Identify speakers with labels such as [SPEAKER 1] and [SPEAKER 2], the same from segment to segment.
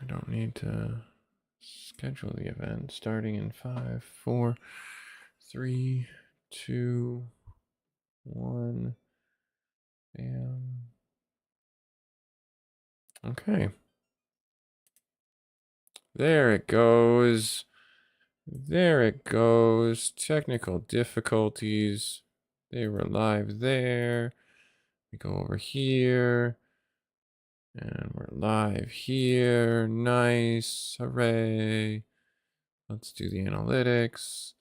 [SPEAKER 1] I don't need to schedule the event. Starting in 5, 4, 3, 2, 1. Bam. Okay. There it goes. There it goes. Technical difficulties. They were live there. We go over here. And we're live here. Nice. Hooray. Let's do the analytics.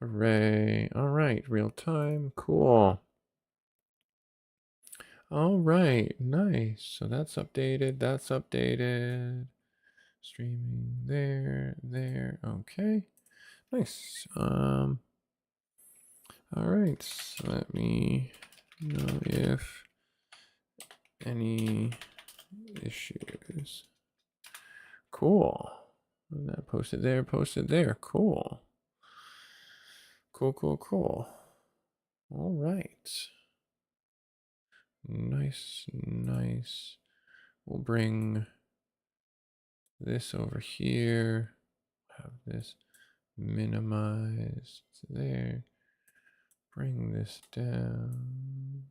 [SPEAKER 1] Hooray. All right. Real time. Cool. All right. Nice. So that's updated. That's updated. Streaming there. There. Okay. Nice. All right. So let me know if any issues. Cool. And that posted there, posted there. Cool. Cool, cool, cool. All right. Nice, nice. We'll bring this over here. Have this minimized there. Bring this down.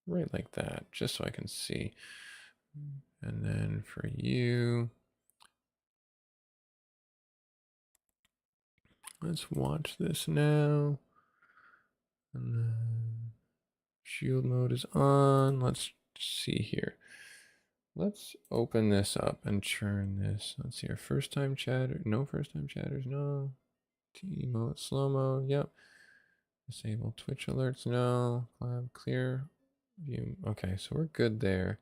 [SPEAKER 1] Right like that, just so I can see. And then for you, let's watch this now. And then shield mode is on. Let's see here. Let's open this up and churn this. Let's see our first time chatter. No first time chatters. No. Emote slow mo. Yep. Disable Twitch alerts. No. Collab clear. View. Okay, so we're good there.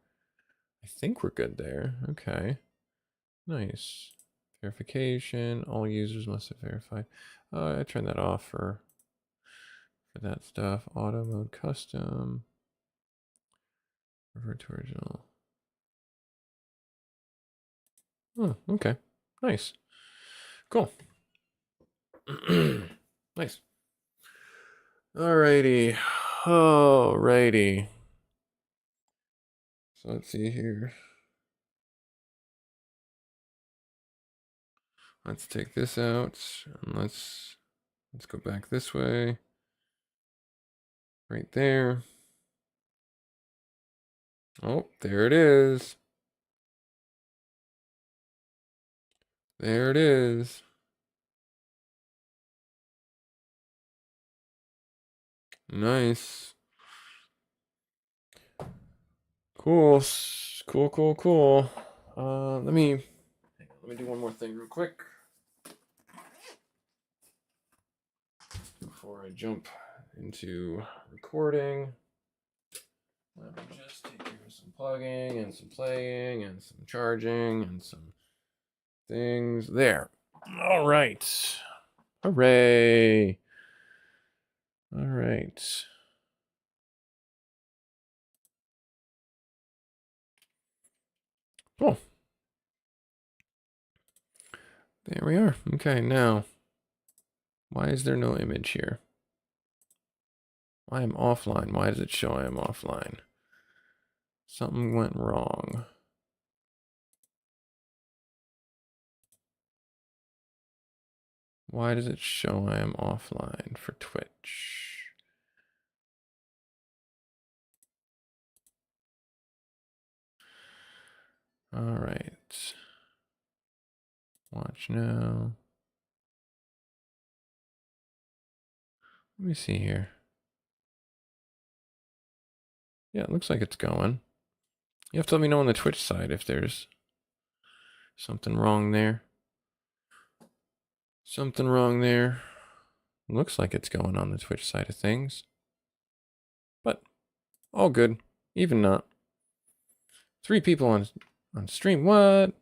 [SPEAKER 1] I think we're good there. Okay. Nice. Verification. All users must have verified. I turned that off for that stuff. Auto mode custom. Revert to original. Oh, okay. Nice. Cool. Nice. Alrighty. Alrighty. So let's see here. Let's take this out and let's go back this way. Right there. Oh, there it is. There it is. Nice. Cool. Cool, cool, cool. Let me do one more thing real quick before I jump into recording. Let me just take care of some plugging and some playing and some charging and some things. There. All right. Hooray. All right. Cool. There we are. Okay, now, why is there no image here? I am offline. Why does it show I am offline? Something went wrong. Why does it show I am offline for Twitch? All right. Watch now. Let me see here. Yeah, it looks like it's going. You have to let me know on the Twitch side if there's something wrong there. Something wrong there. Looks like it's going on the Twitch side of things. But all good. Even not. 3 people on stream. What?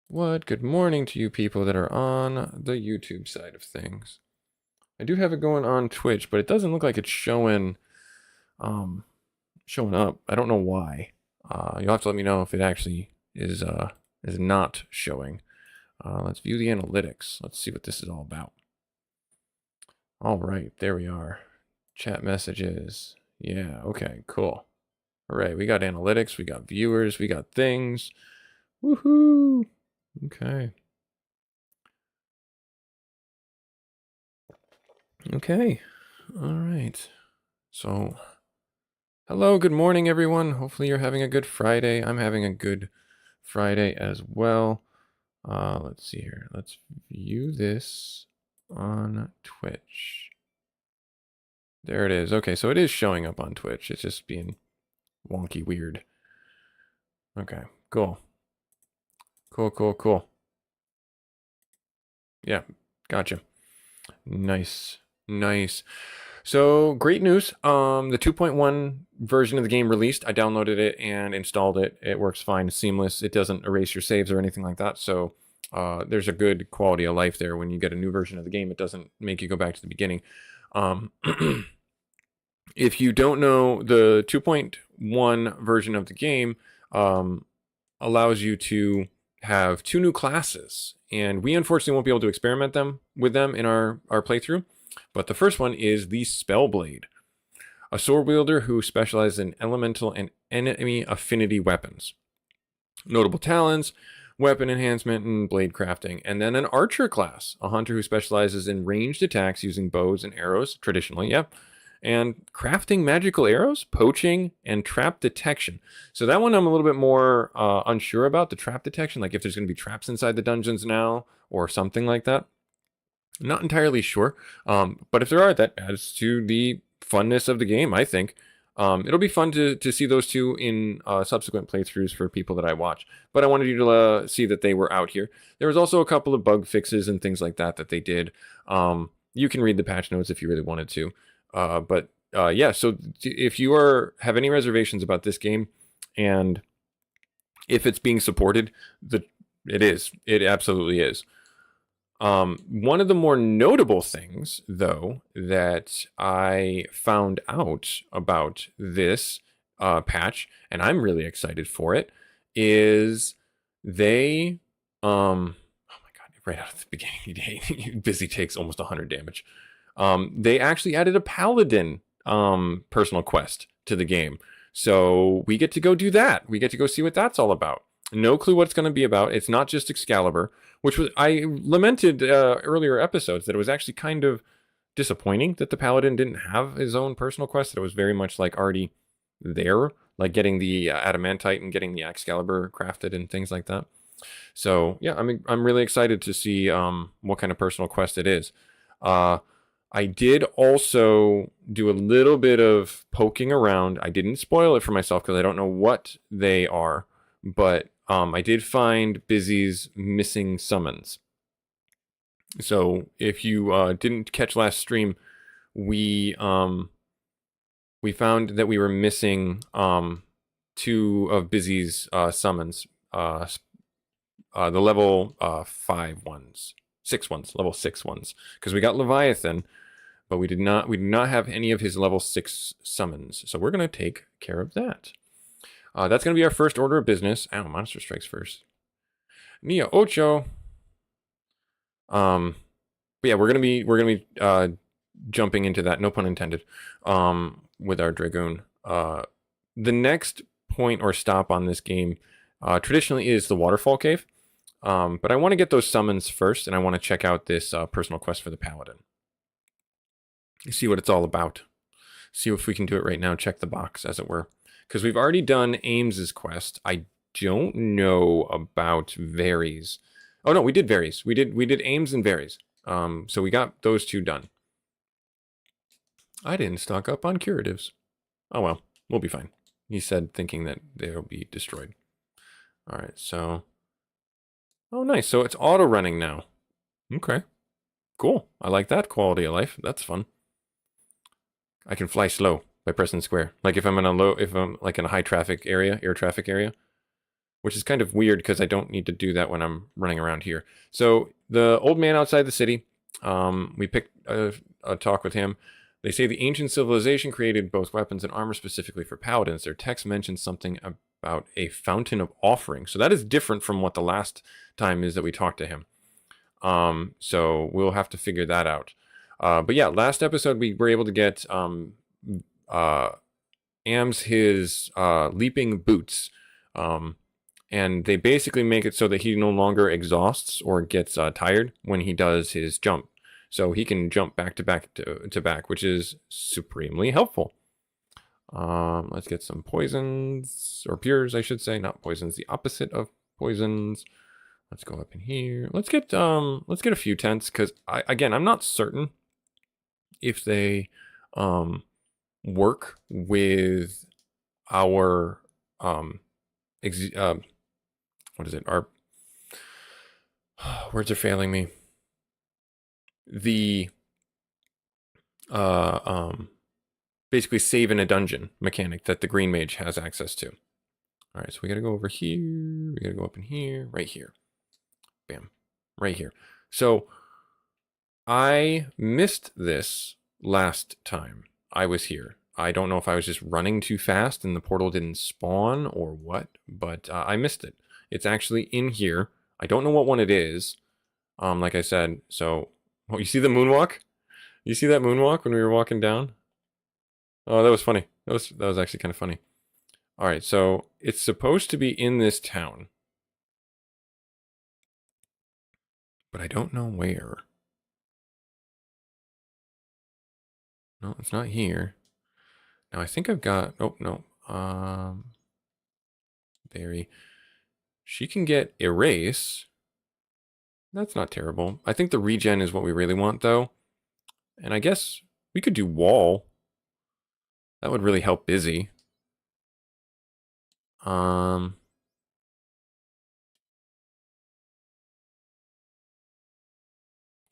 [SPEAKER 1] What? Good morning to you people that are on the YouTube side of things. I do have it going on Twitch, but it doesn't look like it's showing showing up. I don't know why. You'll have to let me know if it actually is not showing. Let's view the analytics. Let's see what this is all about. All right, there we are. Chat messages. Yeah, okay, cool. All right, we got analytics, we got viewers, we got things. Woohoo! Okay. Okay. All right. So, hello, good morning, everyone. Hopefully you're having a good Friday. I'm having a good Friday as well. Let's see here. Let's view this on Twitch. There it is. Okay, so it is showing up on Twitch. It's just being wonky weird. Okay, cool. Cool. Yeah, gotcha. Nice. So great news. The 2.1 version of the game released. I downloaded it and installed it. It works fine, seamless. It doesn't erase your saves or anything like that. So there's a good quality of life there when you get a new version of the game. It doesn't make you go back to the beginning. If you don't know, the 2.1 version of the game allows you to have 2 new classes, and we unfortunately won't be able to experiment with them in our playthrough. But the first one is the Spellblade, a sword wielder who specializes in elemental and enemy affinity weapons. Notable talents: weapon enhancement and blade crafting. And then an archer class, a hunter who specializes in ranged attacks using bows and arrows, traditionally, yep. And crafting magical arrows, poaching, and trap detection. So that one I'm a little bit more unsure about, the trap detection, like if there's going to be traps inside the dungeons now or something like that. Not entirely sure, but if there are, that adds to the funness of the game, I think. It'll be fun to see those two in subsequent playthroughs for people that I watch. But I wanted you to see that they were out here. There was also a couple of bug fixes and things like that they did. You can read the patch notes if you really wanted to. But yeah, so if you have any reservations about this game, and if it's being supported, it absolutely is. One of the more notable things, though, that I found out about this patch, and I'm really excited for it, is they, oh my god, right out of the beginning, Busy takes almost 100 damage. They actually added a paladin personal quest to the game. So we get to go do that. We get to go see what that's all about. No clue what it's going to be about. It's not just Excalibur, which was, I lamented earlier episodes that it was actually kind of disappointing that the paladin didn't have his own personal quest, that it was very much like already there, like getting the adamantite and getting the Excalibur crafted and things like that. So yeah, I'm really excited to see what kind of personal quest it is. I did also do a little bit of poking around. I didn't spoil it for myself because I don't know what they are, but I did find Busy's missing summons. So if you didn't catch last stream, we found that we were missing 2 of Busy's summons, the level 5 ones, 6 ones, level 6 ones, because we got Leviathan, but we did not have any of his level 6 summons. So we're going to take care of that. That's going to be our first order of business. Ow, monster strikes first. Nia Ocho. But yeah, we're gonna be jumping into that, no pun intended, with our Dragoon. The next point or stop on this game traditionally is the Waterfall Cave. But I want to get those summons first, and I want to check out this personal quest for the Paladin. See what it's all about. See if we can do it right now. Check the box, as it were. Because we've already done Ames's quest. I don't know about Varys. Oh no, we did Varys. We did Ames and Varys. So we got those 2 done. I didn't stock up on curatives. Oh well, we'll be fine. He said, thinking that they'll be destroyed. All right, so. Oh, nice. So it's auto running now. Okay, cool. I like that quality of life. That's fun. I can fly slow by pressing square. Like if I'm like in a high traffic area, air traffic area, which is kind of weird because I don't need to do that when I'm running around here. So the old man outside the city, we picked a talk with him. They say the ancient civilization created both weapons and armor specifically for paladins. Their text mentions something about a fountain of offering. So that is different from what the last time is that we talked to him. So we'll have to figure that out. But yeah, last episode we were able to get AMs his leaping boots. And they basically make it so that he no longer exhausts or gets tired when he does his jump. So he can jump back to back to back, which is supremely helpful. Let's get some poisons, or pures, I should say, not poisons, the opposite of poisons. Let's go up in here. Let's get a few tents, because I'm not certain if they work with our what is it? Our words are failing me. The basically save in a dungeon mechanic that the green mage has access to. All right, so we got to go over here. We got to go up in here, right here. Bam, right here. So I missed this last time I was here. I don't know if I was just running too fast and the portal didn't spawn or what, but I missed it. It's actually in here. I don't know what one it is. Like I said, so you see the moonwalk? You see that moonwalk when we were walking down? Oh, that was funny. That was actually kind of funny. All right, so it's supposed to be in this town, but I don't know where. No, it's not here. Now I think I've got. Oh no. Berry. She can get erase. That's not terrible. I think the regen is what we really want, though. And I guess we could do wall. That would really help Busy. You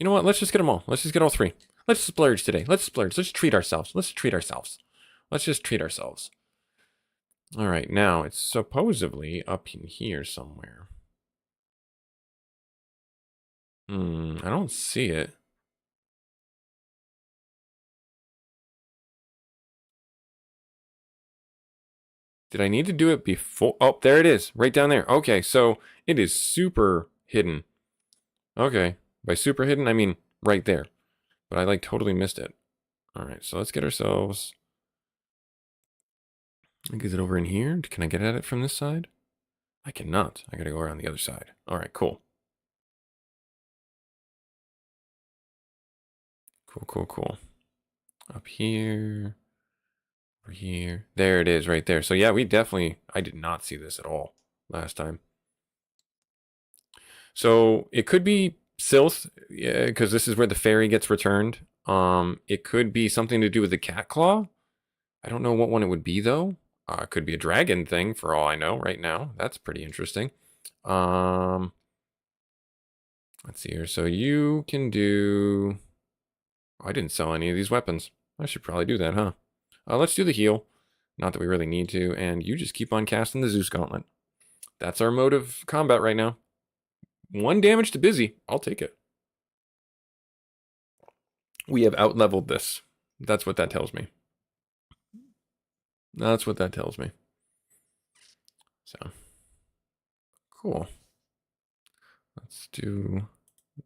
[SPEAKER 1] know what? Let's just get them all. Let's just get all three. Let's splurge today. Let's splurge. Let's treat ourselves. Let's treat ourselves. Let's just treat ourselves. All right, now it's supposedly up in here somewhere. I don't see it. Did I need to do it before? Oh, there it is, right down there. Okay, so it is super hidden. Okay, by super hidden, I mean right there. But I like totally missed it. All right, so let's get ourselves. Is it over in here? Can I get at it from this side? I cannot. I gotta go around the other side. All right, cool. Cool. Up here. Over here. There it is, right there. So yeah, I did not see this at all last time. So it could be Sylth, yeah, because this is where the fairy gets returned. It could be something to do with the cat claw. I don't know what one it would be though. It could be a dragon thing for all I know right now. That's pretty interesting. Let's see here. So you can do. Oh, I didn't sell any of these weapons. I should probably do that, huh? Let's do the heal. Not that we really need to. And you just keep on casting the Zeus Gauntlet. That's our mode of combat right now. 1 damage to Busy. I'll take it. We have outleveled this. That's what that tells me. That's what that tells me. So, cool. Let's do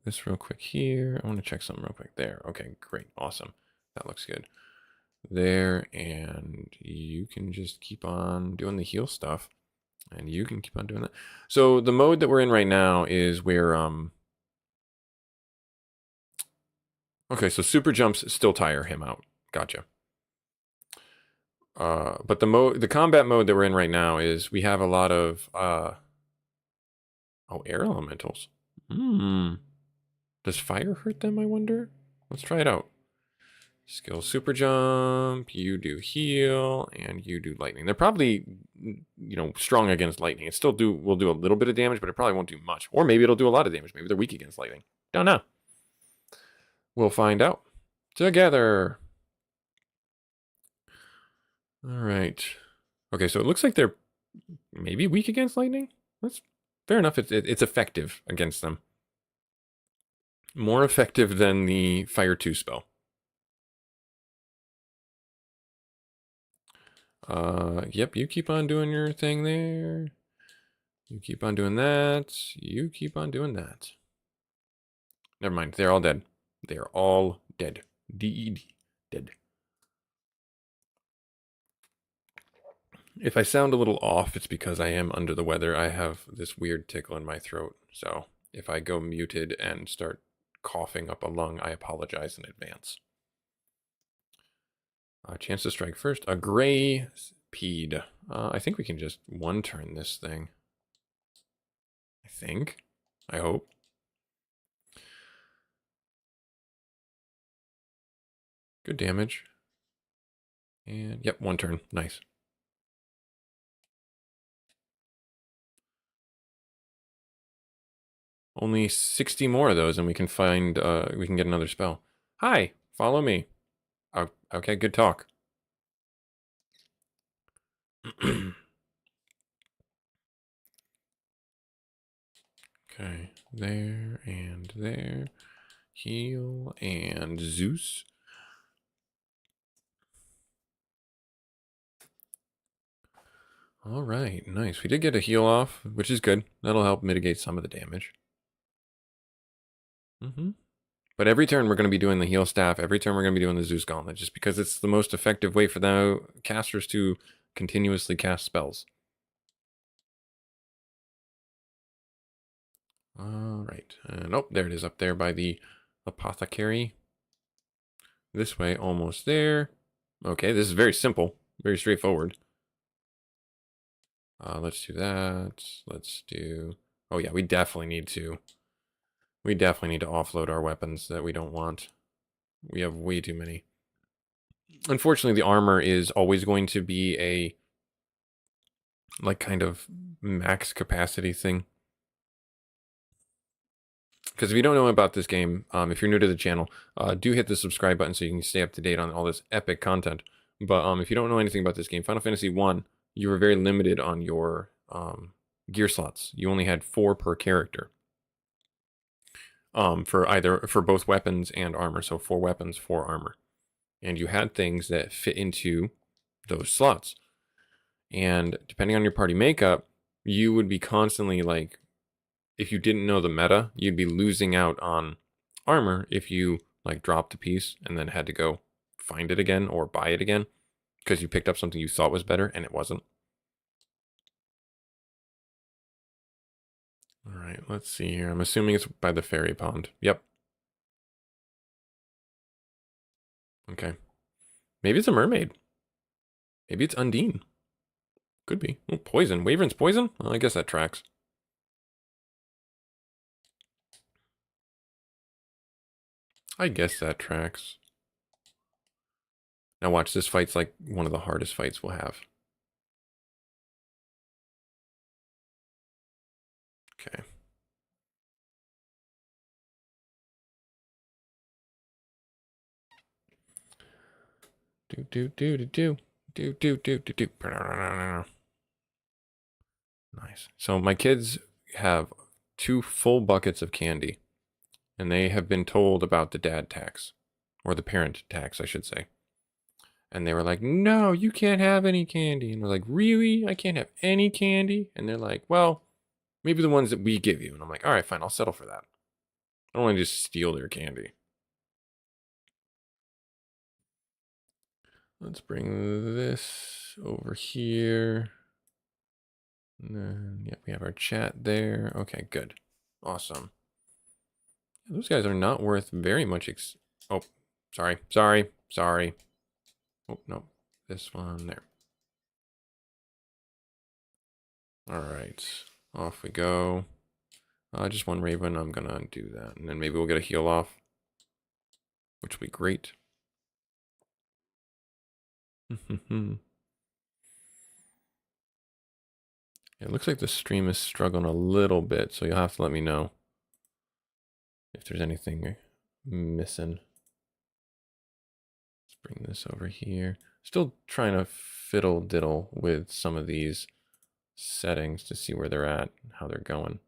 [SPEAKER 1] this real quick here. I want to check something real quick there. Okay, great. Awesome. That looks good. There, and you can just keep on doing the heal stuff. And you can keep on doing that. So the mode that we're in right now is where okay, so super jumps still tire him out. Gotcha. But the combat mode that we're in right now is we have a lot of air elementals. Does fire hurt them, I wonder? Let's try it out. Skill super jump, you do heal, and you do lightning. They're probably, strong against lightning. It still will do a little bit of damage, but it probably won't do much. Or maybe it'll do a lot of damage. Maybe they're weak against lightning. Don't know. We'll find out together. All right. Okay, so it looks like they're maybe weak against lightning. That's fair enough. It's effective against them. More effective than the Fire 2 spell. Yep, you keep on doing your thing there. You keep on doing that. You keep on doing that. Never mind, they're all dead. They are all dead. D-E-D. Dead. If I sound a little off, it's because I am under the weather. I have this weird tickle in my throat. So if I go muted and start coughing up a lung, I apologize in advance. Chance to strike first. A gray peed. I think we can just one turn this thing. I think. I hope. Good damage. And yep, one turn. Nice. Only 60 more of those and we can find, we can get another spell. Hi, follow me. Oh, okay, good talk. Okay, there and there. Heal and Zeus. All right, nice. We did get a heal off, which is good. That'll help mitigate some of the damage. But every turn we're going to be doing the heal staff. Every turn we're going to be doing the Zeus Gauntlet, just because it's the most effective way for the casters to continuously cast spells. All right, and oh, there it is up there by the apothecary. This way, almost there. Okay, this is very simple, very straightforward. Let's do that. Let's do. Oh yeah, we definitely need to. We definitely need to offload our weapons that we don't want. We have way too many. Unfortunately, the armor is always going to be a like kind of max capacity thing. Because if you don't know about this game, if you're new to the channel, do hit the subscribe button so you can stay up to date on all this epic content. But if you don't know anything about this game, Final Fantasy 1, you were very limited on your gear slots. You only had 4 per character. For both weapons and armor. So 4 weapons, 4 armor. And you had things that fit into those slots. And depending on your party makeup, you would be constantly like, if you didn't know the meta, you'd be losing out on armor if you like dropped a piece and then had to go find it again or buy it again because you picked up something you thought was better and it wasn't. All right, let's see here. I'm assuming it's by the fairy pond. Yep. Okay. Maybe it's a mermaid. Maybe it's Undine. Could be. Oh, poison. Wyvern's poison? Well, I guess that tracks. I guess that tracks. Now watch, this fight's like one of the hardest fights we'll have. Okay. Nice. So my kids have 2 full buckets of candy, and they have been told about the dad tax, or the parent tax, I should say. And they were like, "No, you can't have any candy." And we're like, "Really? I can't have any candy?" And they're like, "Well, maybe the ones that we give you." And I'm like, "All right, fine, I'll settle for that. I don't want to just steal their candy." Let's bring this over here. And then, yeah, we have our chat there. Okay, good. Awesome. Those guys are not worth very much. Oh, sorry. Oh, no. This one there. All right. Off we go. Just one Raven. I'm going to do that. And then maybe we'll get a heal off, which will be great. It looks like the stream is struggling a little bit, so you'll have to let me know if there's anything missing. Let's bring this over here. Still trying to fiddle diddle with some of these settings to see where they're at, how they're going.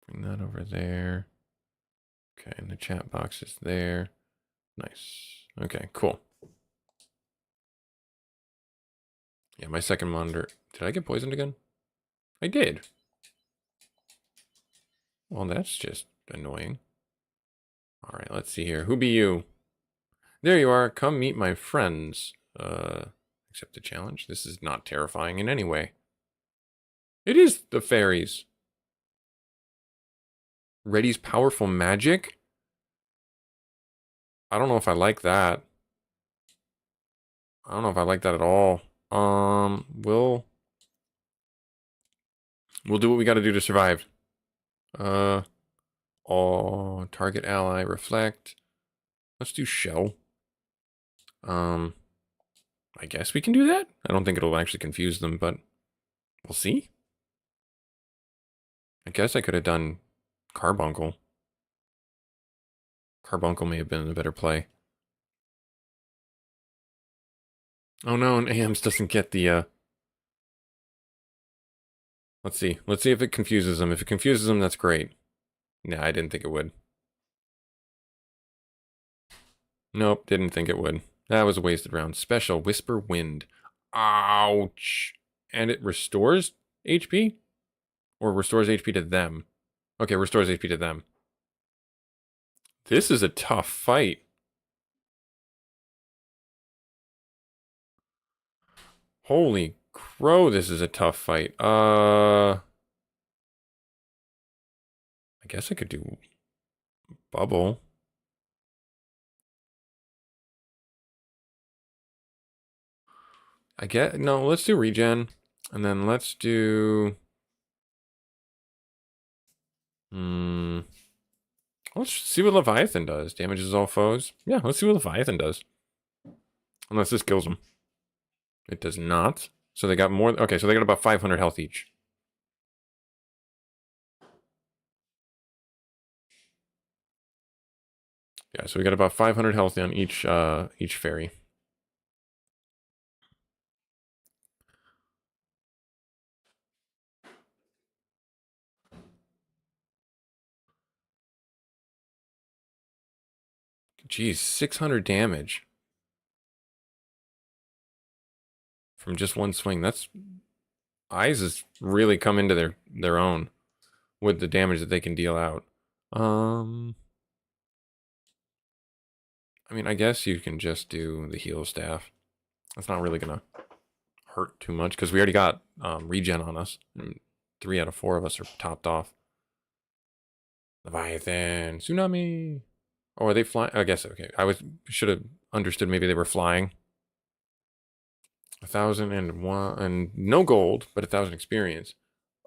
[SPEAKER 1] Bring that over there. Okay, and the chat box is there. Nice. Okay, cool. Yeah, my second monitor. Did I get poisoned again? I did. Well, that's just annoying. All right, let's see here. Who be you? There you are. Come meet my friends. Accept the challenge. This is not terrifying in any way. It is the fairies. Ready's powerful magic? I don't know if I like that. I don't know if I like that at all. We'll do what we gotta do to survive. All target ally reflect. Let's do shell. I guess we can do that. I don't think it'll actually confuse them, but we'll see. I guess I could have done carbuncle. Carbuncle may have been a better play. Oh no, and AMS doesn't get the, Let's see. Let's see if it confuses them. If it confuses them, that's great. Nah, I didn't think it would. Nope, didn't think it would. That was a wasted round. Special Whisper Wind. Ouch. And it restores HP? Or restores HP to them? Okay, restores HP to them. This is a tough fight. Holy crow, this is a tough fight. I guess I could do bubble. No, let's do regen. And then let's do... Let's see what Leviathan does. Damages all foes. Yeah, let's see what Leviathan does. Unless this kills them. It does not. So they got more... Okay, so they got about 500 health each. Yeah, so we got about 500 health on each fairy. Geez, 600 damage. From just one swing. That's... Eyes has really come into their own with the damage that they can deal out. I mean, I guess you can just do the heal staff. That's not really gonna hurt too much because we already got regen on us. And 3 out of 4 of us are topped off. Leviathan, tsunami. Oh, are they flying? I guess okay. Should have understood maybe they were flying. 1,001 and no gold, but 1,000 experience.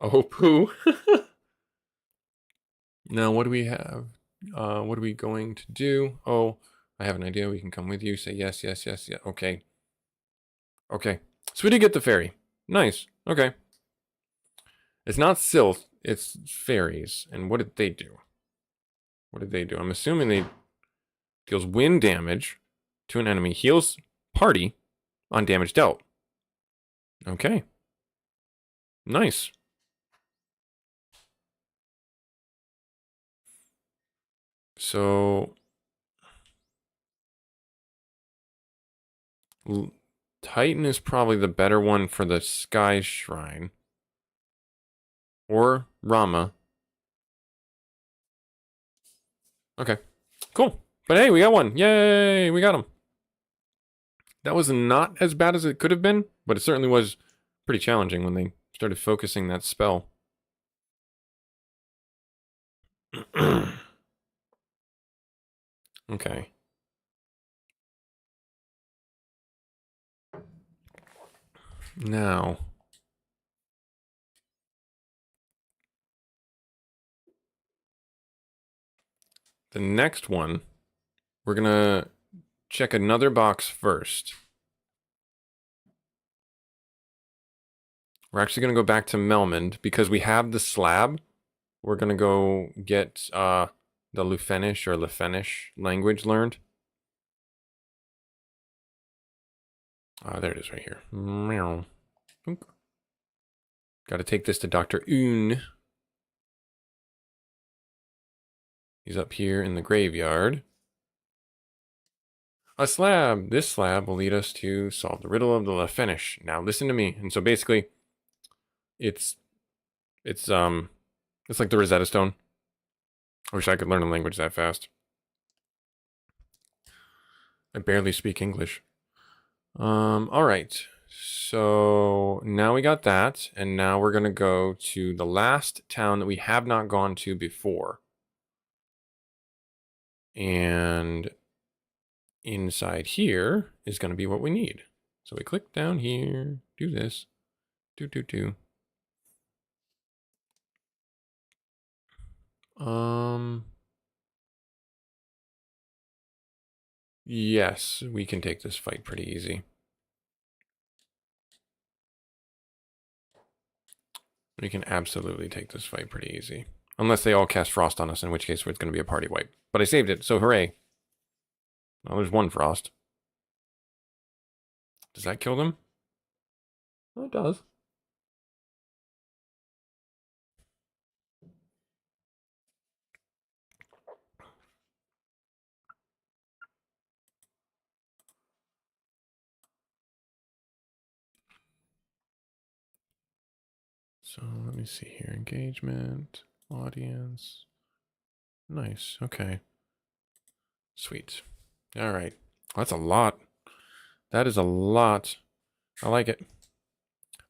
[SPEAKER 1] Oh, poo. Now, what do we have? What are we going to do? Oh, I have an idea. We can come with you. Say yes, yes, yes, yeah. Okay. Okay. So we did get the fairy. Nice. Okay. It's not Sylph. It's fairies. And what did they do? What did they do? I'm assuming they deals wind damage to an enemy. Heals party on damage dealt. Okay. Nice. So... Titan is probably the better one for the Sky Shrine. Or Rama. Okay. Cool. But hey, we got one. Yay! We got him. That was not as bad as it could have been, but it certainly was pretty challenging when they started focusing that spell. Okay. Now, the next one, we're gonna check another box first. We're actually gonna go back to Melmond because we have the slab. We're gonna go get the Lefeinish or Lefeinish language learned. There it is right here. Meow. Got to take this to Dr. Un. He's up here in the graveyard. A slab. This slab will lead us to solve the riddle of the Lefeinish. Now listen to me. And so basically, it's like the Rosetta Stone. I wish I could learn a language that fast. I barely speak English. All right. So now we got that, and now we're going to go to the last town that we have not gone to before. And inside here is going to be what we need. So we click down here, do this, do. Yes, we can take this fight pretty easy. We can absolutely take this fight pretty easy. Unless they all cast Frost on us, in which case it's going to be a party wipe. But I saved it, so hooray. Well, there's one Frost. Does that kill them? Oh, it does. So let me see here. Engagement, audience. Nice. Okay. Sweet. All right. That's a lot. That is a lot. I like it.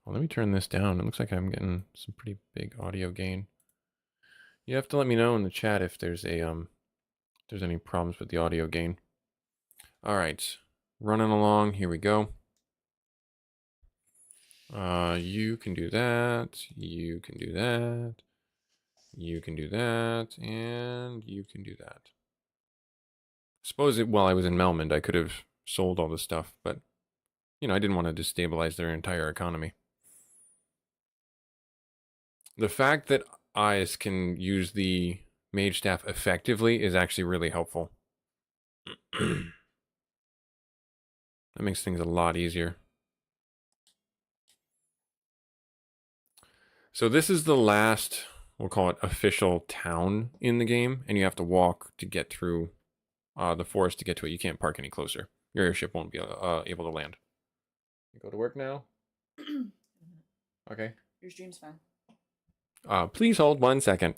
[SPEAKER 1] Well, let me turn this down. It looks like I'm getting some pretty big audio gain. You have to let me know in the chat if there's any problems with the audio gain. All right. Running along. Here we go. You can do that. You can do that. You can do that. And you can do that. Suppose while I was in Melmond, I could have sold all this stuff, but, you know, I didn't want to destabilize their entire economy. The fact that eyes can use the mage staff effectively is actually really helpful. That makes things a lot easier. So this is the last, we'll call it official town in the game, and you have to walk to get through the forest to get to it. You can't park any closer. Your airship won't be able to land. You go to work now? Okay.
[SPEAKER 2] Your stream's fine.
[SPEAKER 1] Please hold 1 second.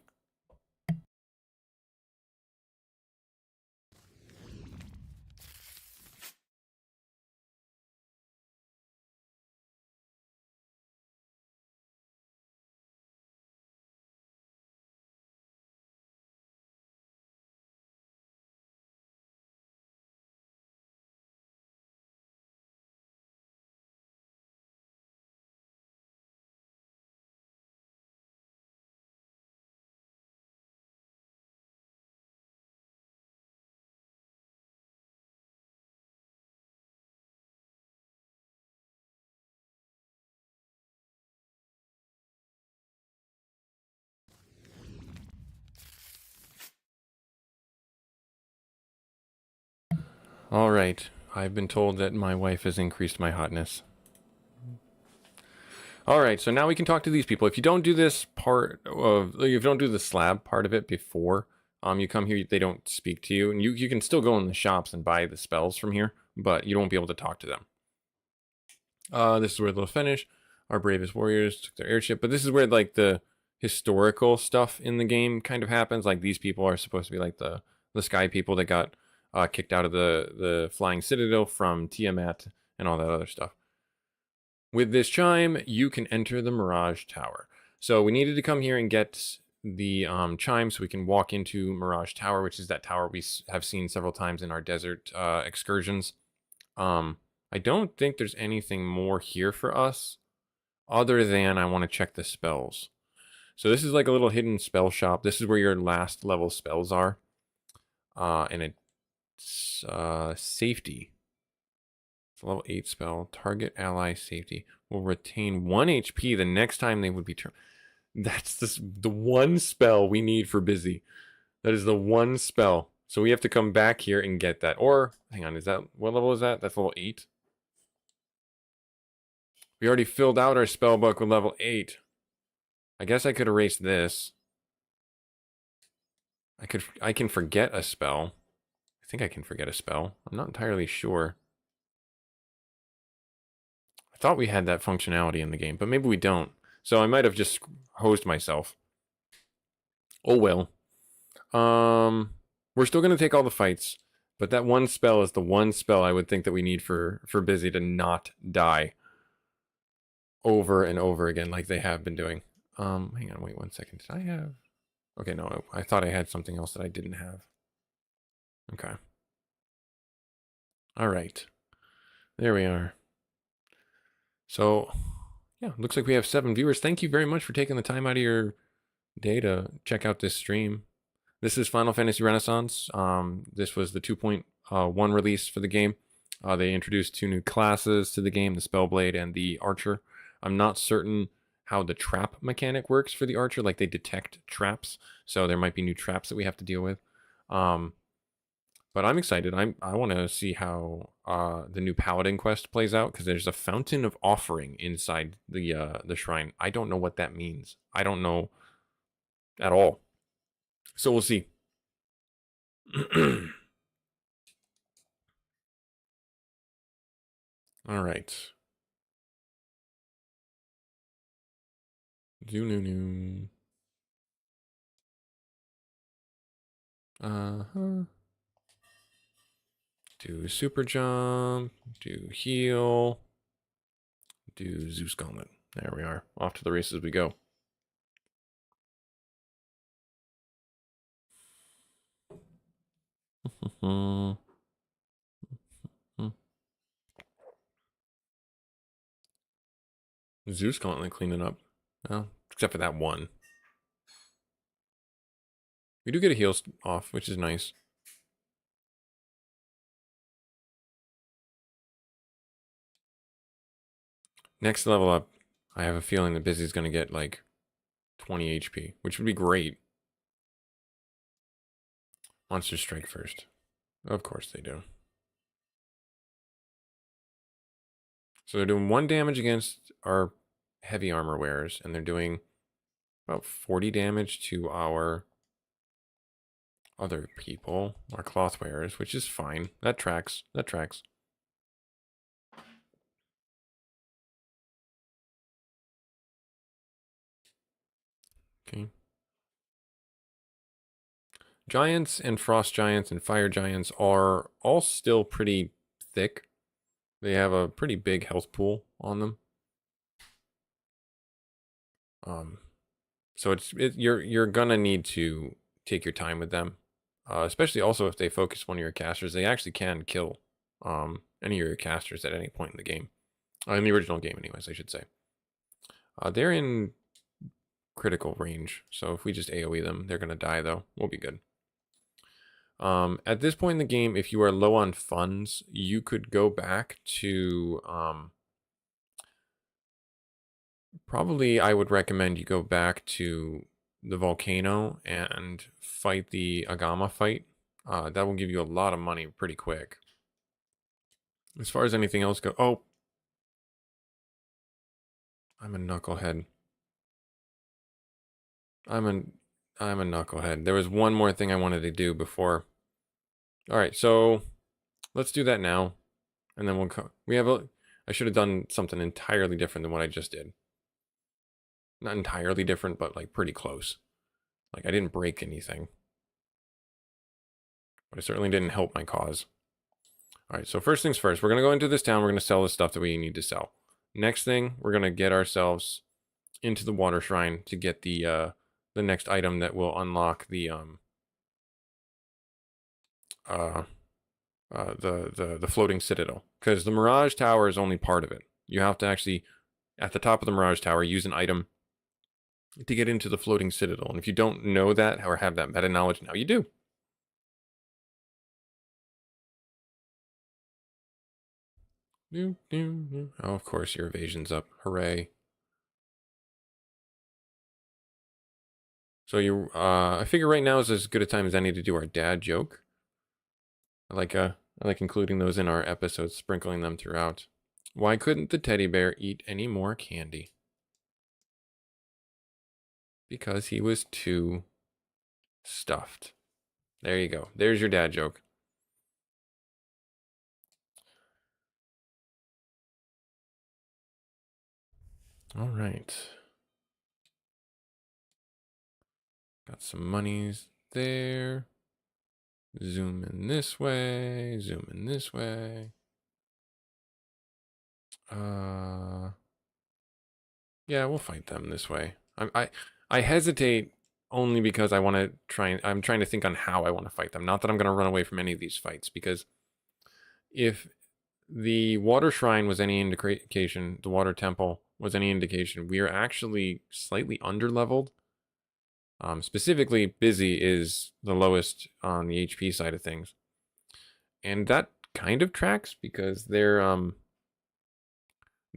[SPEAKER 1] All right. I've been told that my wife has increased my hotness. All right, so now we can talk to these people. If you don't do this part of, if you don't do the slab part of it before you come here, they don't speak to you. And you can still go in the shops and buy the spells from here, but you won't be able to talk to them. This is where the Lefeinish, our bravest warriors, took their airship. But this is where, like, the historical stuff in the game kind of happens. Like, these people are supposed to be like the sky people that got kicked out of the flying citadel from Tiamat and all that other stuff. With this chime, you can enter the Mirage Tower. So we needed to come here and get the chime so we can walk into Mirage Tower, which is that tower we have seen several times in our desert excursions. I don't think there's anything more here for us other than I want to check the spells. So this is like a little hidden spell shop. This is where your last level spells are. And it's safety. It's a level 8 spell. Target ally safety will retain 1 HP the next time they would be turned. That's the one spell we need for busy. That is the one spell. So we have to come back here and get that. Or, hang on, what level is that? That's level 8. We already filled out our spell book with level 8. I guess I could erase this. I can forget a spell. I think I can forget a spell. I'm not entirely sure. I thought we had that functionality in the game, but maybe we don't. So I might have just hosed myself. Oh well. We're still going to take all the fights, but that one spell is the one spell I would think that we need for Busy to not die. over and over again like they have been doing. Hang on, wait 1 second. Did I have... Okay, no, I thought I had something else that I didn't have. Okay. All right. There we are. So, yeah, looks like we have 7 viewers. Thank you very much for taking the time out of your day to check out this stream. This is Final Fantasy Renaissance. This was the 2.1 release for the game. They introduced 2 new classes to the game, the Spellblade and the Archer. I'm not certain how the trap mechanic works for the Archer, like they detect traps, so there might be new traps that we have to deal with. But I'm excited. I want to see how the new Paladin quest plays out, because there's a Fountain of Offering inside the shrine. I don't know what that means. I don't know at all. So we'll see. All right. Do Uh-huh. Do super jump. Do heal. Do Zeus Gauntlet. There we are. Off to the races we go. Zeus Gauntlet cleaning up. Well, except for that one. We do get a heal off, which is nice. Next level up, I have a feeling that Busy's going to get like 20 HP, which would be great. Monsters strike first. Of course they do. So they're doing 1 damage against our heavy armor wearers, and they're doing about 40 damage to our other people, our cloth wearers, which is fine. That tracks. That tracks. Okay. Giants and frost giants and fire giants are all still pretty thick. They have a pretty big health pool on them. So you're gonna need to take your time with them, especially also if they focus one of your casters. They actually can kill any of your casters at any point in the game, in the original game, anyways. I should say. They're in critical range, so if we just AOE them, they're gonna die though. We'll be good. At this point in the game, if you are low on funds, you could go back to probably I would recommend you go back to the volcano and fight the Agama fight. That will give you a lot of money pretty quick. As far as anything else go, oh, I'm a knucklehead. I'm a knucklehead. There was one more thing I wanted to do before. All right, so let's do that now, and then I should have done something entirely different than what I just did. Not entirely different, but like pretty close. Like I didn't break anything, but I certainly didn't help my cause. All right, so first things first, we're going to go into this town. We're going to sell the stuff that we need to sell. Next thing, we're going to get ourselves into the water shrine to get the next item that will unlock the floating citadel, because the Mirage Tower is only part of it. You have to actually, at the top of the Mirage Tower, use an item to get into the floating citadel. And if you don't know that or have that meta knowledge, now you do. Oh, of course, your evasion's up. Hooray. So I figure right now is as good a time as any to do our dad joke. I like including those in our episodes, sprinkling them throughout. Why couldn't the teddy bear eat any more candy? Because he was too stuffed. There you go. There's your dad joke. All right. Got some monies there. Zoom in this way. Zoom in this way. Yeah, we'll fight them this way. I hesitate only because I want to I'm trying to think on how I want to fight them. Not that I'm going to run away from any of these fights, because if the water shrine was any indication, the water temple was any indication, we are actually slightly underleveled. Specifically, busy is the lowest on the HP side of things, and that kind of tracks because they're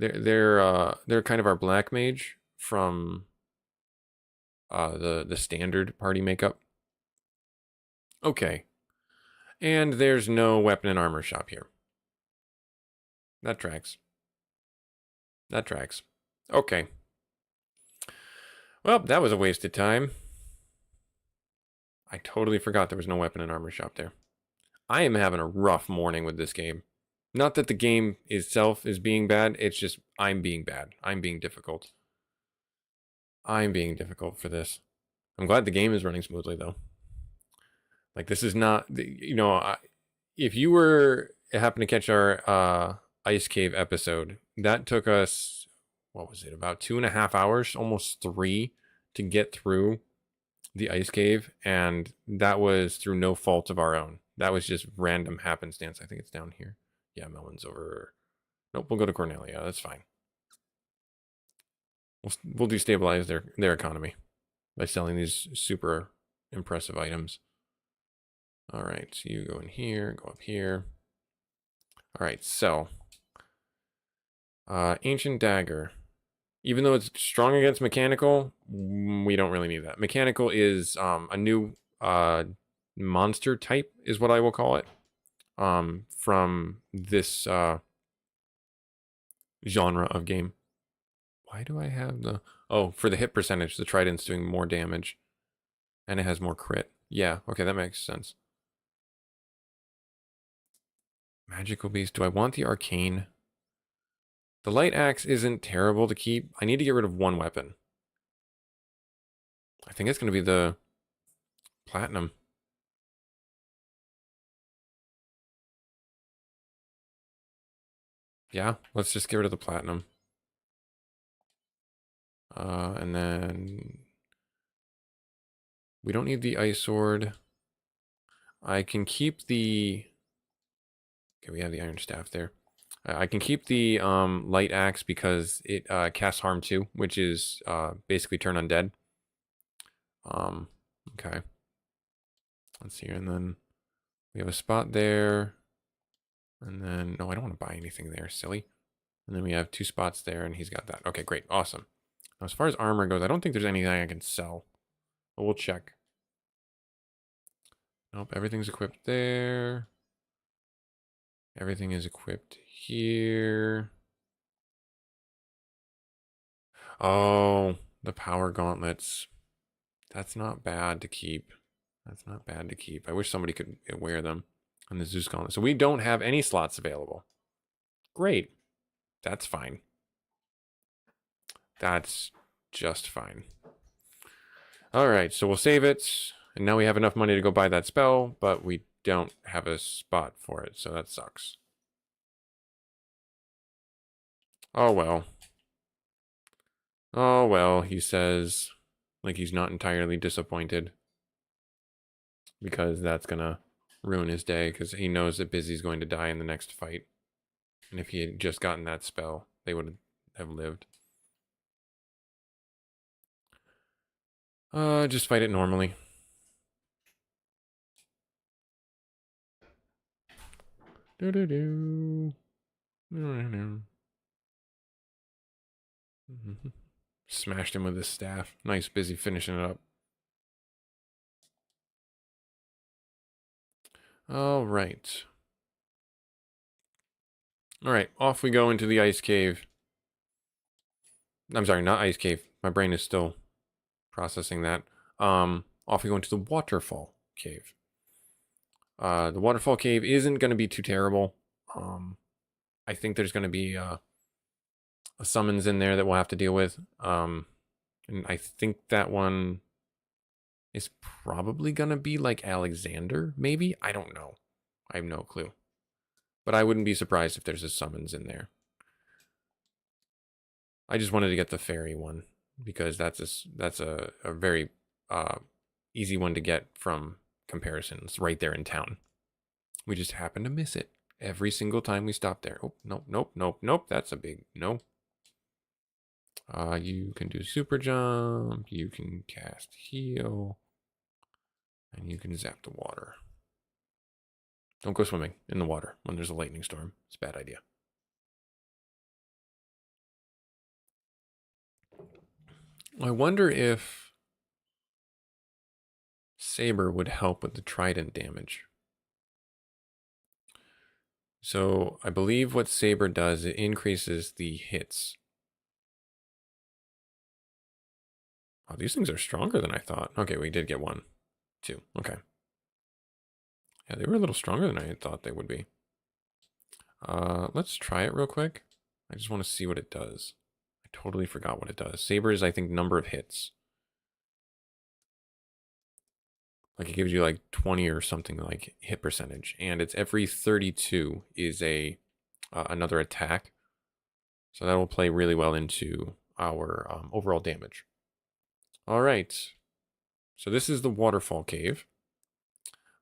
[SPEAKER 1] kind of our black mage from the standard party makeup. Okay, and there's no weapon and armor shop here. That tracks. That tracks. Okay. Well, that was a wasted time. I totally forgot there was no weapon and armor shop there. I am having a rough morning with this game. Not that the game itself is being bad, it's just I'm being bad. I'm being difficult. I'm being difficult for this. I'm glad the game is running smoothly, though. Like, this is not, you know, if you were happen to catch our Ice Cave episode, that took us, what was it, about 2.5 hours, almost 3, to get through the Ice Cave, and that was through no fault of our own. That was just random happenstance. I think it's down here. Yeah, Melon's over. Nope, we'll go to Cornelia. That's fine. We'll destabilize their economy by selling these super impressive items. All right, so you go in here, go up here. All right, so ancient dagger. Even though it's strong against mechanical, we don't really need that. Mechanical is a new monster type, is what I will call it, from this genre of game. Why do I have the... Oh, for the hit percentage, the trident's doing more damage. And it has more crit. Yeah, okay, that makes sense. Magical beast. Do I want the arcane? The light axe isn't terrible to keep. I need to get rid of one weapon. I think it's going to be the platinum. Yeah, let's just get rid of the platinum. And then we don't need the ice sword. I can keep the... Okay, we have the iron staff there. I can keep the light axe because it casts harm too, which is basically turn undead. Okay. Let's see here, and then we have a spot there. And then, no, I don't want to buy anything there, silly. And then we have 2 spots there, and he's got that. Okay, great, awesome. Now, as far as armor goes, I don't think there's anything I can sell. But we'll check. Nope, everything's equipped there. Everything is equipped here. Oh, the power gauntlets. That's not bad to keep. That's not bad to keep. I wish somebody could wear them. And the Zeus gauntlet. So we don't have any slots available. Great. That's fine. That's just fine. All right, so we'll save it. And now we have enough money to go buy that spell, but we don't have a spot for it, so that sucks. Oh, well. Oh, well, he says, like he's not entirely disappointed. Because that's going to ruin his day, because he knows that Busy's going to die in the next fight. And if he had just gotten that spell, they would have lived. Just fight it normally. Do-do-do. Smashed him with his staff. Nice, Busy finishing it up. All right. All right, off we go into the ice cave. I'm sorry, not ice cave. My brain is still processing that. Off we go into the waterfall cave. The waterfall cave isn't going to be too terrible. I think there's going to be a summons in there that we'll have to deal with. And I think that one is probably going to be like Alexander, maybe? I don't know. I have no clue. But I wouldn't be surprised if there's a summons in there. I just wanted to get the fairy one because that's a very easy one to get from comparison. It's right there in town. We just happen to miss it every single time we stop there. Oh, nope, nope, nope, nope. That's a big no. You can do super jump. You can cast heal. And you can zap the water. Don't go swimming in the water when there's a lightning storm. It's a bad idea. I wonder if Saber would help with the trident damage. So I believe what Saber does, it increases the hits. Oh, these things are stronger than I thought. Okay, we did get 1, 2. Okay. Yeah, they were a little stronger than I had thought they would be. Let's try it real quick. I just want to see what it does. I totally forgot what it does. Saber is, I think, number of hits. Like it gives you like 20 or something like hit percentage, and it's every 32 is a another attack. So that will play really well into our overall damage. All right. So this is the Waterfall Cave.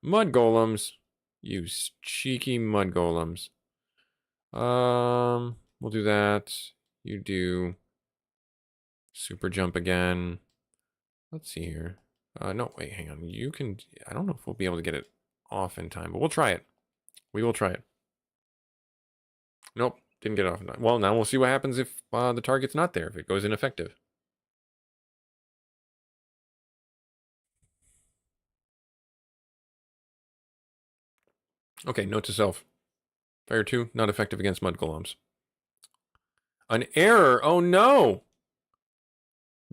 [SPEAKER 1] Mud golems. You cheeky mud golems. We'll do that. You do super jump again. Let's see here. No, wait, hang on. You can, I don't know if we'll be able to get it off in time, but we'll try it. We will try it. Nope, didn't get it off in time. Well, now we'll see what happens if the target's not there, if it goes ineffective. Okay, note to self. Fire 2, not effective against mud golems. An error? Oh no!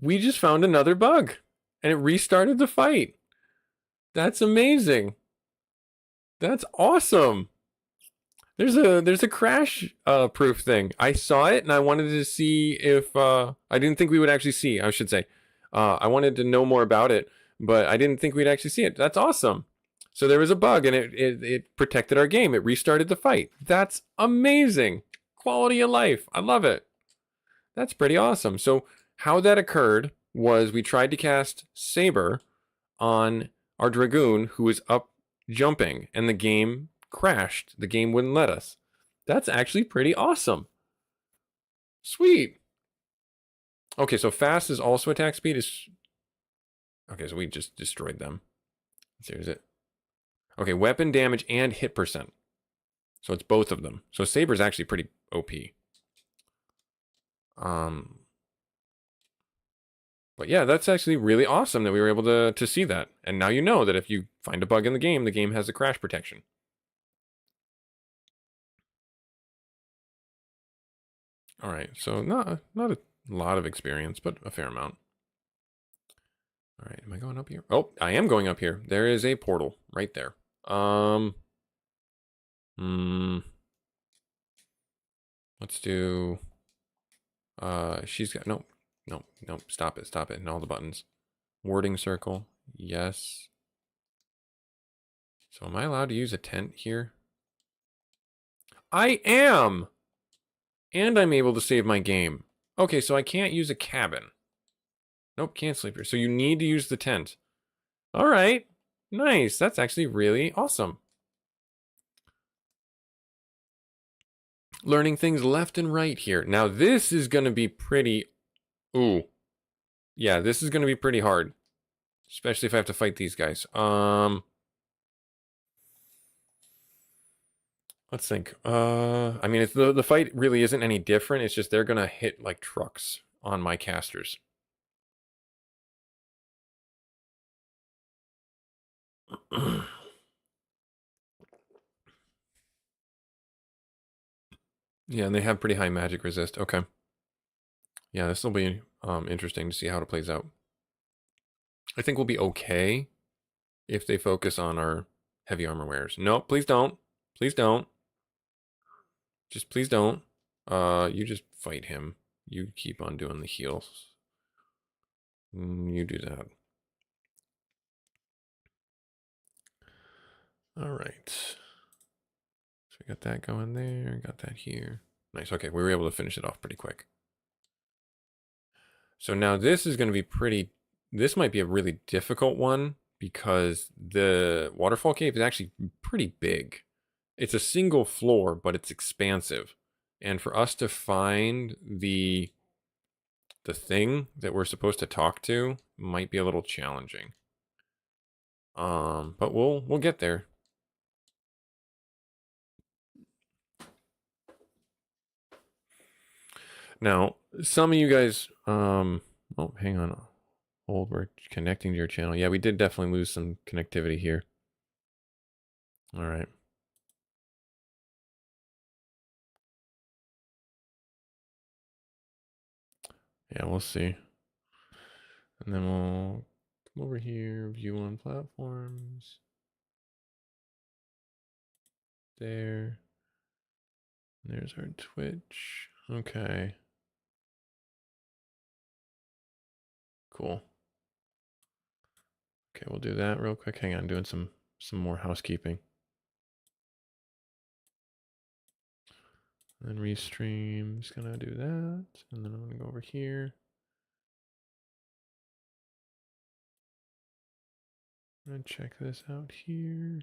[SPEAKER 1] We just found another bug, and it restarted the fight. That's amazing. That's awesome. There's a crash proof thing. I saw it and I wanted to see if I didn't think we would actually see, I should say. I wanted to know more about it, but I didn't think we'd actually see it. That's awesome. So there was a bug and it protected our game. It restarted the fight. That's amazing. Quality of life. I love it. That's pretty awesome. So how that occurred was we tried to cast Saber on our Dragoon who was up jumping, and the game crashed. The game wouldn't let us. That's actually pretty awesome. Sweet. Okay, so fast is also attack speed. Is okay, so we just destroyed them. Here's it. Okay, weapon damage and hit percent. So it's both of them. So Saber's actually pretty OP. But yeah, that's actually really awesome that we were able to see that. And now you know that if you find a bug in the game has a crash protection. All right, so not a lot of experience, but a fair amount. All right, am I going up here? Oh, I am going up here. There is a portal right there. Let's do, she's got, no, stop it, and all the buttons. Warding circle, yes. So am I allowed to use a tent here? I am! And I'm able to save my game. Okay, so I can't use a cabin. Nope, can't sleep here. So you need to use the tent. All right, nice. That's actually really awesome. Learning things left and right here. Now this is going to be pretty... Ooh. Yeah, this is going to be pretty hard. Especially if I have to fight these guys. Let's think. I mean, it's the fight really isn't any different. It's just they're going to hit like trucks on my casters. Yeah, and they have pretty high magic resist. Okay. Yeah, this will be interesting to see how it plays out. I think we'll be okay if they focus on our heavy armor wearers. No, please don't. Please don't. Just please don't. You just fight him. You keep on doing the heals. You do that. All right. So we got that going there. Got that here. Nice. Okay, we were able to finish it off pretty quick. So now this is going to be pretty, this might be a really difficult one because the waterfall cave is actually pretty big. It's a single floor, but it's expansive. And for us to find the thing that we're supposed to talk to might be a little challenging. But we'll get there. Now, some of you guys, oh, hang on. Hold, we're connecting to your channel. Yeah, we did definitely lose some connectivity here. All right. Yeah, we'll see. And then we'll come over here, view on platforms. There. There's our Twitch. Okay. Cool. Okay, we'll do that real quick. Hang on, doing some more housekeeping. And then restream. Just gonna do that. And then I'm gonna go over here. And check this out here.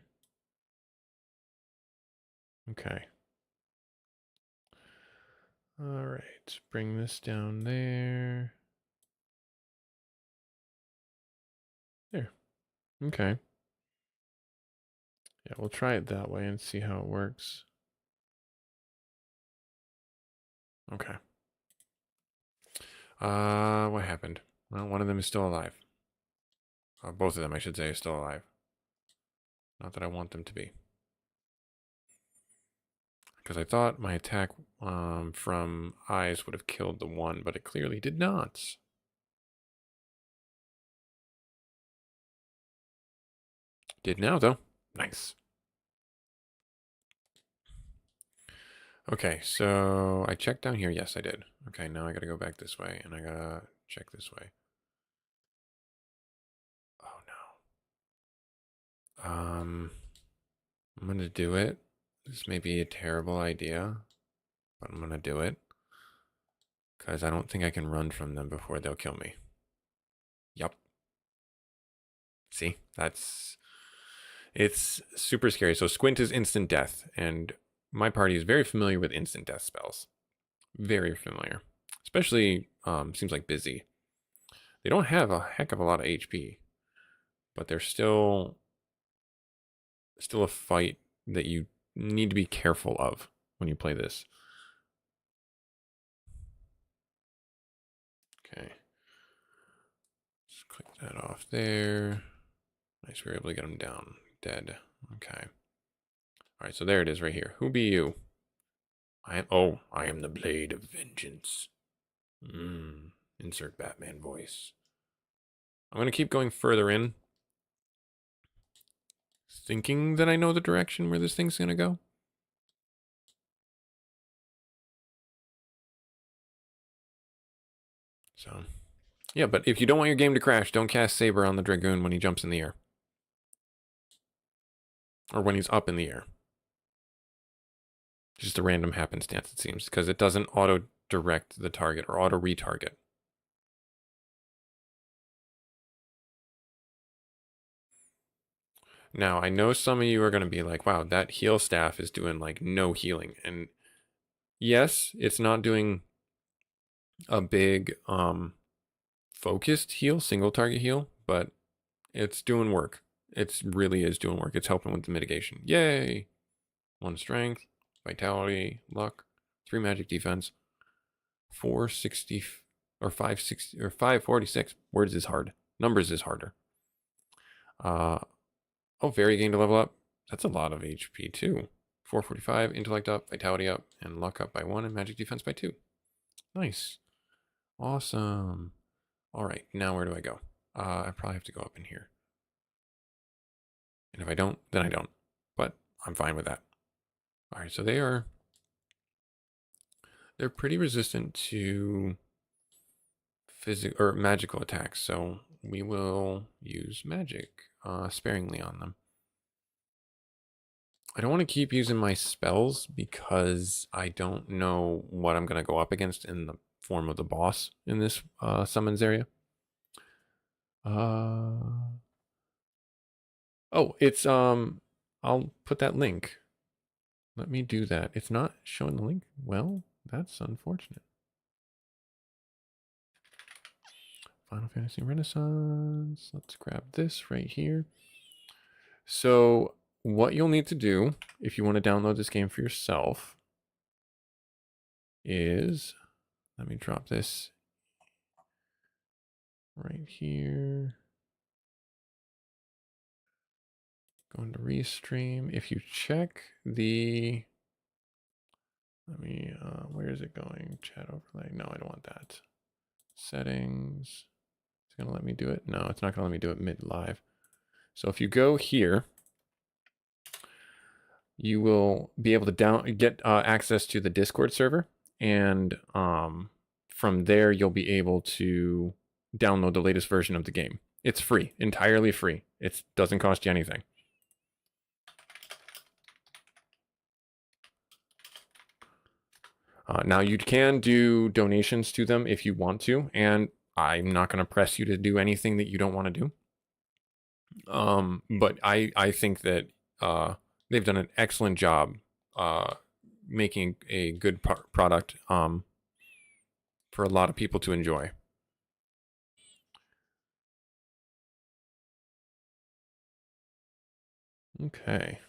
[SPEAKER 1] Okay. All right, bring this down there. There. Okay. Yeah, we'll try it that way and see how it works. Okay. What happened? Well, one of them is still alive. Both of them, I should say, are still alive. Not that I want them to be. Because I thought my attack from eyes would have killed the one, but it clearly did not. Did now, though. Nice. Okay, so I checked down here. Yes, I did. Okay, now I gotta go back this way, and I gotta check this way. Oh, no. I'm gonna do it. This may be a terrible idea, but I'm gonna do it. Because I don't think I can run from them before they'll kill me. Yup. See? It's super scary. So Squint is instant death, and my party is very familiar with instant death spells. Very familiar. Especially, seems like Busy. They don't have a heck of a lot of HP, but they're still a fight that you need to be careful of when you play this. Okay. Just click that off there. Nice, we were able to get him down. Dead. Okay. All right, so there it is right here. Who be you? I am the blade of vengeance. Insert Batman voice. I'm going to keep going further in, thinking that I know the direction where this thing's going to go. So, yeah, but if you don't want your game to crash, don't cast Saber on the Dragoon when he jumps in the air. Or when he's up in the air. Just a random happenstance, it seems, because it doesn't auto-direct the target or auto-retarget. Now, I know some of you are going to be like, wow, that heal staff is doing like no healing. And yes, it's not doing a big focused heal, single target heal, but it's doing work. It really is doing work. It's helping with the mitigation. Yay! 1 strength, vitality, luck, 3 magic defense, 460 or 560 or 546. Words is hard. Numbers is harder. Oh, Fairy gained a level up. That's a lot of HP too. 445, intellect up, vitality up, and luck up by 1, and magic defense by 2. Nice. Awesome. All right, now where do I go? I probably have to go up in here. And if I don't, then I don't. But I'm fine with that. All right, so they're pretty resistant to physical or magical attacks, so we will use magic sparingly on them. I don't want to keep using my spells because I don't know what I'm going to go up against in the form of the boss in this summons area. Oh, it's I'll put that link. Let me do that. It's not showing the link. Well, that's unfortunate. Final Fantasy Renaissance. Let's grab this right here. So what you'll need to do if you want to download this game for yourself is, let me drop this right here. Going to restream. If you check the, let me, where is it going? Chat overlay. No, I don't want that. Settings. It's going to let me do it. No, it's not going to let me do it mid live. So if you go here, you will be able to get access to the Discord server, and from there you'll be able to download the latest version of the game. It's free, entirely free. It doesn't cost you anything. Now you can do donations to them if you want to, and I'm not going to press you to do anything that you don't want to do. But I think that they've done an excellent job making a good product for a lot of people to enjoy. Okay.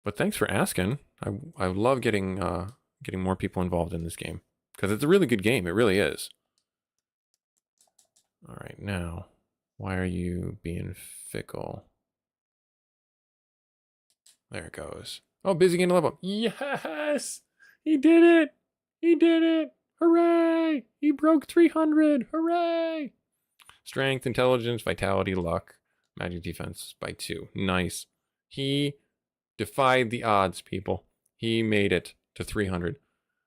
[SPEAKER 1] But thanks for asking. I love getting more people involved in this game because it's a really good game. It really is. All right, now, why are you being fickle? There it goes. Oh, busy getting a level up. Yes! He did it! He did it! Hooray! He broke 300! Hooray! Strength, intelligence, vitality, luck, magic defense by 2. Nice. He defied the odds, people. He made it to 300.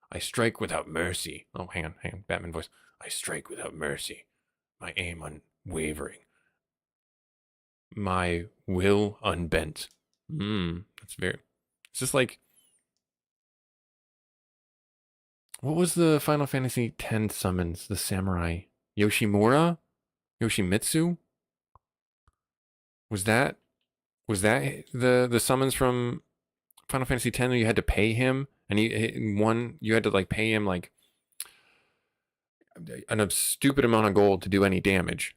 [SPEAKER 1] I strike without mercy. Oh, hang on. Batman voice. I strike without mercy. My aim unwavering. My will unbent. That's very... It's just like... What was the Final Fantasy X summons? The samurai? Yoshimura? Yoshimitsu? Was that the summons from Final Fantasy X? You had to pay him, and you had to like pay him like a stupid amount of gold to do any damage,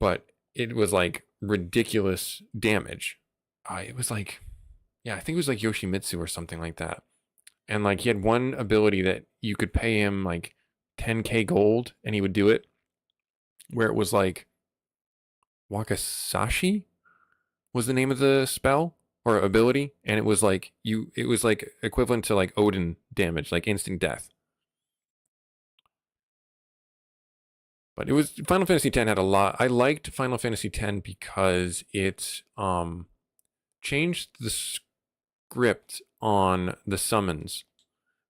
[SPEAKER 1] but it was like ridiculous damage. It was like, yeah, I think it was like Yoshimitsu or something like that. And like he had one ability that you could pay him like 10k gold and he would do it, where it was like Wakasashi was the name of the spell or ability, and it was like equivalent to like Odin damage, like instant death. But it was Final Fantasy X had a lot. I liked Final Fantasy X because it changed the script on the summons,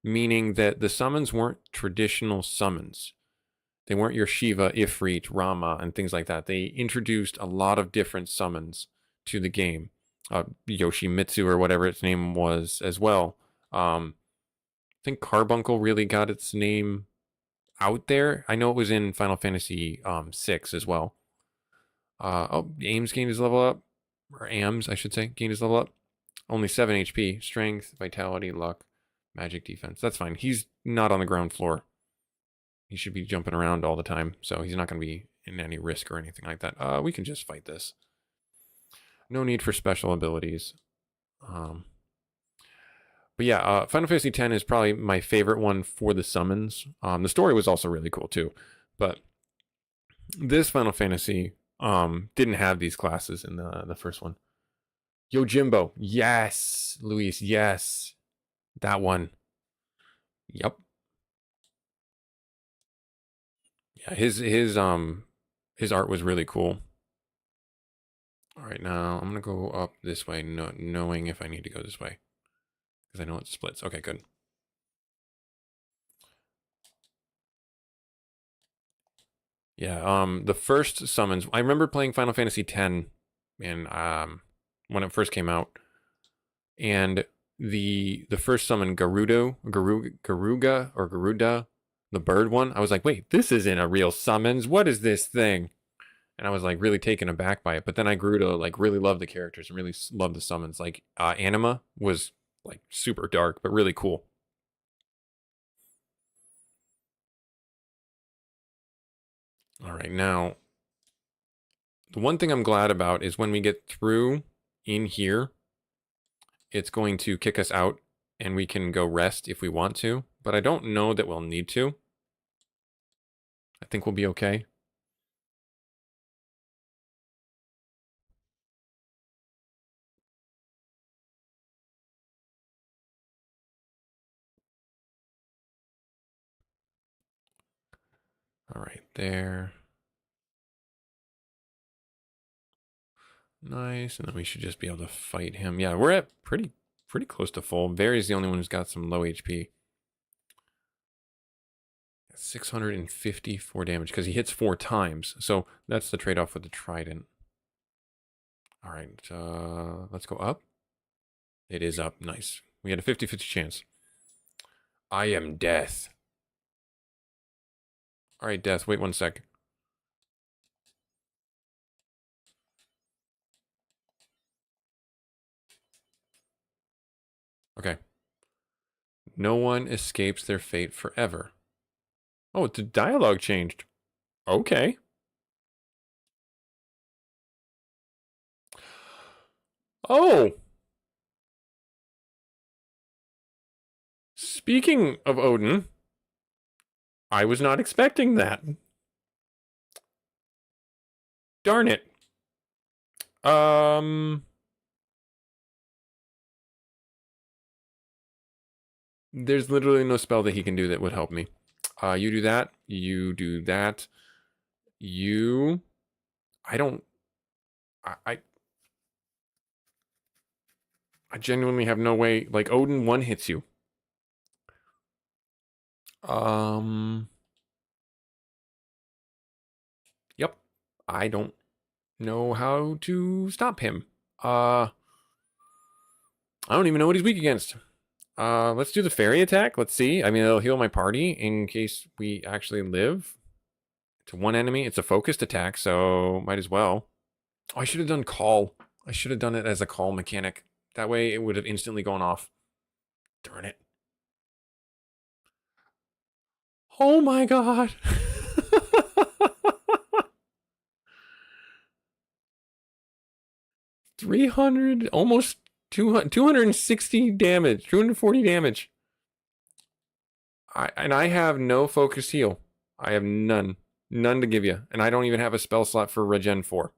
[SPEAKER 1] meaning that the summons weren't traditional summons. They weren't your Shiva, Ifrit, Rama, and things like that. They introduced a lot of different summons to the game. Yoshimitsu or whatever its name was as well. I think Carbuncle really got its name out there. I know it was in Final Fantasy 6 as well. Ames gained his level up. Or Ams, I should say, gained his level up. Only 7 HP. Strength, vitality, luck, magic defense. That's fine. He's not on the ground floor. He should be jumping around all the time, so he's not going to be in any risk or anything like that. We can just fight this. No need for special abilities. But yeah, Final Fantasy X is probably my favorite one for the summons. The story was also really cool too, but this Final Fantasy didn't have these classes in the first one. Yojimbo, yes. Luis, yes. That one. Yep. Yeah, his art was really cool. All right, now I'm gonna go up this way, knowing if I need to go this way, because I know it splits. Okay, good. Yeah, the first summons. I remember playing Final Fantasy X, and when it first came out, and the first summon Garuga, the bird one, I was like, wait, this isn't a real summons. What is this thing? And I was like really taken aback by it. But then I grew to like really love the characters and really love the summons. Like Anima was like super dark, but really cool. All right, now the one thing I'm glad about is when we get through in here, it's going to kick us out and we can go rest if we want to. But I don't know that we'll need to. I think we'll be okay. All right, there. Nice, and then we should just be able to fight him. Yeah, we're at pretty close to full. Barry's the only one who's got some low HP. 654 damage because he hits 4 times. So that's the trade-off with the trident. All right, let's go up. It is up. Nice. We had a 50-50 chance. I am death. All right, death. Wait 1 sec. Okay. No one escapes their fate forever. Oh, the dialogue changed. Okay. Oh. Speaking of Odin, I was not expecting that. Darn it. There's literally no spell that he can do that would help me. You do that. You do that. You... I don't... I genuinely have no way... Like, Odin one hits you. Yep. I don't know how to stop him. I don't even know what he's weak against. Let's do the fairy attack. Let's see. I mean, it'll heal my party in case we actually live. To one enemy. It's a focused attack, so might as well. Oh, I should have done call. I should have done it as a call mechanic. That way it would have instantly gone off. Darn it. Oh my god. 300, almost 200, 260 damage, 240 damage. I have no focus heal. I have none. None to give you. And I don't even have a spell slot for regen 4.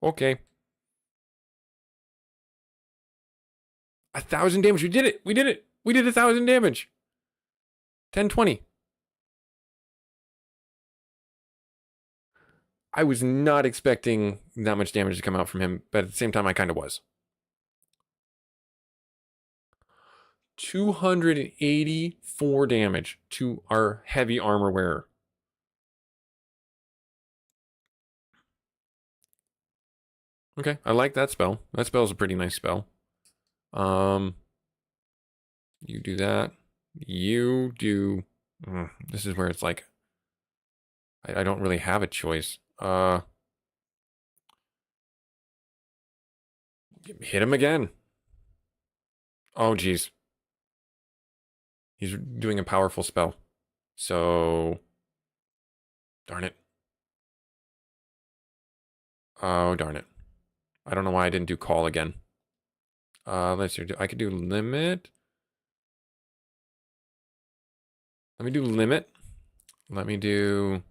[SPEAKER 1] Okay. 1,000 damage. We did it. We did it. We did 1,000 damage. 1020. I was not expecting that much damage to come out from him, but at the same time, I kind of was. 284 damage to our heavy armor wearer. Okay, I like that spell. That spell is a pretty nice spell. You do that. You do... this is where it's like... I don't really have a choice. Hit him again. Oh, geez. He's doing a powerful spell. So... Darn it. Oh, darn it. I don't know why I didn't do call again. Let's see. I could do limit. Let me do limit. Let me do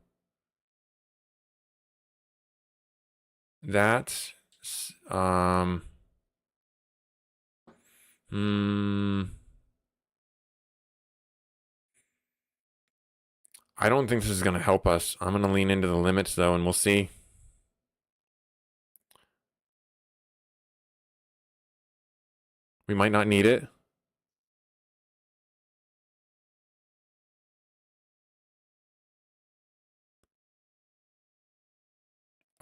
[SPEAKER 1] that. I don't think this is going to help us. I'm going to lean into the limits, though, and we'll see. We might not need it.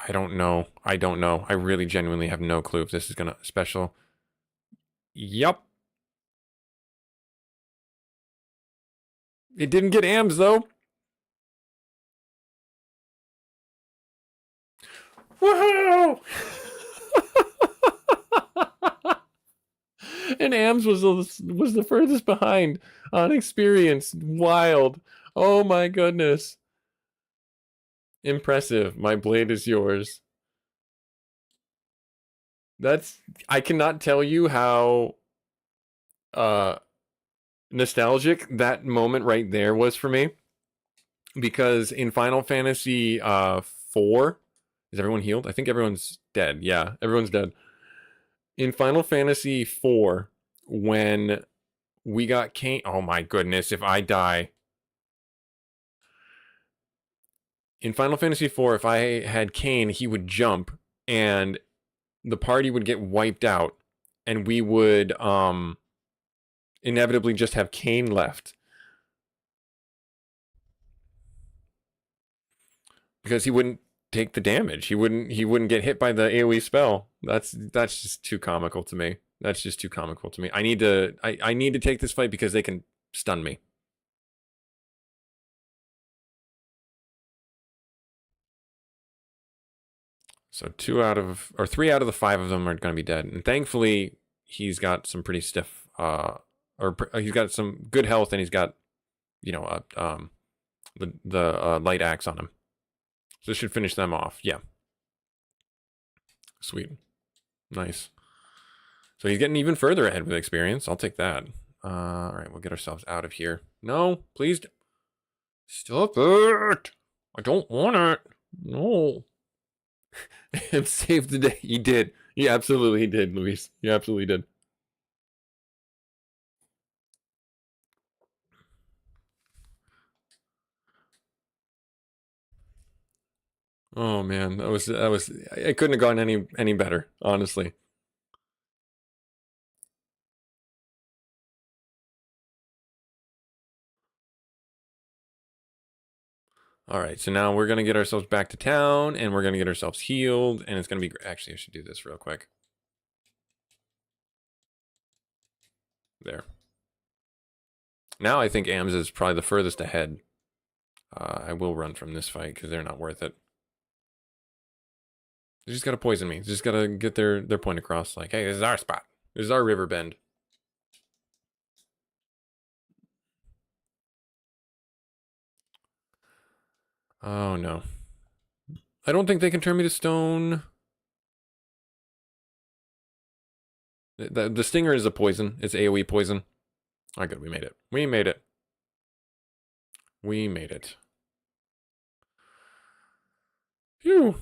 [SPEAKER 1] I don't know. I don't know. I really genuinely have no clue if this is going to special. Yup. It didn't get AMs though. Woohoo! And AMs was the furthest behind on experience. Wild. Oh my goodness. Impressive. My blade is yours. That's I cannot tell you how uh nostalgic that moment right there was for me, because in Final Fantasy 4, is everyone healed? I think everyone's dead. Yeah, everyone's dead. In Final Fantasy 4, when we got Kain, oh my goodness, if I die. In Final Fantasy 4, if I had Kain, he would jump and the party would get wiped out and we would inevitably just have Kain left because he wouldn't take the damage. He wouldn't get hit by the AoE spell. That's just too comical to me. That's just too comical to me. I need to take this fight because they can stun me. So 3 out of the 5 of them are going to be dead. And thankfully he's got some pretty stiff he's got some good health and he's got, you know, the light axe on him. So this should finish them off. Yeah. Sweet. Nice. So he's getting even further ahead with experience. I'll take that. All right, we'll get ourselves out of here. No, please. Stop it. I don't want it. No. And save the day. He did. He absolutely did, Luis. He absolutely did. Oh man, that was it couldn't have gone any better, honestly. All right, so now we're gonna get ourselves back to town, and we're gonna get ourselves healed, and it's gonna be great. Actually, I should do this real quick. There. Now I think AMS is probably the furthest ahead. I will run from this fight because they're not worth it. They just gotta poison me. They just gotta get their point across. Like, hey, this is our spot. This is our river bend. Oh no. I don't think they can turn me to stone. The stinger is a poison. It's AoE poison. All right, good. We made it. We made it. We made it. Phew.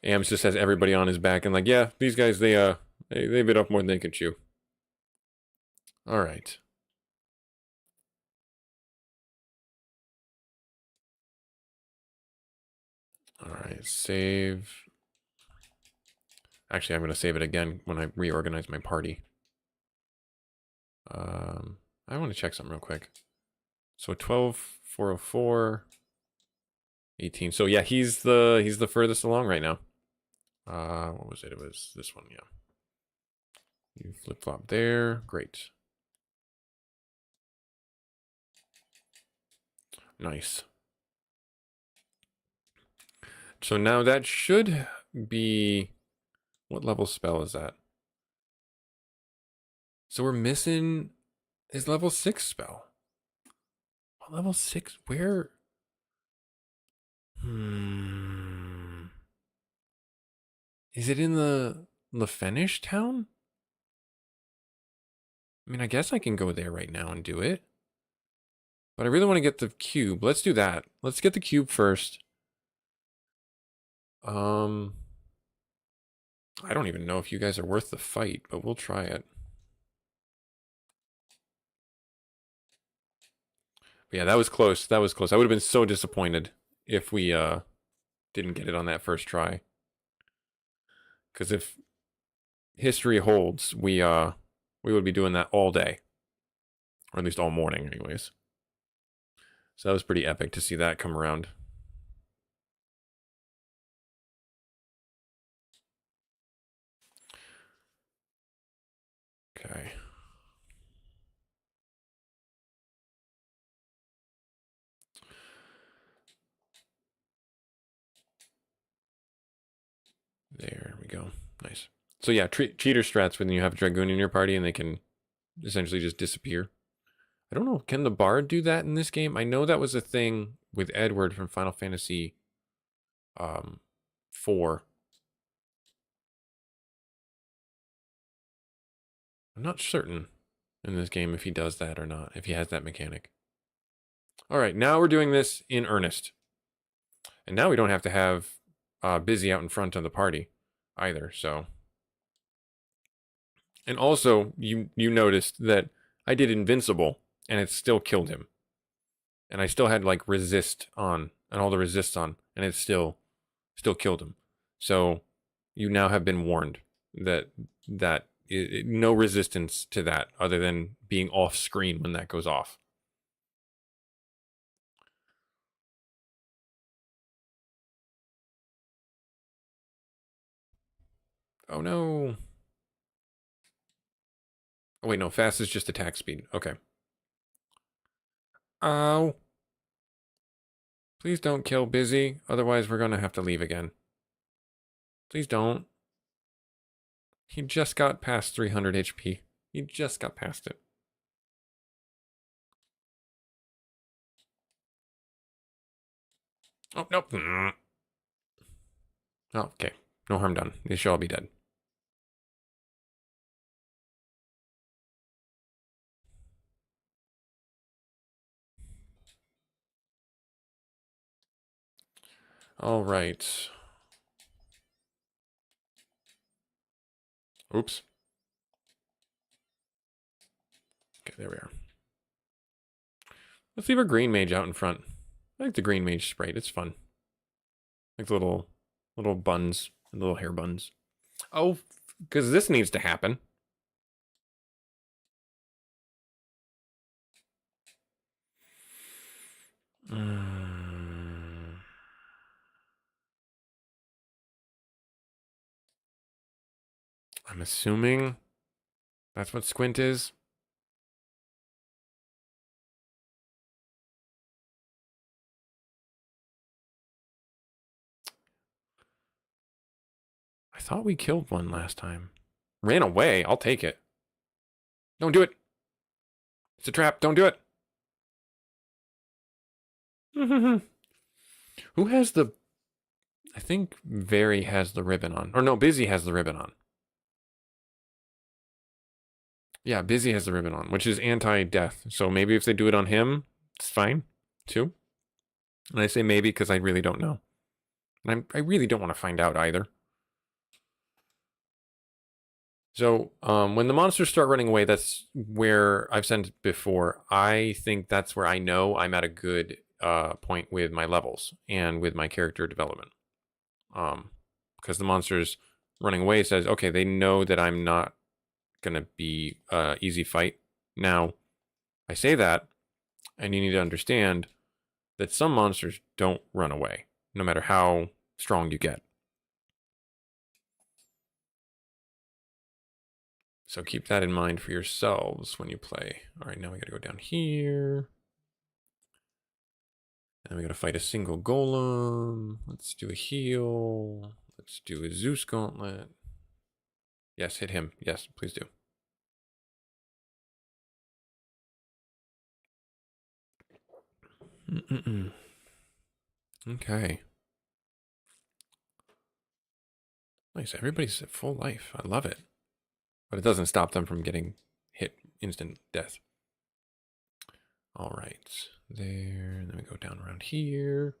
[SPEAKER 1] AMS just has everybody on his back and like, yeah, these guys, they bit off more than they can chew. All right. All right, save. Actually, I'm going to save it again when I reorganize my party. I want to check something real quick. So 12, 404, 18. So yeah, he's the furthest along right now. What was it? It was this one, yeah. You flip-flop there. Great. Nice. So now that should be... What level spell is that? So we're missing his level 6 spell. What level 6? Where? Is it in the Lefeinish town? I mean, I guess I can go there right now and do it. But I really want to get the cube. Let's do that. Let's get the cube first. I don't even know if you guys are worth the fight, but we'll try it. But yeah, that was close. That was close. I would have been so disappointed if we didn't get it on that first try. Because if history holds, we would be doing that all day. Or at least all morning, anyways. So that was pretty epic to see that come around. Okay. we go. Nice. So yeah, cheater strats when you have a Dragoon in your party and they can essentially just disappear. I don't know, can the Bard do that in this game? I know that was a thing with Edward from Final Fantasy 4. I'm not certain in this game if he does that or not, if he has that mechanic. All right, now we're doing this in earnest. And now we don't have to have Busy out in front of the party either, so. And also, you noticed that I did Invincible, and it still killed him. And I still had, like, Resist on, and all the resists on, and it still killed him. So, you now have been warned that no resistance to that, other than being off screen when that goes off. Oh no. Oh wait, no, fast is just attack speed. Okay. Ow. Please don't kill Busy, otherwise we're gonna have to leave again. Please don't. He just got past 300 HP. He just got past it. Oh, nope. Oh, okay. No harm done. They should all be dead. All right. Oops. Okay, there we are. Let's leave our green mage out in front. I like the green mage sprite. It's fun. Like the little buns, little hair buns. Oh, because this needs to happen. I'm assuming that's what Squint is. I thought we killed one last time. Ran away. I'll take it. Don't do it. It's a trap. Don't do it. Who has the... I think Very has the ribbon on. Or no, Busy has the ribbon on. Yeah, Busy has the ribbon on, which is anti-death. So maybe if they do it on him, it's fine, too. And I say maybe because I really don't know. And I really don't want to find out either. So when the monsters start running away, that's where I've said before. I think that's where I know I'm at a good point with my levels and with my character development. Because the monsters running away says, okay, they know that I'm not gonna be easy fight. Now, I say that, and you need to understand that some monsters don't run away, no matter how strong you get. So keep that in mind for yourselves when you play. All right, now we gotta go down here. And then we gotta fight a single golem. Let's do a heal. Let's do a Zeus gauntlet. Yes, hit him. Yes, please do. Okay. Nice, everybody's at full life. I love it. But it doesn't stop them from getting hit instant death. All right, there, and then we go down around here.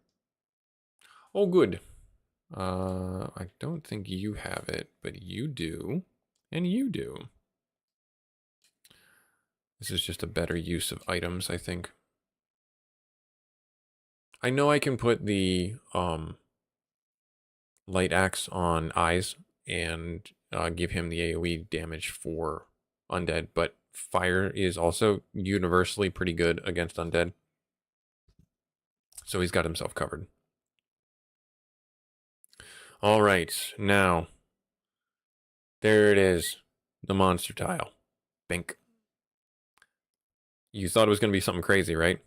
[SPEAKER 1] Oh, good. I don't think you have it, but you do, and you do. This is just a better use of items, I think. I know I can put the light axe on eyes and give him the AoE damage for undead, but fire is also universally pretty good against undead. So he's got himself covered. All right, now, there it is, the monster tile. Bink. You thought it was going to be something crazy, right?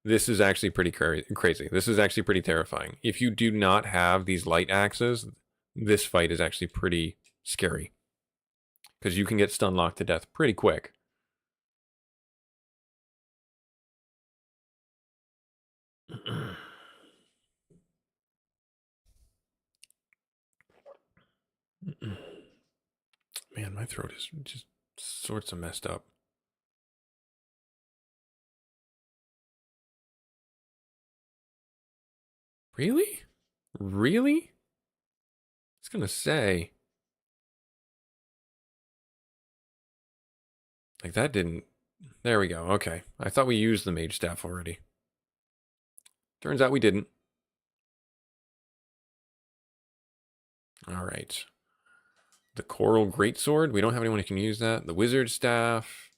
[SPEAKER 1] This is actually pretty crazy. This is actually pretty terrifying. If you do not have these light axes, this fight is actually pretty scary. Because you can get stun locked to death pretty quick. Man, my throat is just sorts of messed up. Really? Really? I was gonna say. Like, that didn't... There we go. Okay. I thought we used the mage staff already. Turns out we didn't. All right. The coral greatsword. We don't have anyone who can use that. The wizard staff.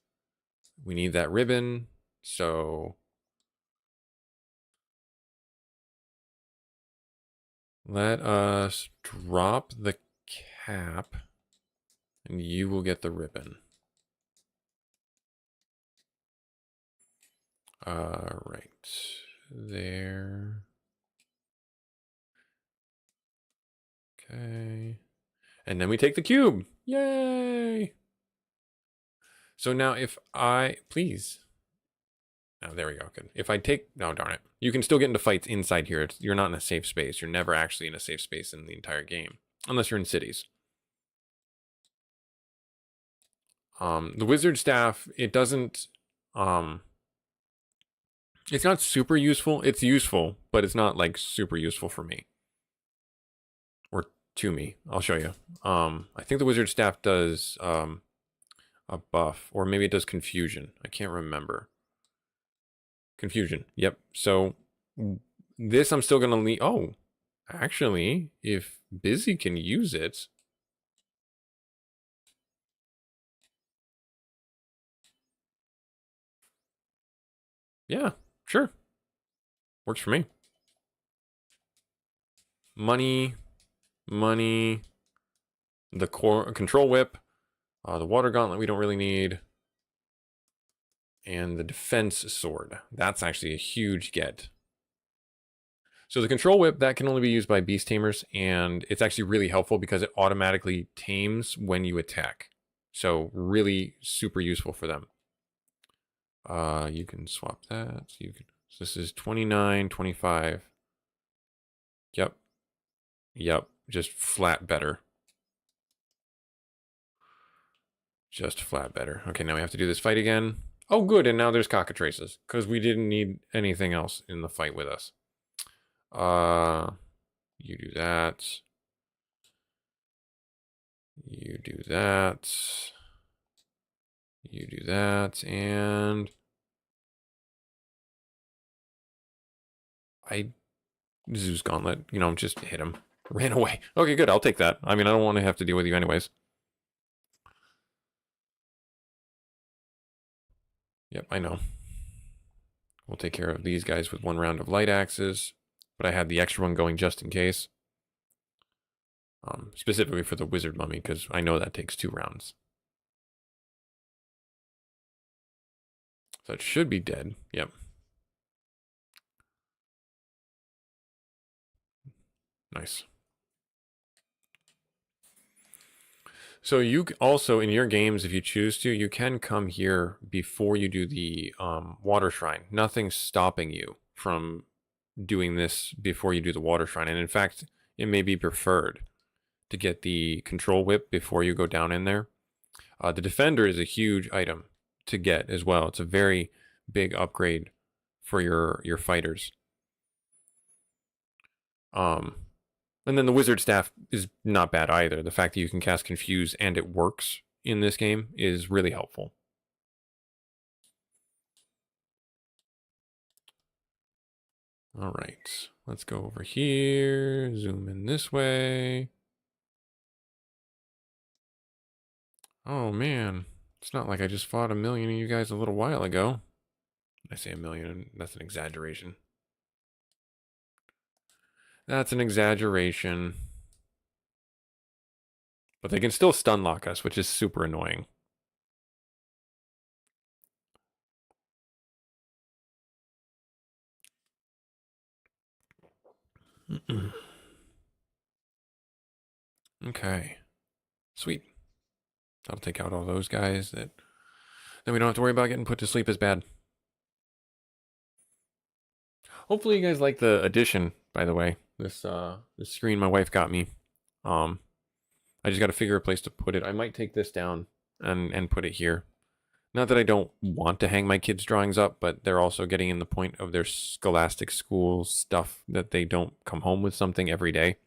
[SPEAKER 1] We need that ribbon. So let us drop the cap and you will get the ribbon. Right there. Okay. And then we take the cube. Yay! So now if I... Please. Oh, there we go. Good. If I take... No, darn it. You can still get into fights inside here. You're not in a safe space. You're never actually in a safe space in the entire game. Unless you're in cities. The wizard staff, it doesn't... It's not super useful. It's useful, but it's not, like, super useful for me. Or to me. I'll show you. I think the wizard staff does a buff. Or maybe it does confusion. I can't remember. Confusion. Yep. So this I'm still going to leave. Oh, actually, if Busy can use it. Yeah, sure. Works for me. Money. The core control whip. The water gauntlet we don't really need. And the defense sword. That's actually a huge get. So the control whip, that can only be used by beast tamers, and it's actually really helpful because it automatically tames when you attack. So really super useful for them. You can swap that. So this is 29, 25. Yep. Just flat better. Just flat better. Okay, now we have to do this fight again. Oh, good, and now there's cockatrices, because we didn't need anything else in the fight with us. You do that. You do that. You do that, and... Zeus Gauntlet, just hit him. Ran away. Okay, good, I'll take that. I mean, I don't want to have to deal with you anyways. Yep, I know. We'll take care of these guys with one round of light axes. But I had the extra one going just in case. Specifically for the wizard mummy, because I know that takes 2 rounds. So it should be dead. Yep. Nice. So you also, in your games, if you choose to, you can come here before you do the water shrine. Nothing's stopping you from doing this before you do the water shrine. And in fact, it may be preferred to get the control whip before you go down in there. The defender is a huge item to get as well. It's a very big upgrade for your fighters. And then the wizard staff is not bad either. The fact that you can cast confuse and it works in this game is really helpful. All right, let's go over here, zoom in this way. Oh man, it's not like I just fought 1,000,000 of you guys a little while ago. I say 1,000,000, that's an exaggeration. That's an exaggeration. But they can still stun lock us, which is super annoying. Okay. Sweet. That'll take out all those guys that then we don't have to worry about getting put to sleep as bad. Hopefully you guys like the addition, by the way. This screen my wife got me. I just got to figure a place to put it. I might take this down and put it here. Not that I don't want to hang my kids' drawings up, but they're also getting in the point of their scholastic school stuff that they don't come home with something every day.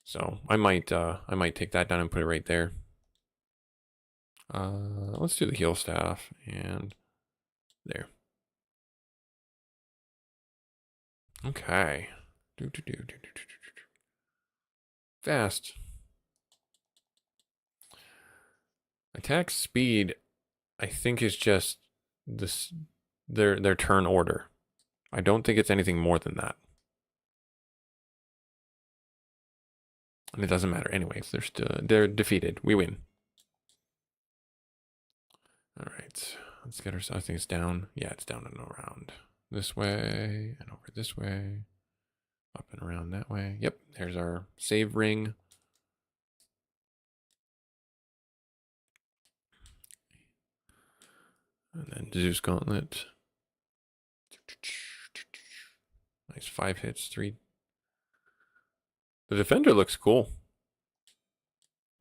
[SPEAKER 1] So I might take that down and put it right there. Let's do the heal staff and there. Okay. Fast. Attack speed, I think, is just this their turn order. I don't think it's anything more than that. And it doesn't matter. Anyways, they're defeated. We win. All right. Let's get ourselves. I think it's down. Yeah, it's down and around. This way and over this way. Up and around that way. Yep, there's our save ring. And then Zeus Gauntlet. Nice 5 hits, 3. The Defender looks cool.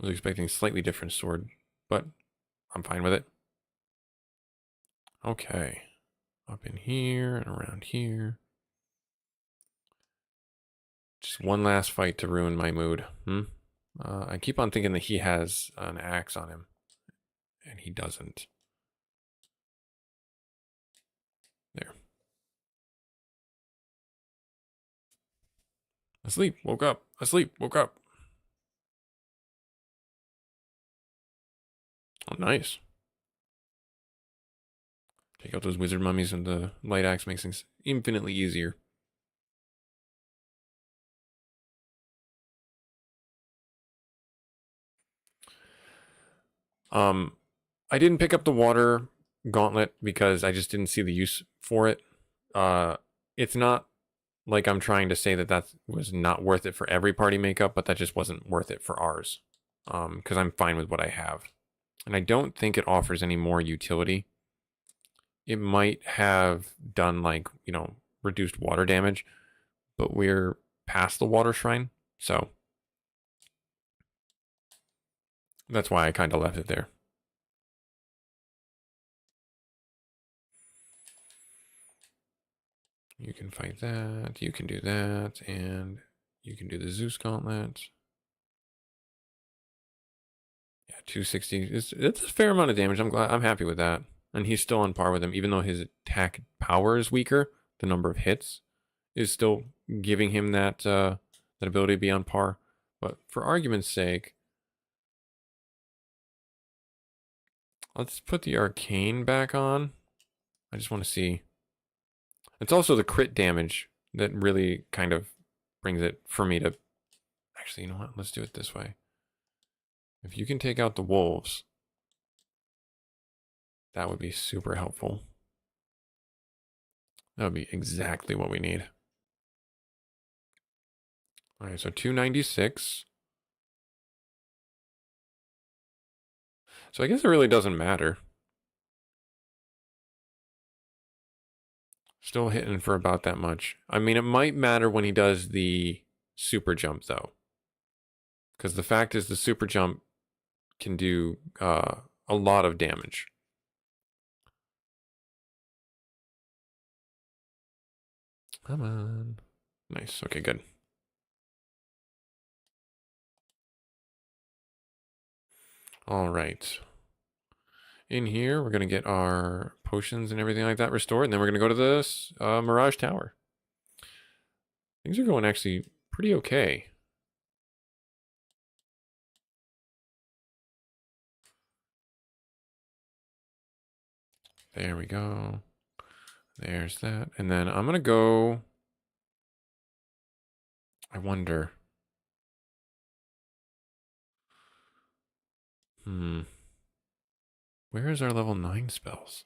[SPEAKER 1] I was expecting a slightly different sword, but I'm fine with it. Okay. Up in here and around here. Just one last fight to ruin my mood. I keep on thinking that he has an axe on him, and he doesn't. There. Asleep, woke up. Asleep, woke up. Oh, nice. Take out those wizard mummies, and the light axe makes things infinitely easier. I didn't pick up the water gauntlet because I just didn't see the use for it. It's not like I'm trying to say that that was not worth it for every party makeup, but that just wasn't worth it for ours. Because I'm fine with what I have. And I don't think it offers any more utility. It might have done like, reduced water damage, but we're past the water shrine. So that's why I kind of left it there. You can fight that, you can do that, and you can do the Zeus Gauntlet. Yeah, 260. It's a fair amount of damage. I'm happy with that. And he's still on par with him, even though his attack power is weaker. The number of hits is still giving him that ability to be on par. But for argument's sake, let's put the arcane back on. I just want to see. It's also the crit damage that really kind of brings it for me to. Actually, you know what? Let's do it this way. If you can take out the wolves, that would be super helpful. That would be exactly what we need. All right, so 296. So I guess it really doesn't matter. Still hitting for about that much. I mean, it might matter when he does the super jump, though. Because the fact is the super jump can do a lot of damage. Come on. Nice. Okay, good. All right. In here, we're going to get our potions and everything like that restored. And then we're going to go to this Mirage Tower. Things are going actually pretty okay. There we go. There's that. And then I'm going to go... I wonder... Where is our level 9 spells?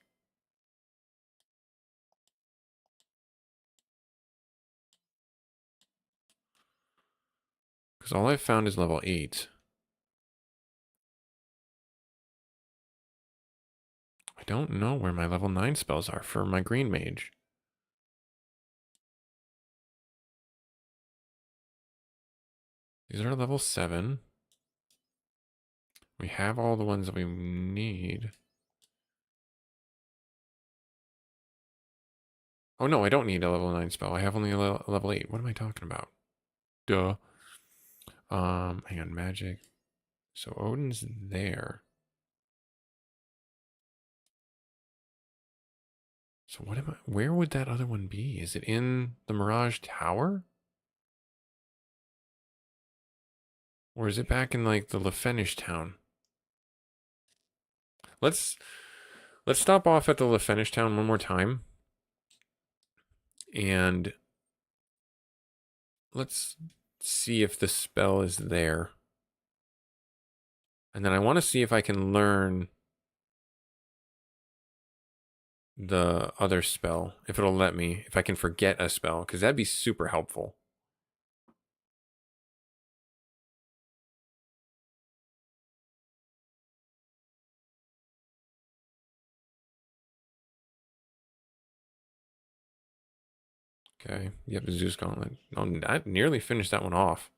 [SPEAKER 1] Because all I've found is level 8. I don't know where my level 9 spells are for my green mage. These are level 7. We have all the ones that we need. Oh no, I don't need a level 9 spell. I have only a level 8. What am I talking about? Duh. Hang on, magic. So Odin's there. So what am I, where would that other one be? Is it in the Mirage Tower? Or is it back in like the Lefeinish town? Let's stop off at the Lefeinish town one more time. And let's see if the spell is there. And then I want to see if I can learn the other spell, if it'll let me, if I can forget a spell, because that'd be super helpful. Okay, yep, Zeus Gauntlet. Oh, I nearly finished that one off.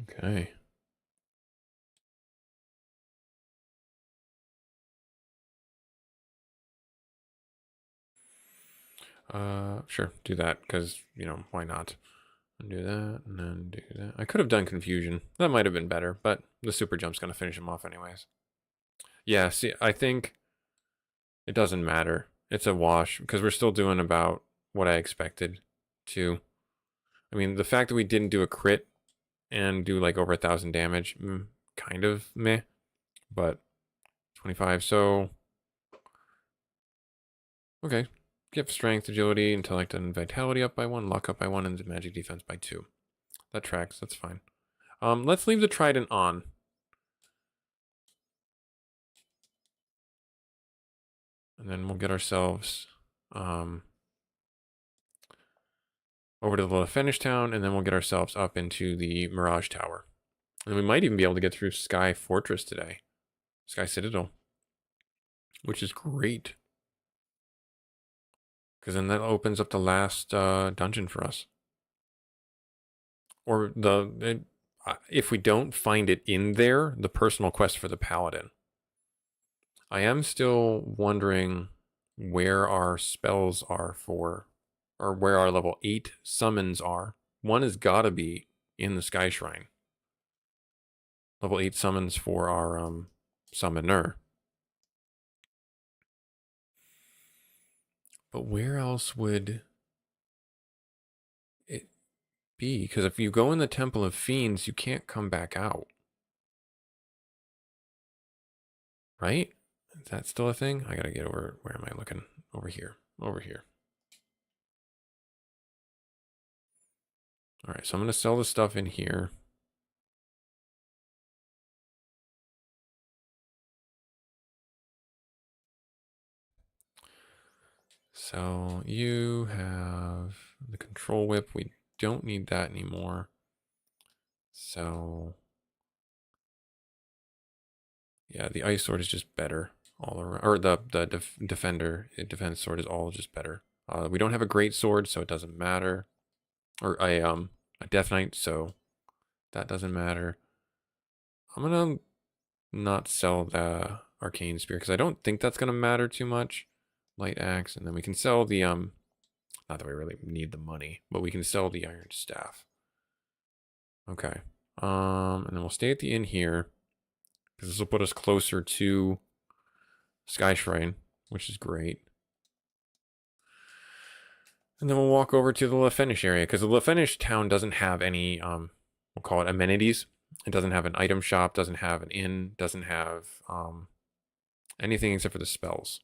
[SPEAKER 1] Okay. Sure, do that, because, you know, why not? Do that, and then do that. I could have done Confusion. That might have been better, but the super jump's going to finish him off anyways. Yeah, see, I think it doesn't matter. It's a wash, because we're still doing about what I expected to. I mean, the fact that we didn't do a crit and do like over 1,000 damage, kind of meh, but 25, so okay. Give strength, agility, intellect, and vitality up by 1, luck up by 1, and magic defense by 2. That tracks, that's fine. Let's leave the trident on. And then we'll get ourselves over to the Lefeinish town, and then we'll get ourselves up into the Mirage Tower. And we might even be able to get through Sky Fortress today. Sky Citadel. Which is great. Because then that opens up the last dungeon for us. Or if we don't find it in there, the personal quest for the Paladin. I am still wondering where our spells are for, or where our level 8 summons are. One has got to be in the Sky Shrine. Level 8 summons for our summoner. But where else would it be? Because if you go in the Temple of Fiends, you can't come back out. Right? Is that still a thing? I gotta get over, where am I looking? Over here. Over here. All right, so I'm gonna sell the stuff in here. So you have the control whip. We don't need that anymore. So yeah, the ice sword is just better all around. Or the defense sword is all just better. We don't have a great sword, so it doesn't matter. Or a death knight, so that doesn't matter. I'm gonna not sell the arcane spear because I don't think that's gonna matter too much. Light axe, and then we can sell the not that we really need the money, but we can sell the iron staff. Okay. And then we'll stay at the inn here because this will put us closer to Sky Shrine, which is great. And then we'll walk over to the Lefeinish area because the Lefeinish town doesn't have any, we'll call it amenities. It doesn't have an item shop, doesn't have an inn, doesn't have anything except for the spells.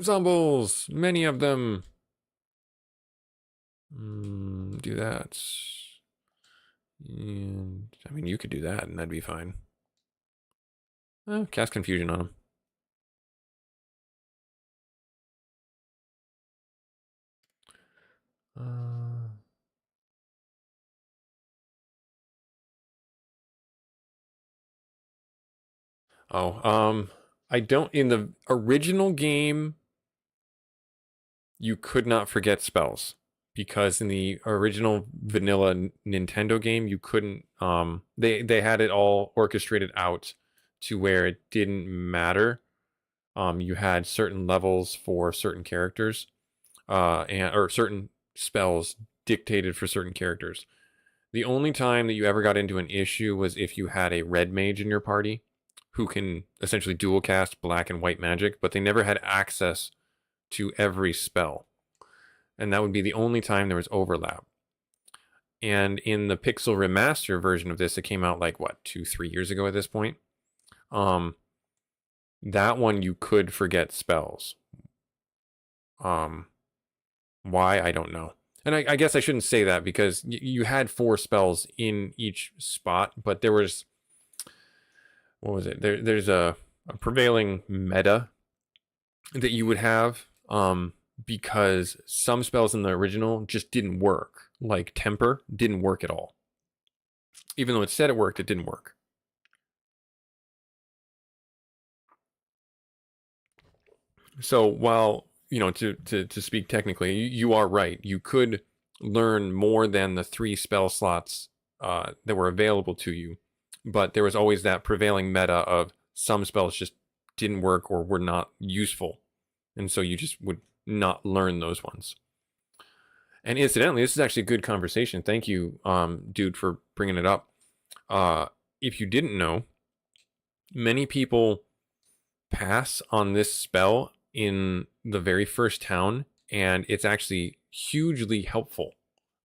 [SPEAKER 1] Zombies, many of them. Do that. And I mean, you could do that and that'd be fine. Cast Confusion on him. I don't, in the original game, you could not forget spells because in the original vanilla Nintendo game, you couldn't, they had it all orchestrated out to where it didn't matter. You had certain levels for certain characters, or certain spells dictated for certain characters. The only time that you ever got into an issue was if you had a red mage in your party who can essentially dual cast black and white magic, but they never had access to every spell. And that would be the only time there was overlap. And in the Pixel Remaster version of this, it came out like what, 2-3 years ago at this point. That one you could forget spells. Why, I don't know. And I guess I shouldn't say that because you had 4 spells in each spot, but there was, what was it? There's a prevailing meta that you would have, because some spells in the original just didn't work. Like Temper didn't work at all. Even though it said it worked, it didn't work. So while, to speak technically, you are right. You could learn more than the 3 spell slots that were available to you, but there was always that prevailing meta of some spells just didn't work or were not useful, and so you just would not learn those ones. And incidentally, this is actually a good conversation. Thank you, dude, for bringing it up. If you didn't know, many people pass on this spell in the very first town, and it's actually hugely helpful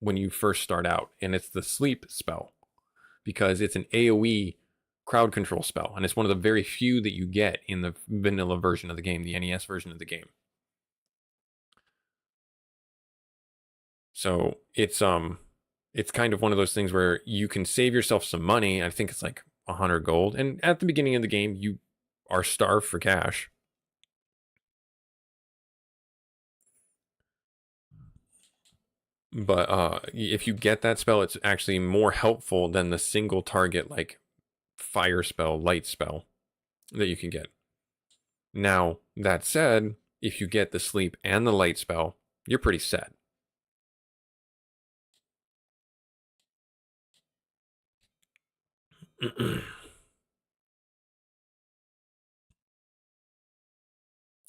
[SPEAKER 1] when you first start out. And it's the sleep spell because it's an AoE crowd control spell, and it's one of the very few that you get in the vanilla version of the game, the NES version of the game. So it's kind of one of those things where you can save yourself some money. I think it's like 100 gold, and at the beginning of the game, you are starved for cash. But if you get that spell, it's actually more helpful than the single target like fire spell, light spell that you can get. Now, that said, if you get the sleep and the light spell, you're pretty set.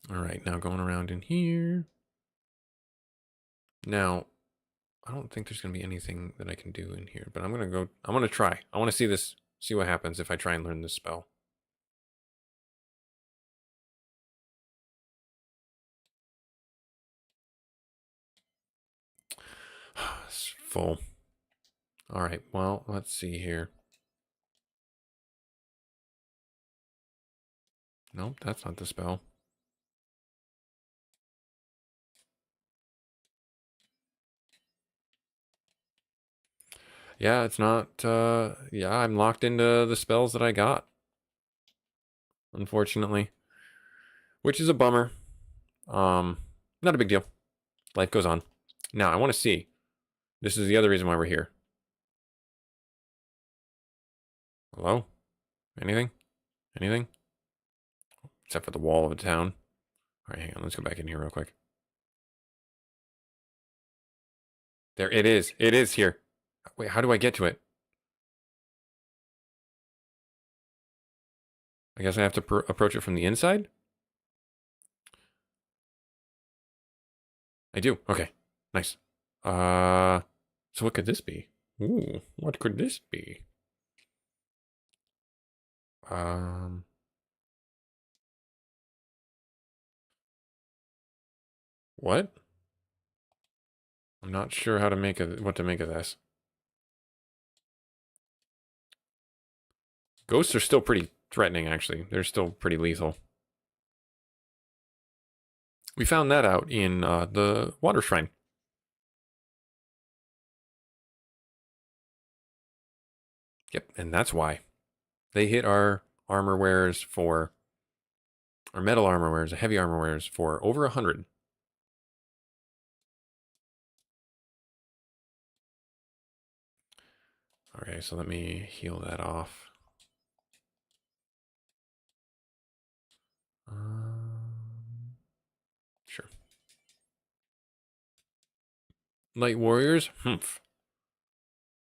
[SPEAKER 1] All right, now going around in here. Now, I don't think there's going to be anything that I can do in here, but I'm going to try. I want to see what happens if I try and learn this spell. It's full. All right, well, let's see here. Nope, that's not the spell. Yeah, it's not, yeah, I'm locked into the spells that I got, unfortunately, which is a bummer. Not a big deal. Life goes on. Now, I want to see. This is the other reason why we're here. Hello? Anything? Anything? Except for the wall of a town. All right, hang on. Let's go back in here real quick. There it is. It is here. Wait, how do I get to it? I guess I have to approach it from the inside? I do. Okay. Nice. So what could this be? Ooh, what could this be? Um, what? I'm not sure how to what to make of this. Ghosts are still pretty threatening, actually. They're still pretty lethal. We found that out in the Water Shrine. Yep, and that's why. They hit our armor wares for... Our metal armor wares, heavy armor wares for over 100. Okay, so let me heal that off. Sure. Light warriors? Humph.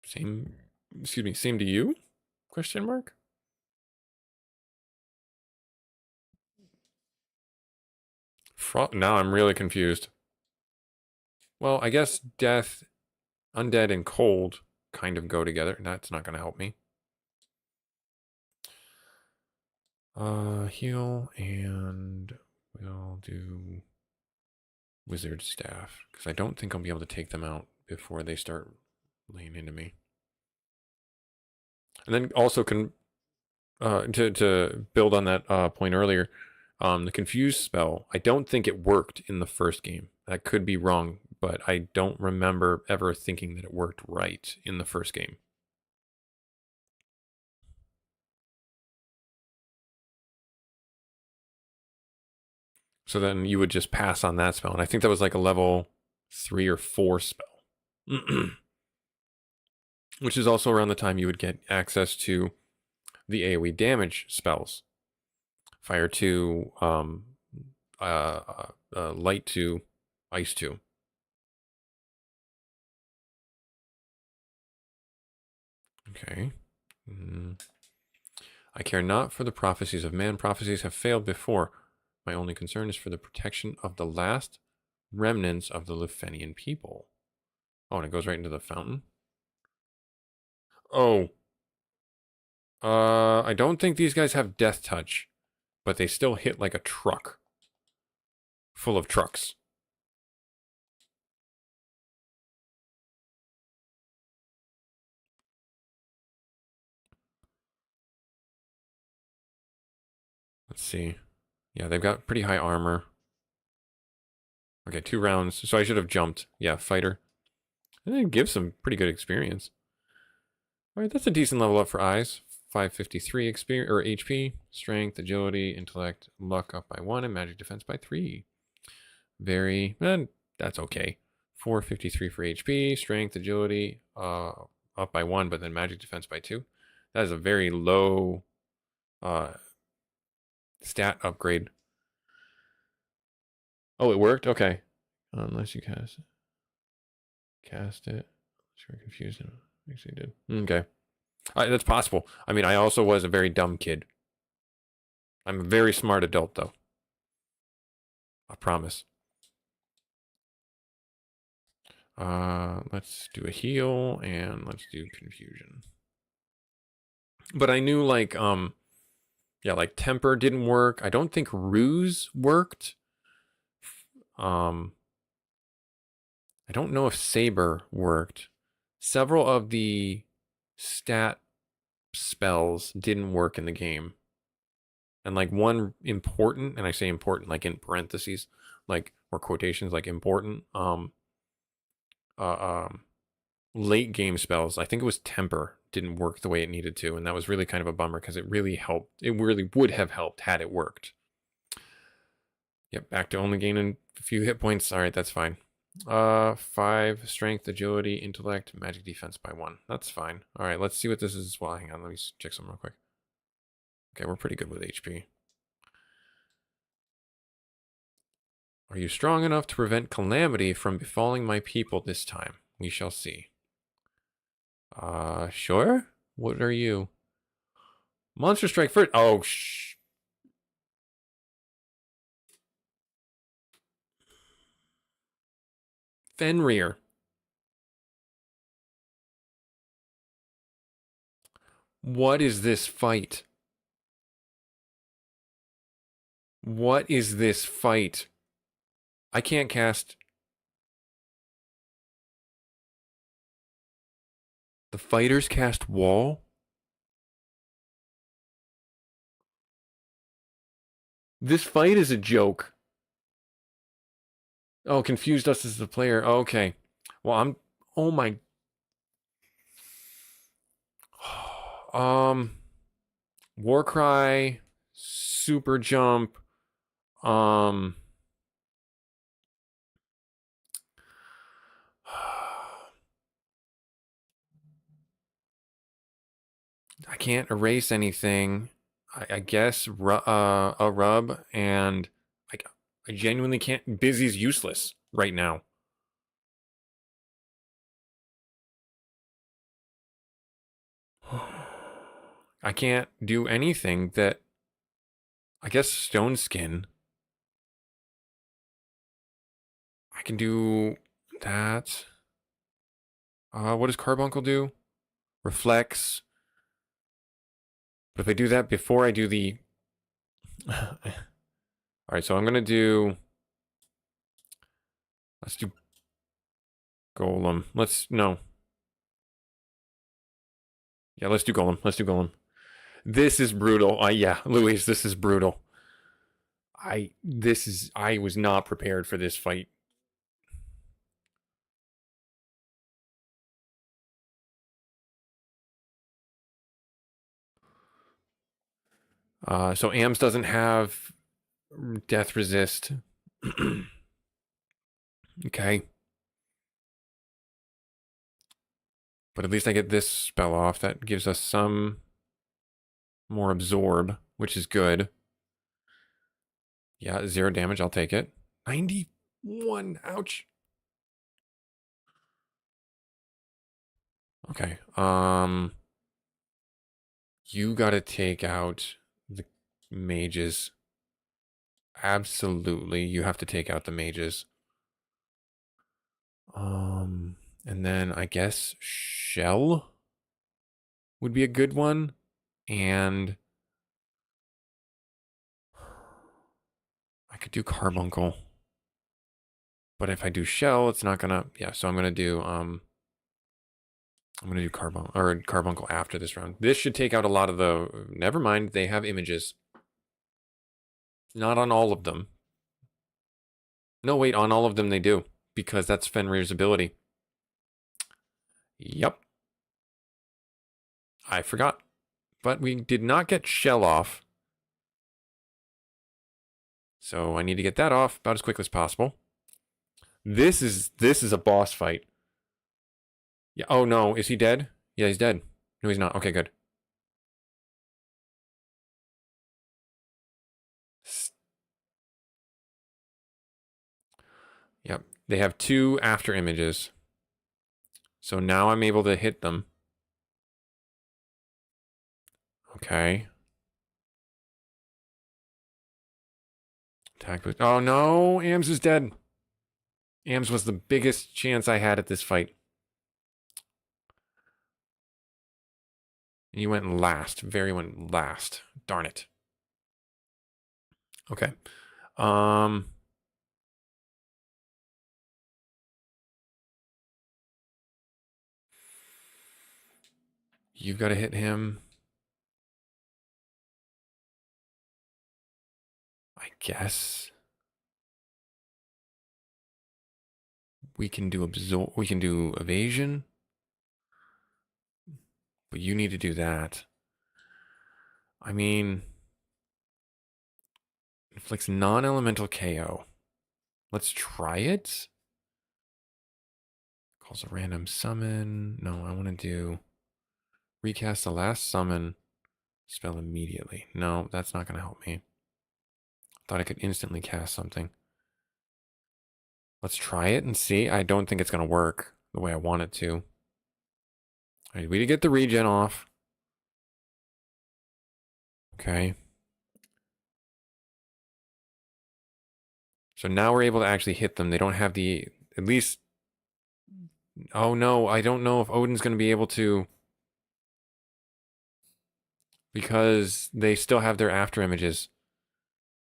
[SPEAKER 1] Same, excuse me, same to you? Question mark? Now I'm really confused. Well, I guess death, undead, and cold kind of go together. That's not going to help me. Heal, and we'll do wizard staff, because I don't think I'll be able to take them out before they start laying into me. And then also to build on that point earlier, the confuse spell, I don't think it worked in the first game. That could be wrong, but I don't remember ever thinking that it worked right in the first game. So then you would just pass on that spell. And I think that was like a level 3 or 4 spell. Which is also around the time you would get access to the AoE damage spells. Fire 2, light 2, ice 2. Okay. I care not for the prophecies of man. Prophecies have failed before. My only concern is for the protection of the last remnants of the Lefeinian people. Oh, and it goes right into the fountain. Oh. I don't think these guys have death touch, but they still hit like a truck full of trucks. Let's see. Yeah, they've got pretty high armor. Okay, 2 rounds. So I should have jumped. Yeah, fighter. And it gives some pretty good experience. All right, that's a decent level up for eyes. 553 experience or HP, strength, agility, intellect, luck up by 1, and magic defense by 3. Very, and that's okay. 453 for HP, strength, agility, up by 1, but then magic defense by 2. That is a very low stat upgrade. Oh, it worked? Okay. Unless you cast it. Cast it. Sure, confused him. Actually did. Okay. That's possible. I mean, I also was a very dumb kid. I'm a very smart adult, though. I promise. Let's do a heal, and let's do confusion. But I knew, like, yeah, like temper didn't work. I don't think ruse worked. I don't know if saber worked. Several of the stat spells didn't work in the game. And like one important, and I say important like in parentheses, like, or quotations, like important, late game spells, I think it was temper, didn't work the way it needed to, and that was really kind of a bummer because it really helped. It really would have helped had it worked. Yep, back to only gaining a few hit points. All right, that's fine. 5 strength, agility, intellect, magic defense by 1. That's fine. All right, let's see what this is. Well, hang on, let me check some real quick. Okay, we're pretty good with HP. Are you strong enough to prevent calamity from befalling my people this time? We shall see. Sure? What are you? Monster strike first. Oh, Fenrir. What is this fight? What is this fight? I can't cast. The fighters cast wall? This fight is a joke. Oh, confused us as the player. Okay. Well, I'm... Oh my... Warcry, super jump. I can't erase anything. I guess a rub, and I genuinely can't. Busy's useless right now. I can't do anything that. I guess Stone Skin. I can do that. What does Carbuncle do? Reflects. But if I do that before I do the... Alright, so I'm going to do... Let's do Golem. No. Yeah, let's do Golem. Let's do Golem. This is brutal. Yeah, Luis, this is brutal. I was not prepared for this fight. So AMS doesn't have death resist. Okay. But at least I get this spell off. That gives us some more absorb, which is good. Yeah, 0 damage. I'll take it. 91. Ouch. Okay. You gotta take out the mages. Absolutely. You have to take out the mages. And then I guess Shell would be a good one. And I could do Carbuncle. But if I do Shell, it's not gonna... Yeah, so I'm gonna do Carbuncle after this round. This should take out a lot of the... Never mind, they have images. Not on all of them. No, wait, on all of them they do. Because that's Fenrir's ability. Yep. I forgot. But we did not get Shell off. So I need to get that off about as quickly as possible. This is a boss fight. Yeah. Oh no, is he dead? Yeah, he's dead. No, he's not. Okay, good. Yep. They have 2 after images. So now I'm able to hit them. Okay. Attack boost. Oh no, Ams is dead. Ams was the biggest chance I had at this fight. And you went last. Very went last. Darn it. Okay. You've got to hit him. I guess we can do evasion. But you need to do that. I mean, inflicts non-elemental KO. Let's try it. Calls a random summon. No, I want to do recast the last summon spell immediately. No, that's not going to help me. Thought I could instantly cast something. Let's try it and see. I don't think it's going to work the way I want it to. All right, we did get the regen off. Okay. So now we're able to actually hit them. They don't have the, at least... Oh no, I don't know if Odin's going to be able to... Because they still have their after images.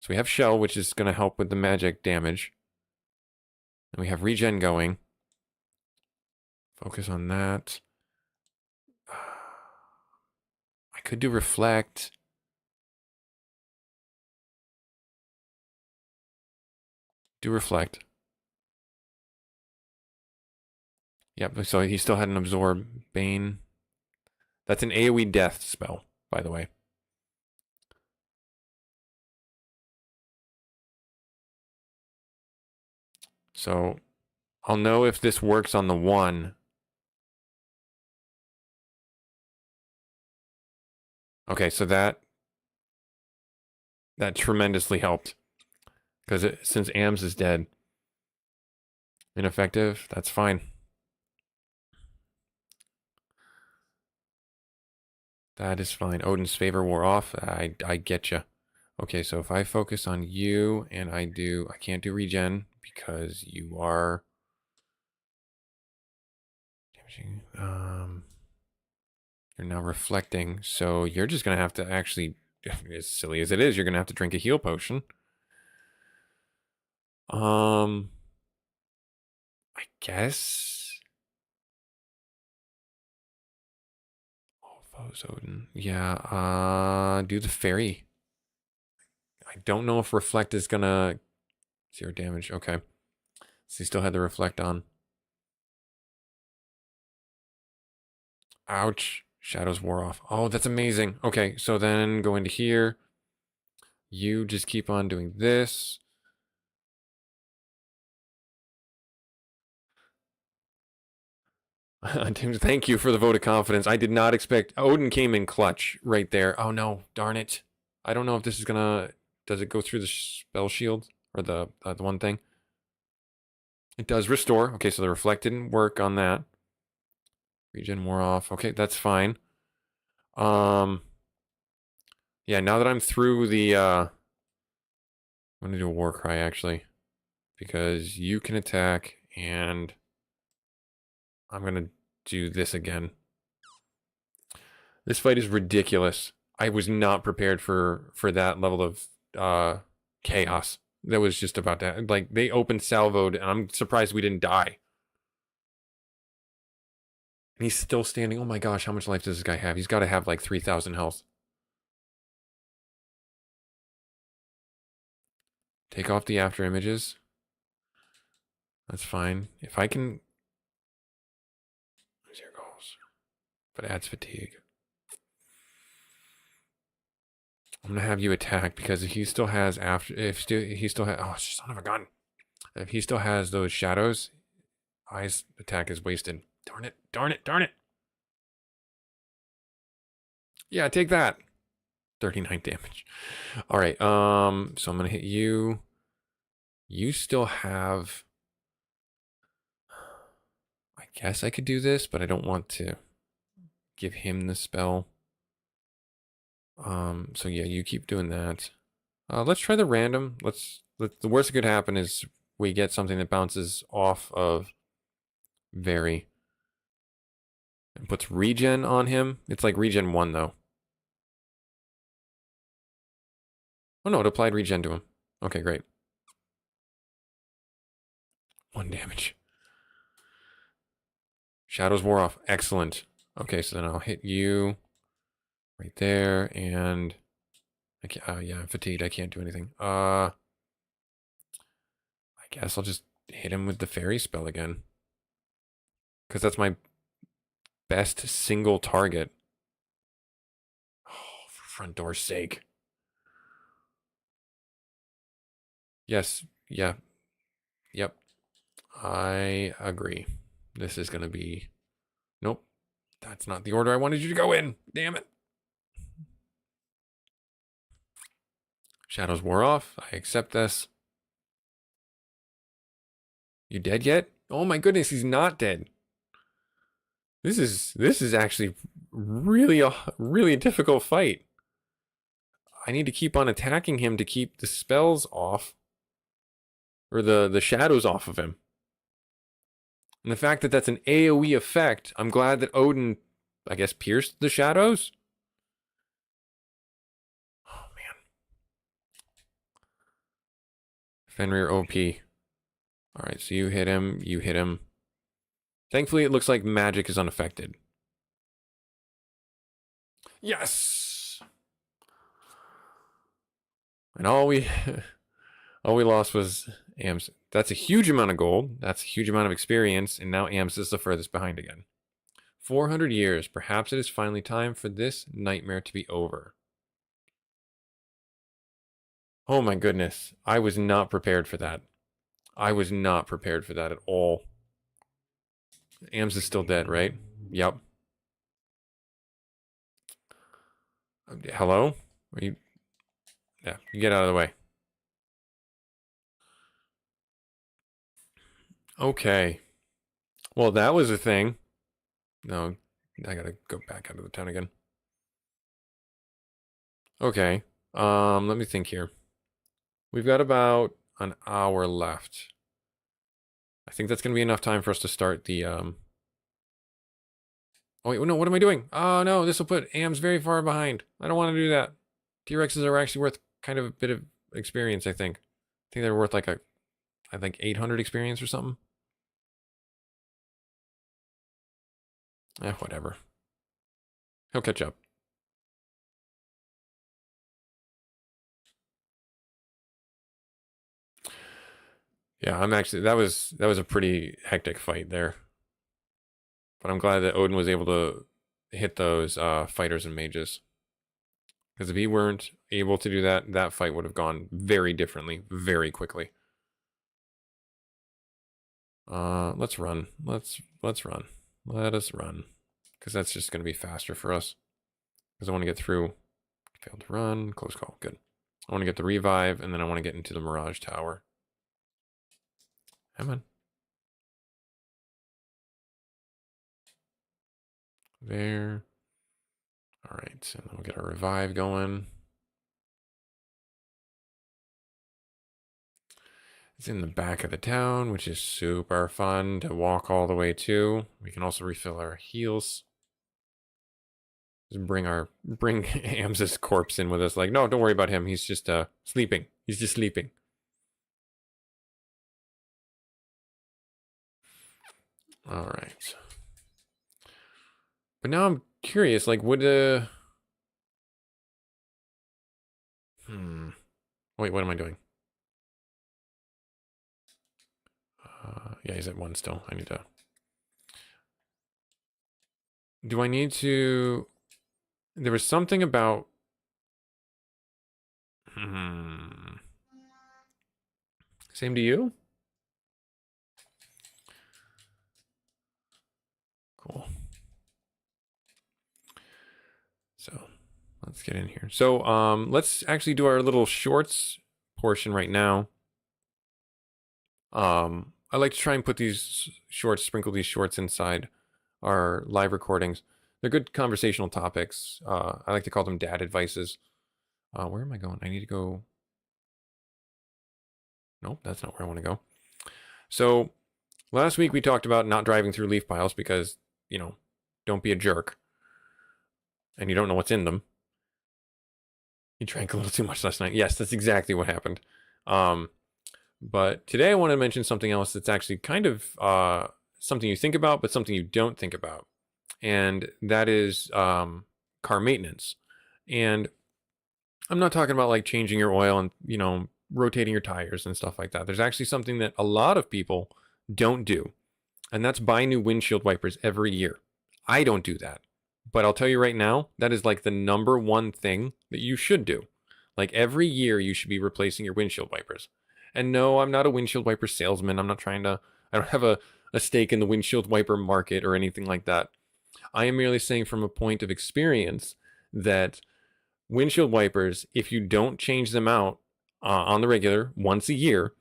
[SPEAKER 1] So we have Shell, which is going to help with the magic damage. And we have regen going. Focus on that. I could do reflect. Do reflect. Yep, so he still had an absorb. Bane. That's an AoE death spell, by the way. So I'll know if this works on the 1. Okay, so that tremendously helped. Because since AMS is dead. Ineffective, that's fine. That is fine. Odin's favor wore off. I get you. Okay, so if I focus on you and I can't do regen because you are damaging. You're now reflecting, so you're just gonna have to actually, as silly as it is, you're gonna have to drink a heal potion. I guess. Oh, foes Odin. Yeah. Do the fairy. I don't know if reflect is gonna 0 damage. Okay. So he still had the reflect on. Ouch. Shadows wore off. Oh, that's amazing. Okay, so then go into here. You just keep on doing this. Thank you for the vote of confidence. I did not expect... Odin came in clutch right there. Oh, no. Darn it. I don't know if this is gonna... Does it go through the spell shield? Or the one thing? It does restore. Okay, so the reflect didn't work on that. Regen wore off. Okay, that's fine. Yeah, now that I'm through the... I'm gonna do a war cry, actually. Because you can attack, and... I'm gonna do this again. This fight is ridiculous. I was not prepared for that level of chaos that was just about to, like, they opened salvoed, and I'm surprised we didn't die. And he's still standing. Oh my gosh, how much life does this guy have? He's got to have like 3,000 health. Take off the after images. That's fine. If I can... There goes. But it adds fatigue. I'm gonna have you attack because if he still has after... he still has... Oh, son of a gun. If he still has those shadows, his attack is wasted. Darn it, darn it, darn it. Yeah, take that. 39 damage. All right, so I'm gonna hit you. You still have... I guess I could do this, but I don't want to give him the spell. So yeah, you keep doing that. Let's try the random. The worst that could happen is we get something that bounces off of Very and puts regen on him. It's like regen 1 though. Oh no, it applied regen to him. Okay, great. 1 damage. Shadows wore off. Excellent. Okay, so then I'll hit you right there, and I can't. Yeah, I'm fatigued. I can't do anything. I guess I'll just hit him with the fairy spell again, because that's my best single target. Oh, for front door's sake. Yes. Yeah. Yep. I agree. This is gonna be... Nope. That's not the order I wanted you to go in. Damn it. Shadows wore off. I accept this. You dead yet? Oh my goodness, he's not dead. This is actually really a difficult fight. I need to keep on attacking him to keep the spells off. Or the shadows off of him. And the fact that that's an AoE effect, I'm glad that Odin, I guess, pierced the shadows. Oh, man. Fenrir OP. Alright, so you hit him, you hit him. Thankfully, it looks like magic is unaffected. Yes! And all we lost was AMS. That's a huge amount of gold. That's a huge amount of experience. And now AMS is the furthest behind again. 400 years. Perhaps it is finally time for this nightmare to be over. Oh my goodness. I was not prepared for that. I was not prepared for that at all. Ams is still dead, right? Yep. Hello? Are you... Yeah, you get out of the way. Okay. Well, that was a thing. No, I gotta go back out of the town again. Okay. Let me think here. We've got about an hour left. I think that's gonna be enough time for us to start the Oh wait, no, what am I doing? Oh no, this will put AMs very far behind. I don't want to do that. T-Rexes are actually worth kind of a bit of experience, I think. I think they're worth like I think 800 experience or something. Whatever. He'll catch up. Yeah, I'm actually that was a pretty hectic fight there. But I'm glad that Odin was able to hit those fighters and mages. Because if he weren't able to do that, that fight would have gone very differently, very quickly. Let's run. Let's run. Let us run. Because that's just going to be faster for us. Because I want to get through. Failed to run. Close call. Good. I want to get the revive, and then I want to get into the Mirage Tower. Come on. There. All right, and then we'll get our revive going. It's in the back of the town, which is super fun to walk all the way to. We can also refill our heals. Just bring Ams's corpse in with us. Like, no, don't worry about him. He's just sleeping. He's just sleeping. All right. But now I'm curious. Like, would Wait, what am I doing? Yeah, he's at 1 still. I need to. Do I need to? There was something about. Same to you? Cool. So let's get in here. So let's actually do our little shorts portion right now. I like to try and put these shorts, sprinkle these shorts inside our live recordings. They're good conversational topics. I like to call them dad advices. Where am I going? I need to go. Nope, that's not where I want to go. So last week we talked about not driving through leaf piles because, you know, don't be a jerk. And you don't know what's in them. You drank a little too much last night. Yes, that's exactly what happened. But today I want to mention something else that's actually kind of something you think about, but something you don't think about. And that is car maintenance. And I'm not talking about like changing your oil and, you know, rotating your tires and stuff like that. There's actually something that a lot of people don't do. And that's buy new windshield wipers every year. I don't do that. But I'll tell you right now, that is like the #1 thing that you should do. Like every year you should be replacing your windshield wipers. And no, I'm not a windshield wiper salesman. I don't have a stake in the windshield wiper market or anything like that. I am merely saying from a point of experience that windshield wipers, if you don't change them out on the regular once a year,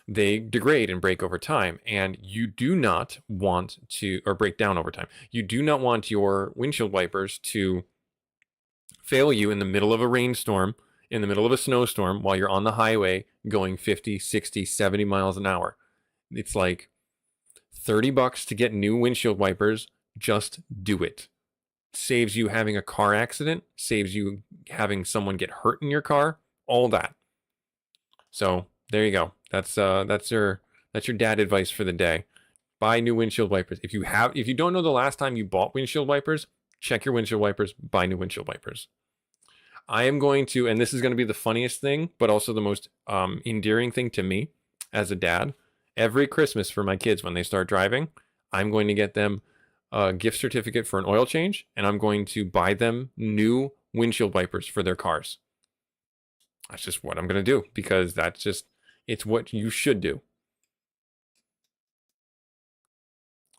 [SPEAKER 1] they degrade and break over time. And you do not want to, or break down over time. You do not want your windshield wipers to fail you in the middle of a rainstorm, in the middle of a snowstorm, while you're on the highway going 50, 60, 70 miles an hour. It's like $30 to get new windshield wipers. Just do it. Saves you having a car accident, saves you having someone get hurt in your car, all that. So there you go. That's your dad advice for the day. Buy new windshield wipers. If you don't know the last time you bought windshield wipers, check your windshield wipers, buy new windshield wipers. I am going to, and this is going to be the funniest thing, but also the most endearing thing to me as a dad. Every Christmas for my kids when they start driving, I'm going to get them a gift certificate for an oil change, and I'm going to buy them new windshield wipers for their cars. That's just what I'm going to do, because it's what you should do.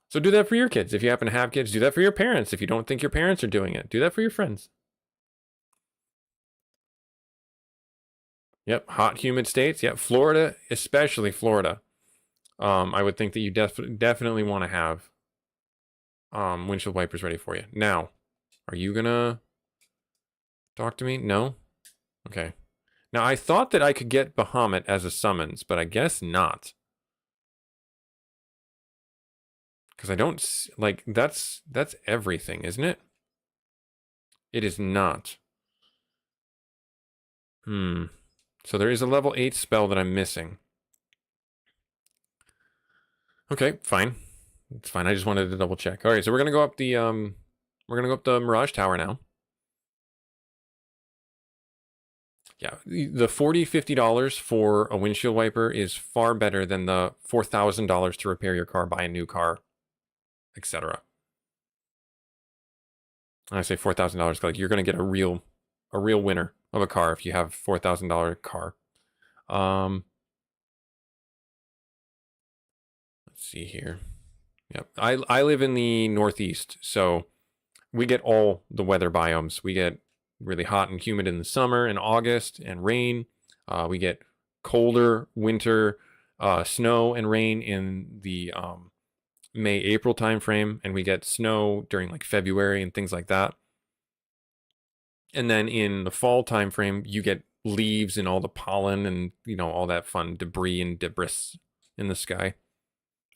[SPEAKER 1] So do that for your kids. If you happen to have kids, do that for your parents. If you don't think your parents are doing it, do that for your friends. Yep, hot, humid states. Yep, Florida, especially Florida. I would think that you definitely want to have windshield wipers ready for you. Now, are you gonna talk to me? No? Okay. Now, I thought that I could get Bahamut as a summons, but I guess not. Because I don't, like, that's everything, isn't it? It is not. So there is a level 8 spell that I'm missing. Okay, fine. It's fine. I just wanted to double check. All right, so we're gonna go up the Mirage Tower now. Yeah, the $40-$50 for a windshield wiper is far better than the $4,000 to repair your car, buy a new car, etc. And I say $4,000, like you're gonna get a real winner of a car if you have $4,000 car. Let's see here. Yep, I live in the Northeast, so we get all the weather biomes. We get really hot and humid in the summer and August and rain. We get colder winter, snow and rain in the May-April timeframe, and we get snow during like February and things like that. And then in the fall timeframe, you get leaves and all the pollen and, you know, all that fun debris and debris in the sky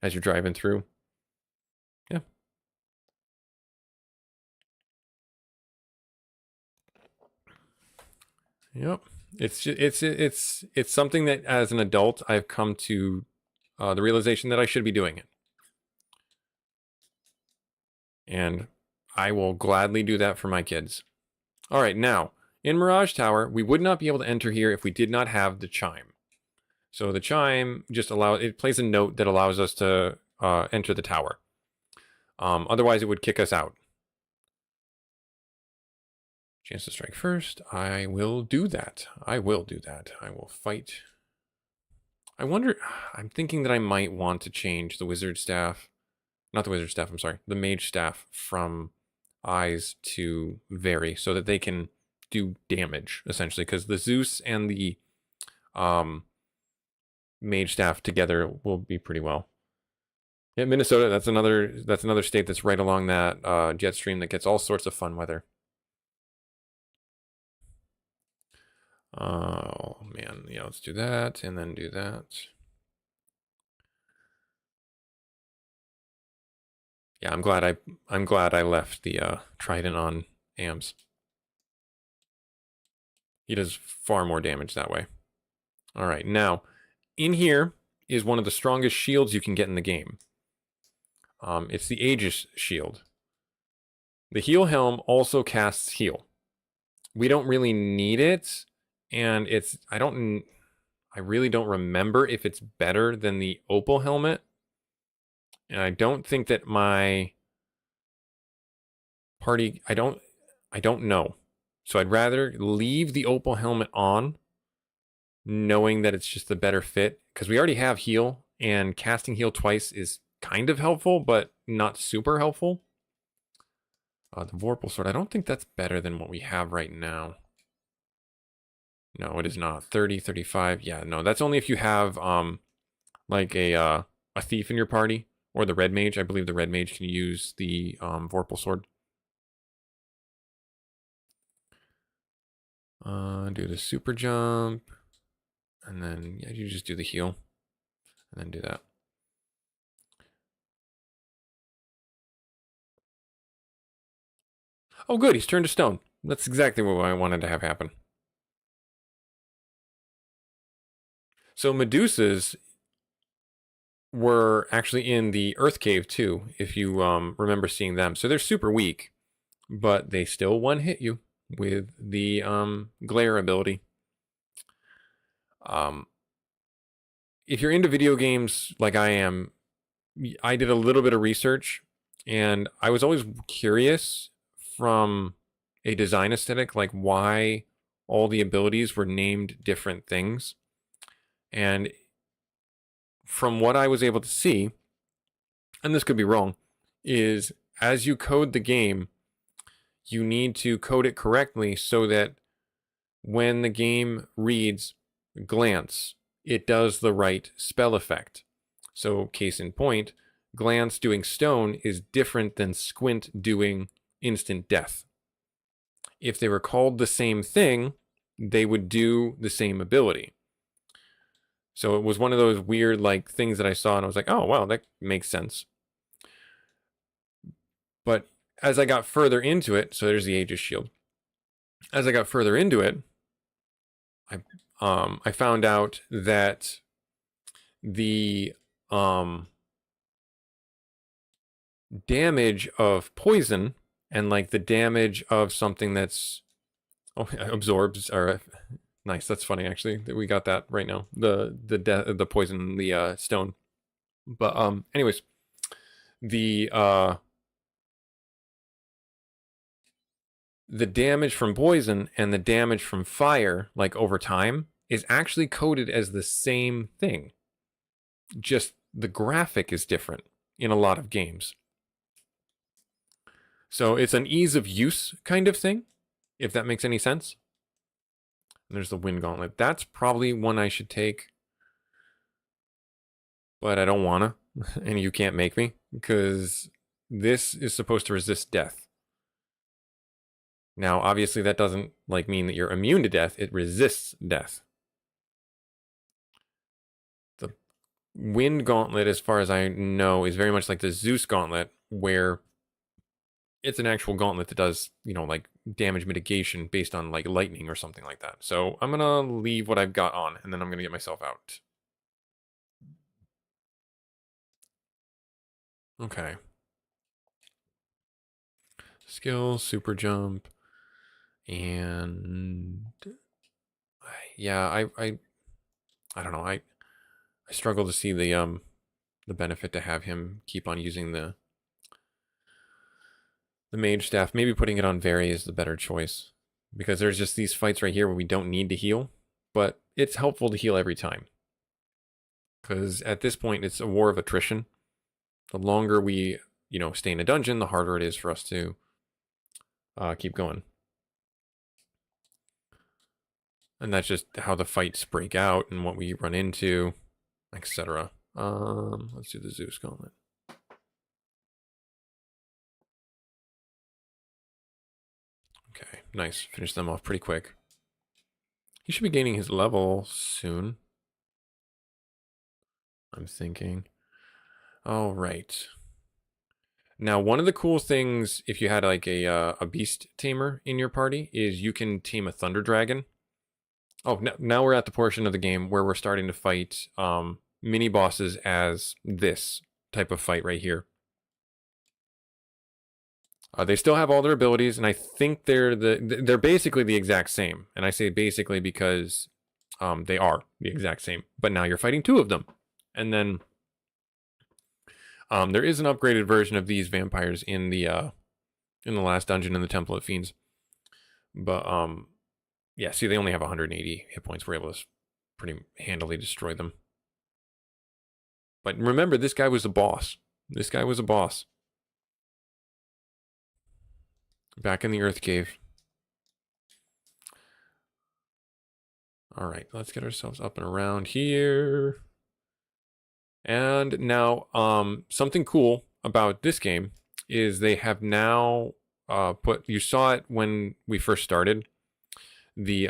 [SPEAKER 1] as you're driving through. Yeah. Yep. It's something that as an adult I've come to the realization that I should be doing it. And I will gladly do that for my kids. All right, now, in Mirage Tower, we would not be able to enter here if we did not have the chime. So the chime just it plays a note that allows us to enter the tower. Otherwise, it would kick us out. Chance to strike first. I will do that. I will do that. I will fight. I wonder, I'm thinking that I might want to change the wizard staff. Not the wizard staff, I'm sorry. The mage staff from eyes to vary so that they can do damage, essentially. Because the Zeus and the mage staff together will be pretty well. Yeah, Minnesota, that's another state that's right along that jet stream that gets all sorts of fun weather. Oh man, yeah, let's do that and then do that. Yeah, I'm glad I left the Trident on AMS. He does far more damage that way. All right, now in here is one of the strongest shields you can get in the game. It's the Aegis shield. The heal helm also casts heal. We don't really need it, and I really don't remember if it's better than the Opal helmet. And I don't think that my party, I don't know. So I'd rather leave the Opal helmet on, knowing that it's just the better fit, because we already have heal, and casting heal twice is kind of helpful, but not super helpful. The Vorpal sword, I don't think that's better than what we have right now. No, it is not. 30, 35. Yeah, no, that's only if you have like a thief in your party, or the red mage. I believe the red mage can use the Vorpal sword. Do the super jump, and then yeah, you just do the heal, and then do that. Oh, good, he's turned to stone. That's exactly what I wanted to have happen. So Medusas were actually in the Earth Cave too, if you remember seeing them. So they're super weak, but they still one-hit you with the glare ability. If you're into video games like I am, I did a little bit of research, And I was always curious from a design aesthetic, like why all the abilities were named different things. And from what I was able to see, and this could be wrong, is as you code the game, you need to code it correctly so that when the game reads glance, it does the right spell effect. So, case in point, glance doing stone is different than squint doing instant death. If they were called the same thing, they would do the same ability. So it was one of those weird like things that I saw and I was like, oh wow, that makes sense. But as I got further into it, so there's the Aegis shield. As I got further into it, I found out that the damage of poison and like the damage of something that's absorbs or nice. That's funny actually that we got that right now. The poison, the stone. But anyways, the damage from poison and the damage from fire, like over time, is actually coded as the same thing. Just the graphic is different in a lot of games. So it's an ease of use kind of thing, if that makes any sense. And there's the Wind Gauntlet. That's probably one I should take. But I don't want to. And you can't make me. Because this is supposed to resist death. Now, obviously, that doesn't like mean that you're immune to death. It resists death. The Wind Gauntlet, as far as I know, is very much like the Zeus Gauntlet, where it's an actual gauntlet that does, you know, like damage mitigation based on like lightning or something like that. So I'm gonna leave what I've got on, and then I'm gonna get myself out. Okay. Skill, super jump, and yeah, I don't know. I struggle to see the benefit to have him keep on using the mage staff. Maybe putting it on Very is the better choice, because there's just these fights right here where we don't need to heal, but it's helpful to heal every time. Because at this point, it's a war of attrition. The longer we, you know, stay in a dungeon, the harder it is for us to keep going. And that's just how the fights break out and what we run into, etc. Let's do the Zeus Gauntlet. Okay, nice. Finish them off pretty quick. He should be gaining his level soon, I'm thinking. All right. Now, one of the cool things, if you had like a beast tamer in your party, is you can tame a thunder dragon. Oh, now we're at the portion of the game where we're starting to fight mini bosses as this type of fight right here. They still have all their abilities, and I think they're basically the exact same. And I say basically because they are the exact same. But now you're fighting two of them, and then there is an upgraded version of these vampires in the last dungeon in the Temple of Fiends. But yeah, see, they only have 180 hit points. We're able to pretty handily destroy them. But remember, this guy was a boss. This guy was a boss. Back in the Earth Cave. All right, let's get ourselves up and around here. And now, something cool about this game is they have now you saw it when we first started. The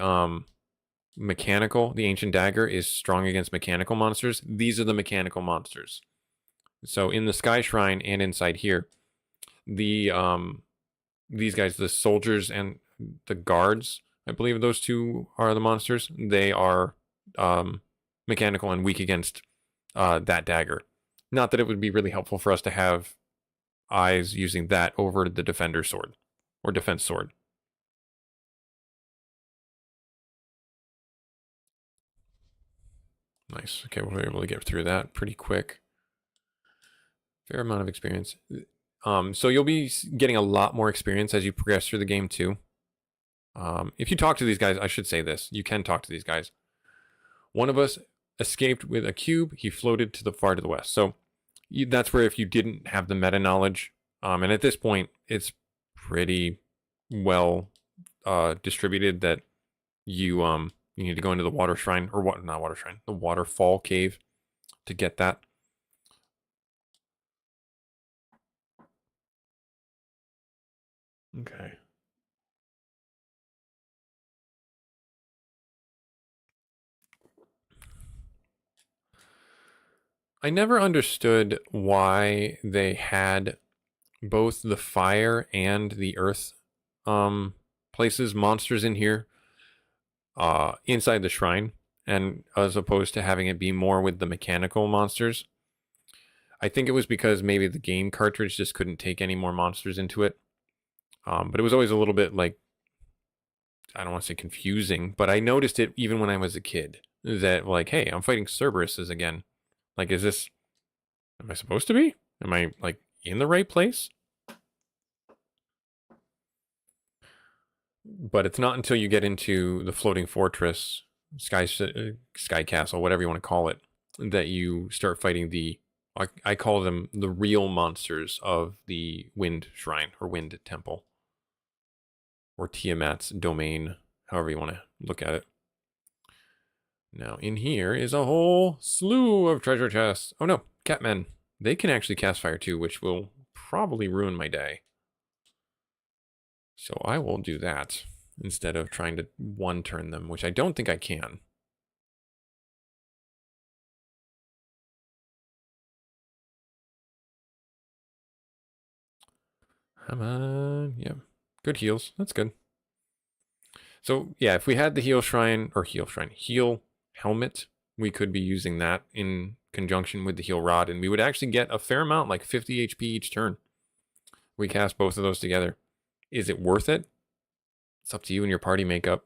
[SPEAKER 1] the ancient dagger is strong against mechanical monsters. These are the mechanical monsters. So in the Sky Shrine and inside here, these guys, the soldiers and the guards, I believe those two are the monsters. They are mechanical and weak against that dagger. Not that it would be really helpful for us to have eyes using that over the defender sword or defense sword. Nice. Okay, we'll be able to get through that pretty quick. Fair amount of experience. So you'll be getting a lot more experience as you progress through the game too. If you talk to these guys, I should say this. You can talk to these guys. One of us escaped with a cube. He floated to the far to the west. So that's where if you didn't have the meta knowledge, and at this point, it's pretty well distributed that you need to go into the water shrine, or what? Not water shrine, the waterfall cave to get that. Okay. I never understood why they had both the fire and the earth places, monsters in here inside the shrine, and as opposed to having it be more with the mechanical monsters. I think it was because maybe the game cartridge just couldn't take any more monsters into it. But it was always a little bit like, I don't want to say confusing, but I noticed it even when I was a kid. That like, hey, I'm fighting Cerberuses again. Like, is this, am I supposed to be? Am I like in the right place? But it's not until you get into the floating fortress, sky castle, whatever you want to call it, that you start fighting the, I call them the real monsters of the wind shrine or wind temple, or Tiamat's domain, however you want to look at it. Now in here is a whole slew of treasure chests. Oh no, catmen. They can actually cast fire too, which will probably ruin my day. So I will do that instead of trying to one turn them, which I don't think I can. Come on. Yeah. Good heals. That's good. So yeah, if we had the heal helmet, we could be using that in conjunction with the heal rod, and we would actually get a fair amount, like 50 HP each turn. We cast both of those together. Is it worth it? It's up to you and your party makeup.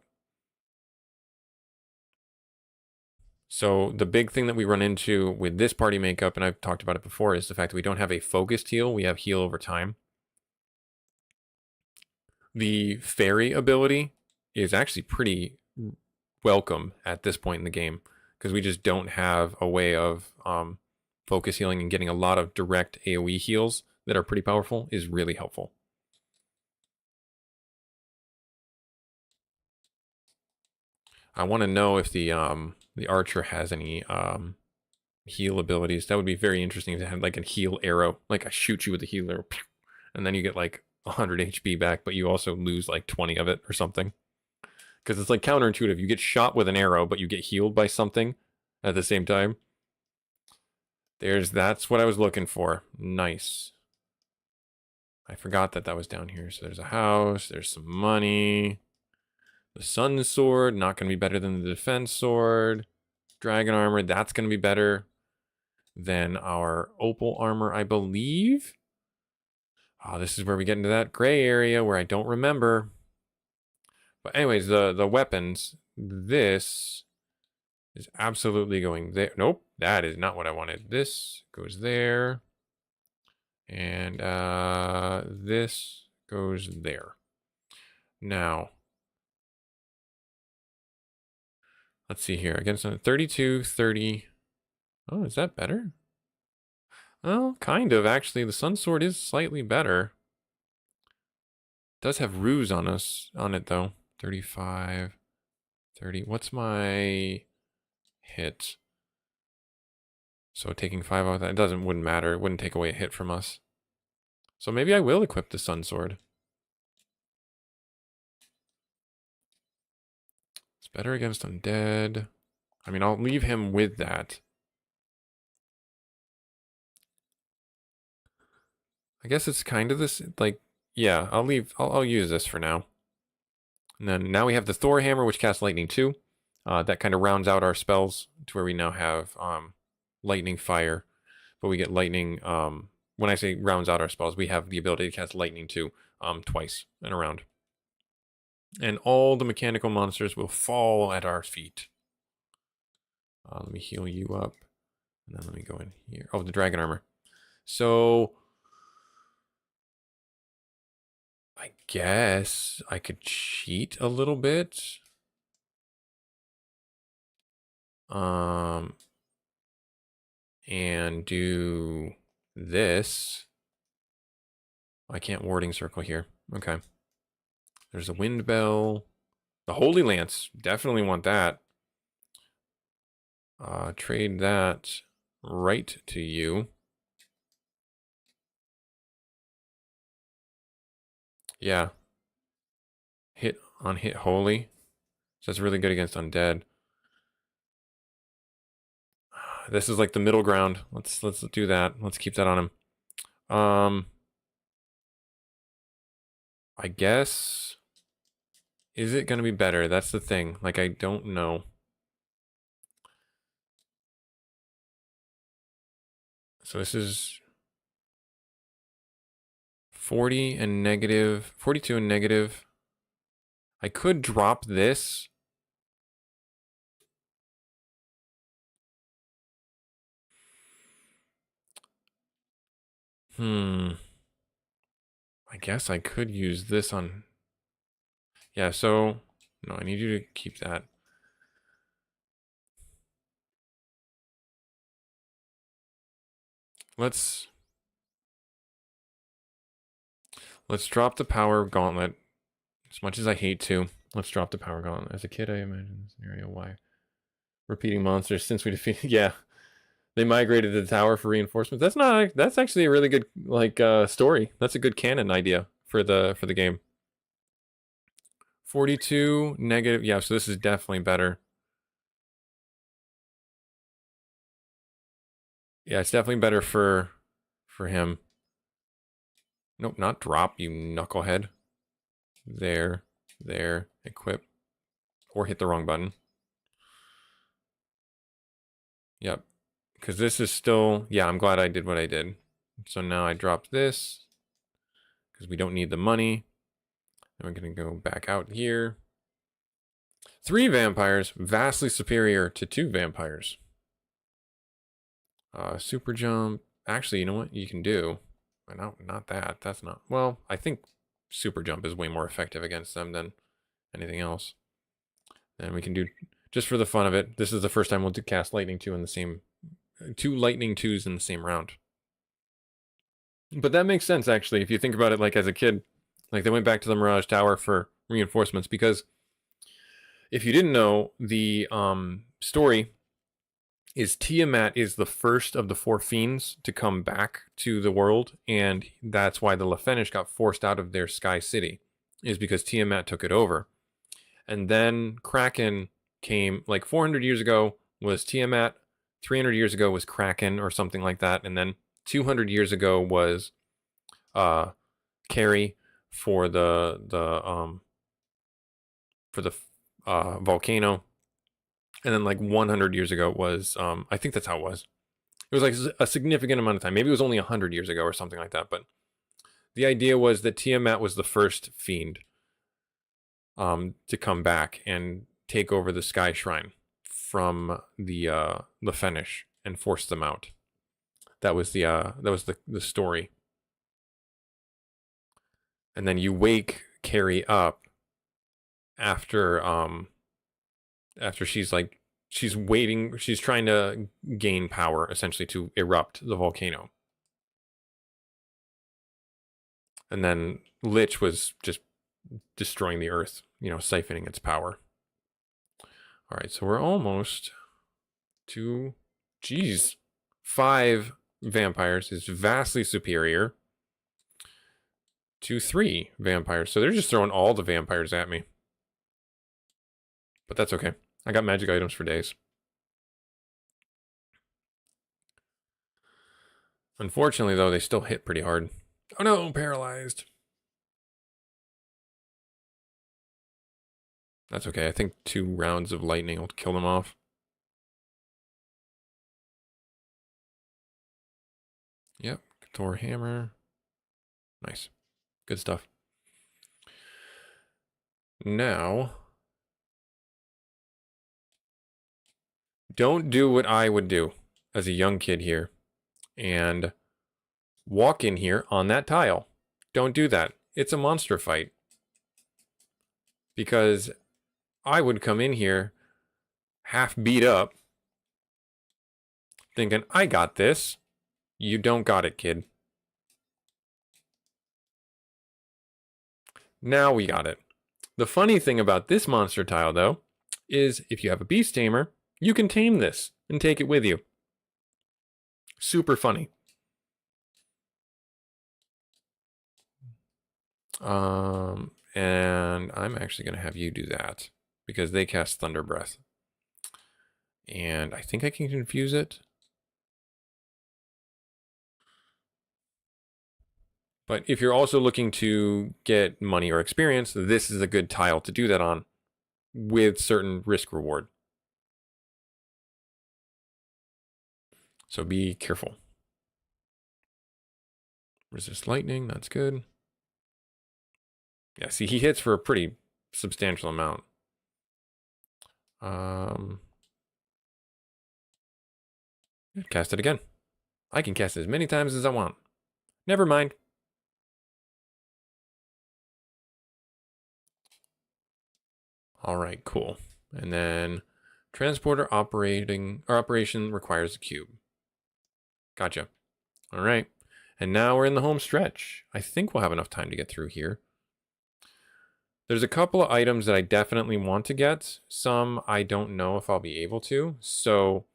[SPEAKER 1] So the big thing that we run into with this party makeup, and I've talked about it before, is the fact that we don't have a focused heal. We have heal over time. The fairy ability is actually pretty welcome at this point in the game, because we just don't have a way of focus healing, and getting a lot of direct AoE heals that are pretty powerful is really helpful. I want to know if the archer has any heal abilities. That would be very interesting to have like a heal arrow, like I shoot you with a heal arrow, and then you get like 100 HP back, but you also lose like 20 of it or something. Because it's like counterintuitive. You get shot with an arrow, but you get healed by something at the same time. That's what I was looking for. Nice. I forgot that was down here. So there's a house, there's some money. The sun sword, not going to be better than the defense sword. Dragon armor, that's going to be better than our opal armor, I believe. Oh, this is where we get into that gray area where I don't remember. But anyways, the weapons, this is absolutely going there. Nope, that is not what I wanted. This goes there. And this goes there. Now, let's see here. Against 32, 30. Oh, is that better? Oh, kind of. Actually, the Sun Sword is slightly better. It does have ruse on it though. 35, 30. What's my hit? So taking 5 out of that, wouldn't matter. It wouldn't take away a hit from us. So maybe I will equip the Sun Sword. It's better against undead. I mean, I'll leave him with that. I guess it's kind of this, like, yeah, I'll use this for now. And then now we have the Thor Hammer, which casts lightning too. That kind of rounds out our spells to where we now have lightning fire, but we get lightning, when I say rounds out our spells, we have the ability to cast lightning too, twice in a round. And all the mechanical monsters will fall at our feet. Let me heal you up. And then let me go in here. Oh, the dragon armor. So guess I could cheat a little bit. And do this. I can't warding circle here. Okay. There's a wind bell. The Holy Lance. Definitely want that. Trade that right to you. Yeah. Hit on hit holy. So that's really good against undead. This is like the middle ground. Let's do that. Let's keep that on him. I guess. Is it gonna be better? That's the thing. Like, I don't know. So this is 40 and negative, 42 and negative. I could drop this. I guess I could use this on. Yeah, so no, I need you to keep that. Let's drop the power gauntlet. As much as I hate to, let's drop the power gauntlet. As a kid, I imagined the scenario. Why? Repeating monsters since we defeated. Yeah, they migrated to the tower for reinforcements. That's not. That's actually a really good story. That's a good canon idea for the game. 42 negative. Yeah, so this is definitely better. Yeah, it's definitely better for him. Nope, not drop, you knucklehead. There, equip. Or hit the wrong button. Yep. Because this is still, yeah, I'm glad I did what I did. So now I drop this. Because we don't need the money. And we're going to go back out here. 3 vampires, vastly superior to 2 vampires. Super jump. Actually, you know what you can do? No, not that. That's not. Well, I think super jump is way more effective against them than anything else. And we can do, just for the fun of it, this is the first time we'll cast lightning 2 in the same, 2 lightning 2s in the same round. But that makes sense, actually, if you think about it, like as a kid, like they went back to the Mirage Tower for reinforcements, because if you didn't know, the story is Tiamat is the first of the 4 fiends to come back to the world, and that's why the Lefeinish got forced out of their Sky City, is because Tiamat took it over. And then Kraken came, like 400 years ago was Tiamat, 300 years ago was Kraken or something like that, and then 200 years ago was Carrie for the volcano. And then like 100 years ago was, I think that's how it was. It was like a significant amount of time. Maybe it was only 100 years ago or something like that. But the idea was that Tiamat was the first fiend to come back and take over the Sky Shrine from the Lefeinish and force them out. That was the story. And then you wake Carrie up after she's like, she's waiting, she's trying to gain power essentially to erupt the volcano. And then Lich was just destroying the earth, siphoning its power. All right, so we're almost to, 5 vampires is vastly superior to 3 vampires. So they're just throwing all the vampires at me. But that's okay. I got magic items for days. Unfortunately, though, they still hit pretty hard. Oh no, paralyzed. That's okay. I think 2 rounds of lightning will kill them off. Yep. Thor hammer. Nice. Good stuff. Now, don't do what I would do as a young kid here and walk in here on that tile. Don't do that. It's a monster fight. Because I would come in here half beat up, thinking, I got this. You don't got it, kid. Now we got it. The funny thing about this monster tile, though, is if you have a beast tamer, you can tame this and take it with you. Super funny. And I'm actually going to have you do that because they cast Thunder Breath. And I think I can confuse it. But if you're also looking to get money or experience, this is a good tile to do that on with certain risk reward. So be careful. Resist lightning, that's good. Yeah, see, he hits for a pretty substantial amount. Cast it again. I can cast it as many times as I want. Never mind. All right, cool. And then transporter operation requires a cube. Gotcha. All right. And now we're in the home stretch. I think we'll have enough time to get through here. There's a couple of items that I definitely want to get. Some I don't know if I'll be able to. So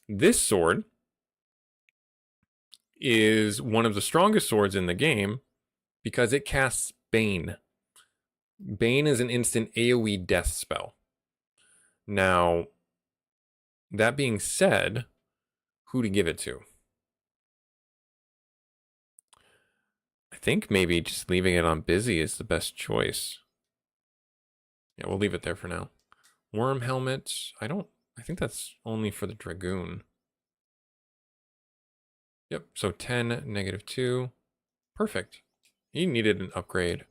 [SPEAKER 1] this sword is one of the strongest swords in the game because it casts Bane. Bane is an instant AoE death spell. Now, that being said, who to give it to? I think maybe just leaving it on busy is the best choice. Yeah, we'll leave it there for now. Worm helmet. I think that's only for the Dragoon. Yep, so 10, -2. Perfect. He needed an upgrade.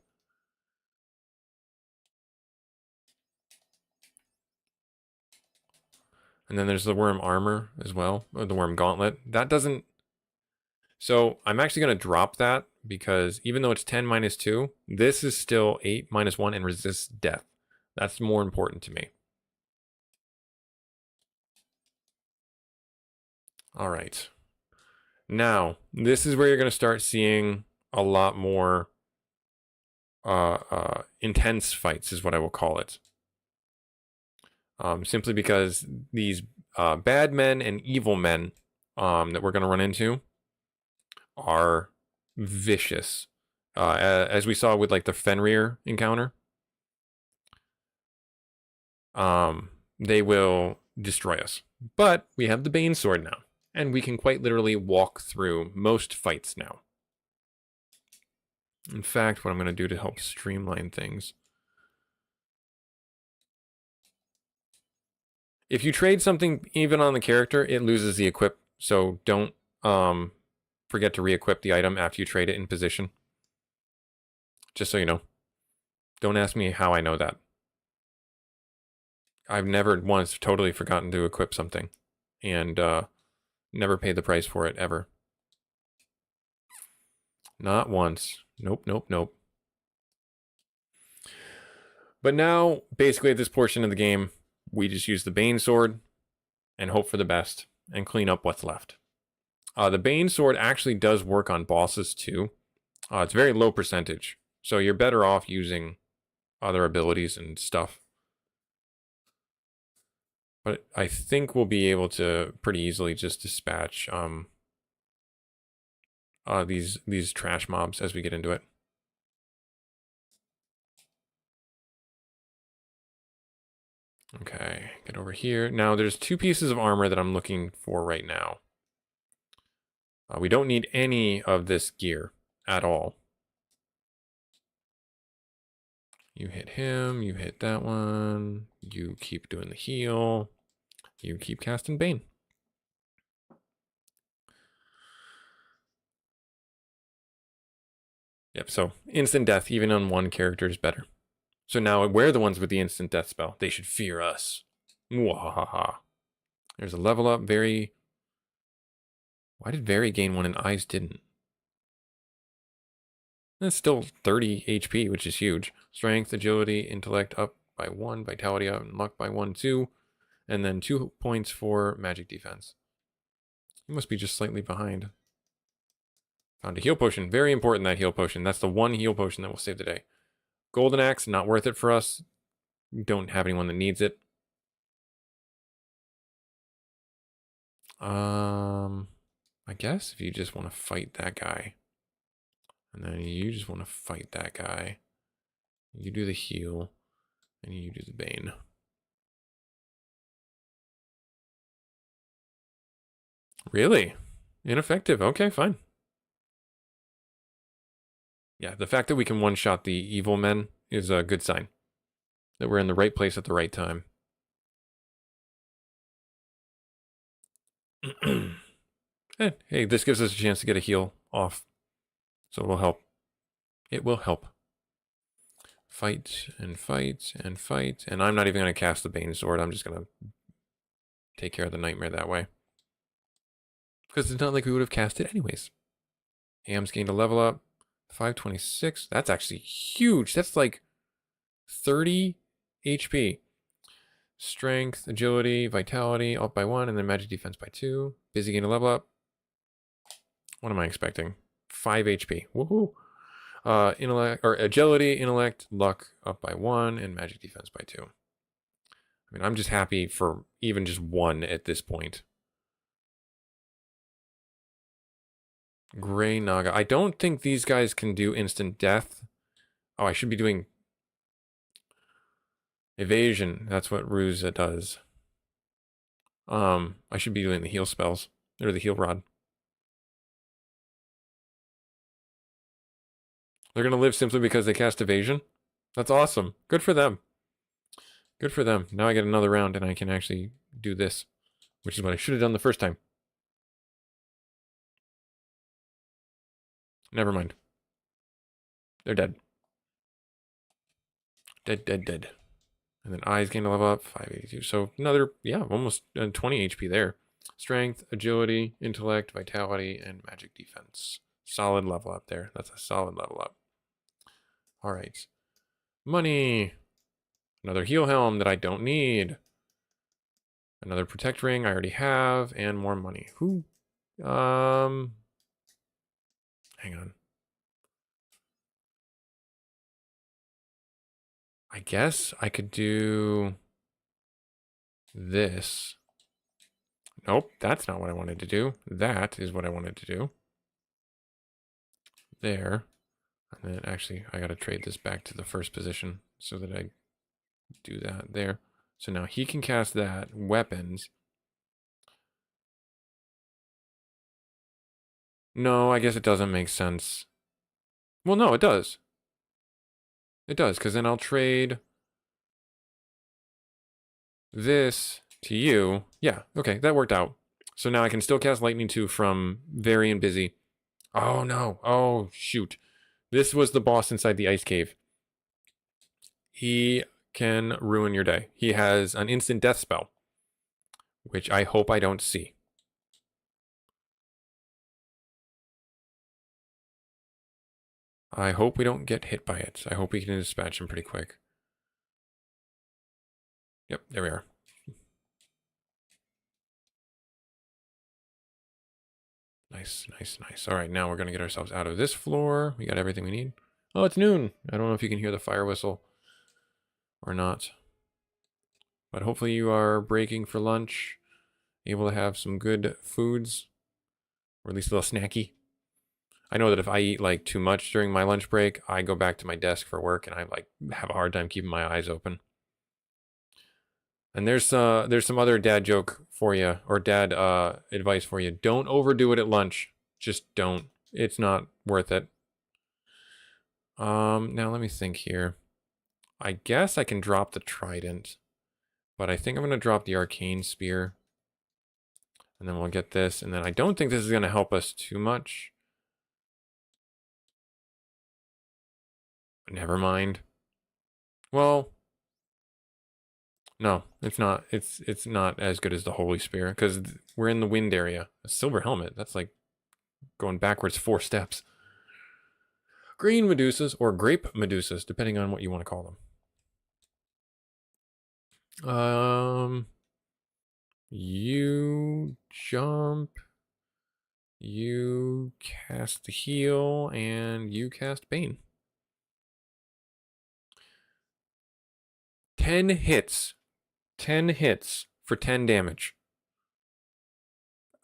[SPEAKER 1] And then there's the worm armor as well, or the worm gauntlet. That doesn't... So I'm actually going to drop that because even though it's 10 -2, this is still 8 -1 and resists death. That's more important to me. All right. Now, this is where you're going to start seeing a lot more intense fights is what I will call it. Simply because these bad men and evil men that we're going to run into are vicious. As we saw with like the Fenrir encounter, they will destroy us. But we have the Bane sword now, and we can quite literally walk through most fights now. In fact, what I'm going to do to help streamline things, if you trade something even on the character, it loses the equip. So don't forget to re-equip the item after you trade it in position. Just so you know. Don't ask me how I know that. I've never once totally forgotten to equip something. And never paid the price for it, ever. Not once. Nope, nope, nope. But now, basically at this portion of the game, we just use the Bane sword and hope for the best and clean up what's left. The Bane sword actually does work on bosses too. It's very low percentage, so you're better off using other abilities and stuff. But I think we'll be able to pretty easily just dispatch these trash mobs as we get into it. Okay, get over here. Now there's 2 pieces of armor that I'm looking for right now. We don't need any of this gear at all. You hit him, you hit that one, you keep doing the heal, you keep casting Bane. Yep, so instant death even on one character is better. So now we're the ones with the instant death spell. They should fear us. Mwahaha. There's a level up, Very. Why did Very gain one and Eyes didn't? That's still 30 HP, which is huge. Strength, agility, intellect up by 1, vitality up, and luck by 1, 2. And then 2 points for magic defense. You must be just slightly behind. Found a heal potion. Very important, that heal potion. That's the one heal potion that will save the day. Golden Axe, not worth it for us. We don't have anyone that needs it. I guess if you just want to fight that guy. And then you just want to fight that guy. You do the heal. And you do the Bane. Really? Ineffective. Okay, fine. Yeah, the fact that we can one-shot the evil men is a good sign. That we're in the right place at the right time. Hey, this gives us a chance to get a heal off. So it will help. It will help. Fight and fight and fight. And I'm not even going to cast the Bane Sword. I'm just going to take care of the Nightmare that way. Because it's not like we would have cast it anyways. Ham's gained a level up. 526. That's actually huge. That's like 30 HP. Strength, agility, vitality up by 1, and then magic defense by 2. Busy gained a level up. What am I expecting? 5 HP. Woohoo! Intellect or agility, intellect, luck up by 1, and magic defense by 2. I mean, I'm just happy for even just 1 at this point. Gray Naga. I don't think these guys can do instant death. Oh, I should be doing evasion. That's what Ruza does. I should be doing the heal spells. Or the heal rod. They're going to live simply because they cast evasion? That's awesome. Good for them. Good for them. Now I get another round and I can actually do this. Which is what I should have done the first time. Never mind. They're dead. Dead, dead, dead. And then eyes gain a level up, 582. So another, yeah, almost 20 HP there. Strength, agility, intellect, vitality, and magic defense. Solid level up there. That's a solid level up. All right. Money. Another heal helm that I don't need. Another protect ring I already have, and more money. Who? Hang on. I guess I could do this. Nope, that's not what I wanted to do. That is what I wanted to do. There. And then actually, I gotta trade this back to the first position so that I do that there. So now he can cast that. Weapons. No, I guess it doesn't make sense. Well, no, it does. It does, because then I'll trade this to you. Yeah, okay, that worked out. So now I can still cast Lightning 2 from Very and Busy. Oh, no. Oh, shoot. This was the boss inside the ice cave. He can ruin your day. He has an instant death spell, which I hope I don't see. I hope we don't get hit by it. I hope we can dispatch him pretty quick. Yep, there we are. Nice, nice, nice. All right, now we're going to get ourselves out of this floor. We got everything we need. Oh, it's noon. I don't know if you can hear the fire whistle or not. But hopefully you are breaking for lunch, able to have some good foods, or at least a little snacky. I know that if I eat like too much during my lunch break, I go back to my desk for work and I like have a hard time keeping my eyes open. And there's some other dad joke for you, or dad advice for you. Don't overdo it at lunch. Just don't. It's not worth it. Now let me think here. I guess I can drop the trident, but I think I'm gonna drop the arcane spear. And then we'll get this, and then I don't think this is gonna help us too much. Never mind. Well, no, it's not. It's not as good as the Holy Spear, because we're in the wind area. A silver helmet, that's like going backwards 4 steps. Green Medusas or Grape Medusas, depending on what you want to call them. You jump, you cast the heal, and you cast Bane. 10 hits. 10 hits for 10 damage.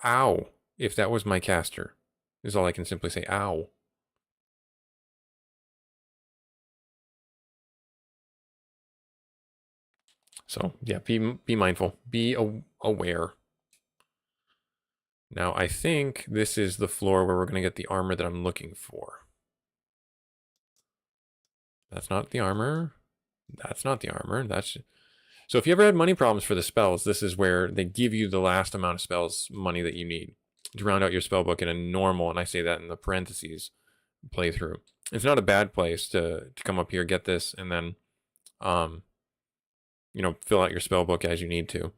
[SPEAKER 1] Ow. If that was my caster, is all I can simply say. Ow. So, yeah, be mindful. Be aware. Now, I think this is the floor where we're going to get the armor that I'm looking for. That's not the armor. That's not the armor. That's... So if you ever had money problems for the spells, this is where they give you the last amount of spells money that you need to round out your spell book in a normal, and I say that in the parentheses, playthrough. It's not a bad place to come up here, get this, and then, you know, fill out your spell book as you need to.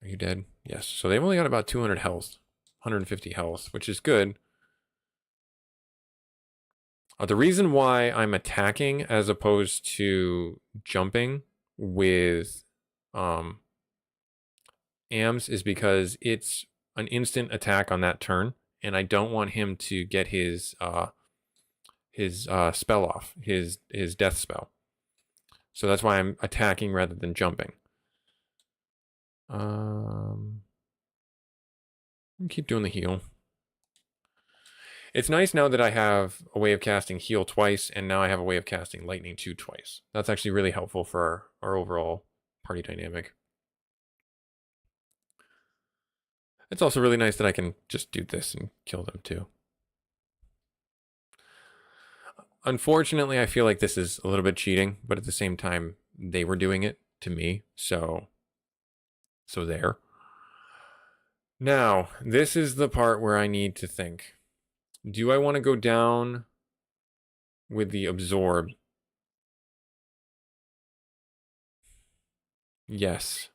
[SPEAKER 1] Are you dead? Yes. So they've only got about 200 health, 150 health, which is good. The reason why I'm attacking as opposed to jumping with AMS is because it's an instant attack on that turn, and I don't want him to get his spell off, his death spell. So that's why I'm attacking rather than jumping. Keep doing the heal. It's nice now that I have a way of casting heal twice, and now I have a way of casting lightning 2 twice. That's actually really helpful for our overall party dynamic. It's also really nice that I can just do this and kill them too. Unfortunately, I feel like this is a little bit cheating, but at the same time, they were doing it to me, so there. Now, this is the part where I need to think. Do I want to go down with the absorb? Yes.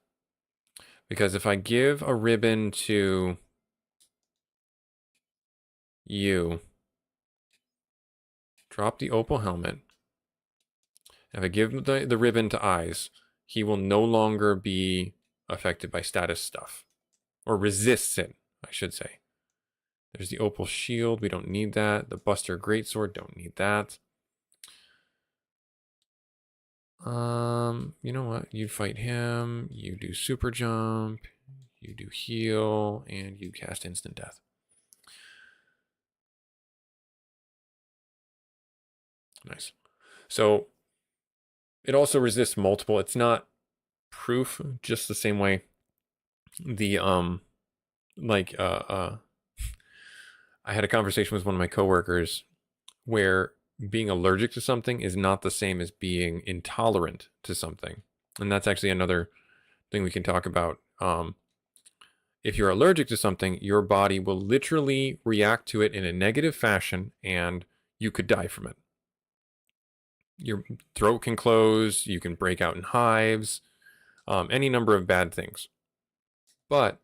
[SPEAKER 1] Because if I give a ribbon to you, drop the opal helmet. If I give the ribbon to Eyes, he will no longer be affected by status stuff. Or resists it, I should say. There's the opal shield, we don't need that. The Buster Greatsword, don't need that. You know what? You fight him, you do super jump, you do heal, and you cast instant death. Nice. So it also resists multiple. It's not proof, just the same way the I had a conversation with one of my coworkers where being allergic to something is not the same as being intolerant to something. And that's actually another thing we can talk about. If you're allergic to something, your body will literally react to it in a negative fashion, and you could die from it. Your throat can close, you can break out in hives, any number of bad things. But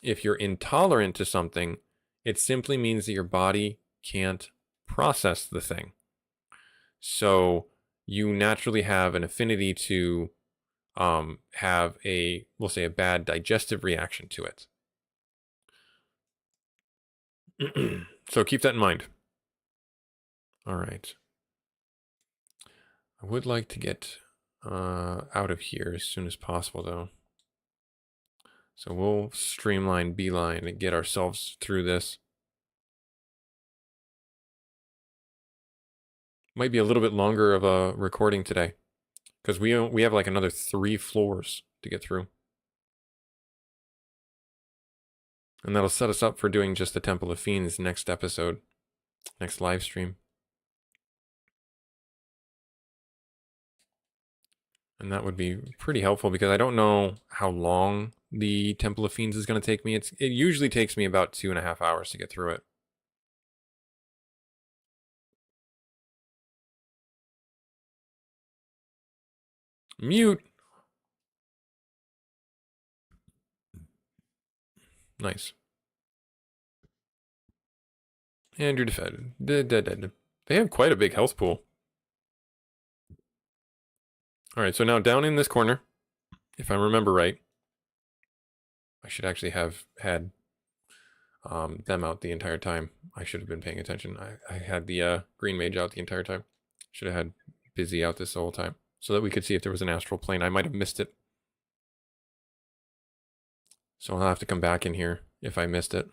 [SPEAKER 1] if you're intolerant to something, it simply means that your body can't process the thing. So you naturally have an affinity to have we'll say a bad digestive reaction to it. So keep that in mind. All right. I would like to get out of here as soon as possible, though. So we'll streamline beeline and get ourselves through this. Might be a little bit longer of a recording today, because we have like another 3 floors to get through. And that'll set us up for doing just the Temple of Fiends next episode, next live stream. And that would be pretty helpful, because I don't know how long the Temple of Fiends is going to take me. It usually takes me about 2.5 hours to get through it. Mute. Nice. And you're defended. Dead. They have quite a big health pool. Alright, so now down in this corner, if I remember right, I should actually have had them out the entire time. I should have been paying attention. I had the green mage out the entire time. Should have had busy out this whole time so that we could see if there was an astral plane. I might have missed it. So I'll have to come back in here if I missed it.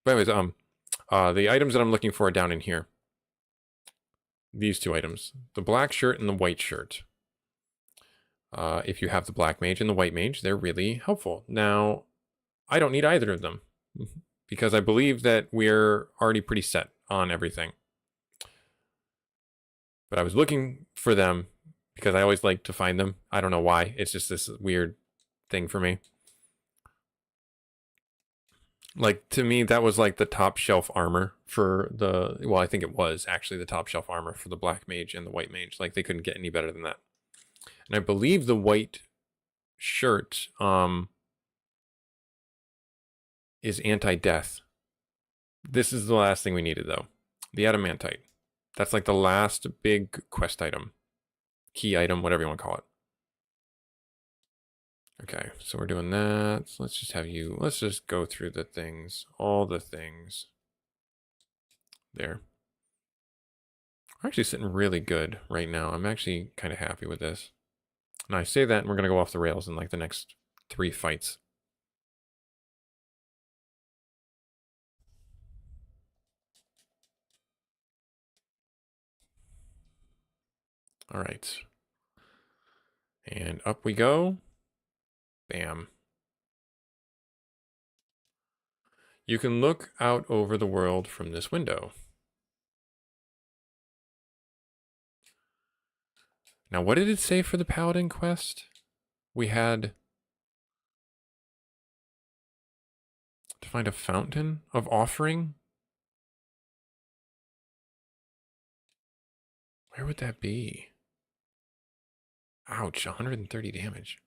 [SPEAKER 1] But anyways, the items that I'm looking for are down in here. These two items, the black shirt and the white shirt. If you have the black mage and the white mage, they're really helpful. Now, I don't need either of them because I believe that we're already pretty set on everything. But I was looking for them because I always like to find them. I don't know why. It's just this weird thing for me. Like, to me, that was like the top shelf armor for the... Well, I think it was actually the top shelf armor for the black mage and the white mage. Like, they couldn't get any better than that. And I believe the white shirt is anti-death. This is the last thing we needed, though. The adamantite. That's like the last big quest item. Key item, whatever you want to call it. Okay, so we're doing that. So let's just have you... Let's just go through the things. All the things. There. We're actually sitting really good right now. I'm actually kind of happy with this. And I say that and we're going to go off the rails in like the next 3 fights. All right. And up we go. Bam. You can look out over the world from this window. Now, what did it say for the Paladin quest? We had to find a fountain of offering. Where would that be? Ouch, 130 damage.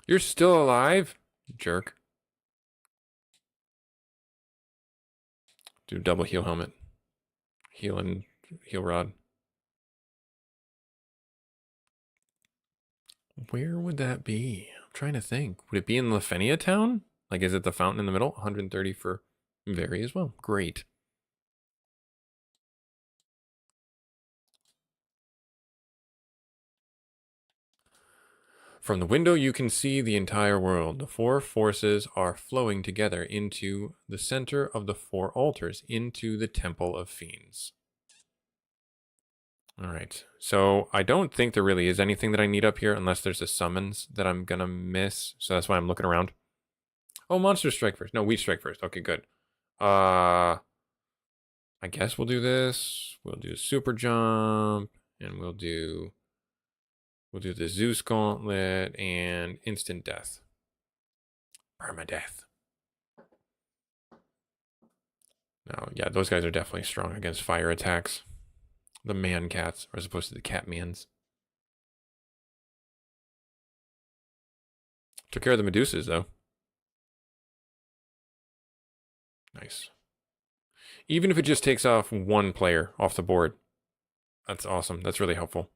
[SPEAKER 1] You're still alive? Jerk. Do double heal helmet. Heal and heal rod. Where would that be? I'm trying to think. Would it be in Lefenia town? Like, is it the fountain in the middle? 130 for Very as well. Great. From the window, you can see the entire world. The 4 forces are flowing together into the center of the 4 altars, into the Temple of Fiends. All right. So I don't think there really is anything that I need up here unless there's a summons that I'm going to miss. So that's why I'm looking around. Oh, monster strike first. No, we strike first. Okay, good. I guess we'll do this. We'll do a super jump and we'll do the Zeus gauntlet and instant death. Permadeath. Now, yeah, those guys are definitely strong against fire attacks. The man cats, as opposed to the cat mans. Took care of the Medusas, though. Nice. Even if it just takes off 1 player off the board, that's awesome. That's really helpful.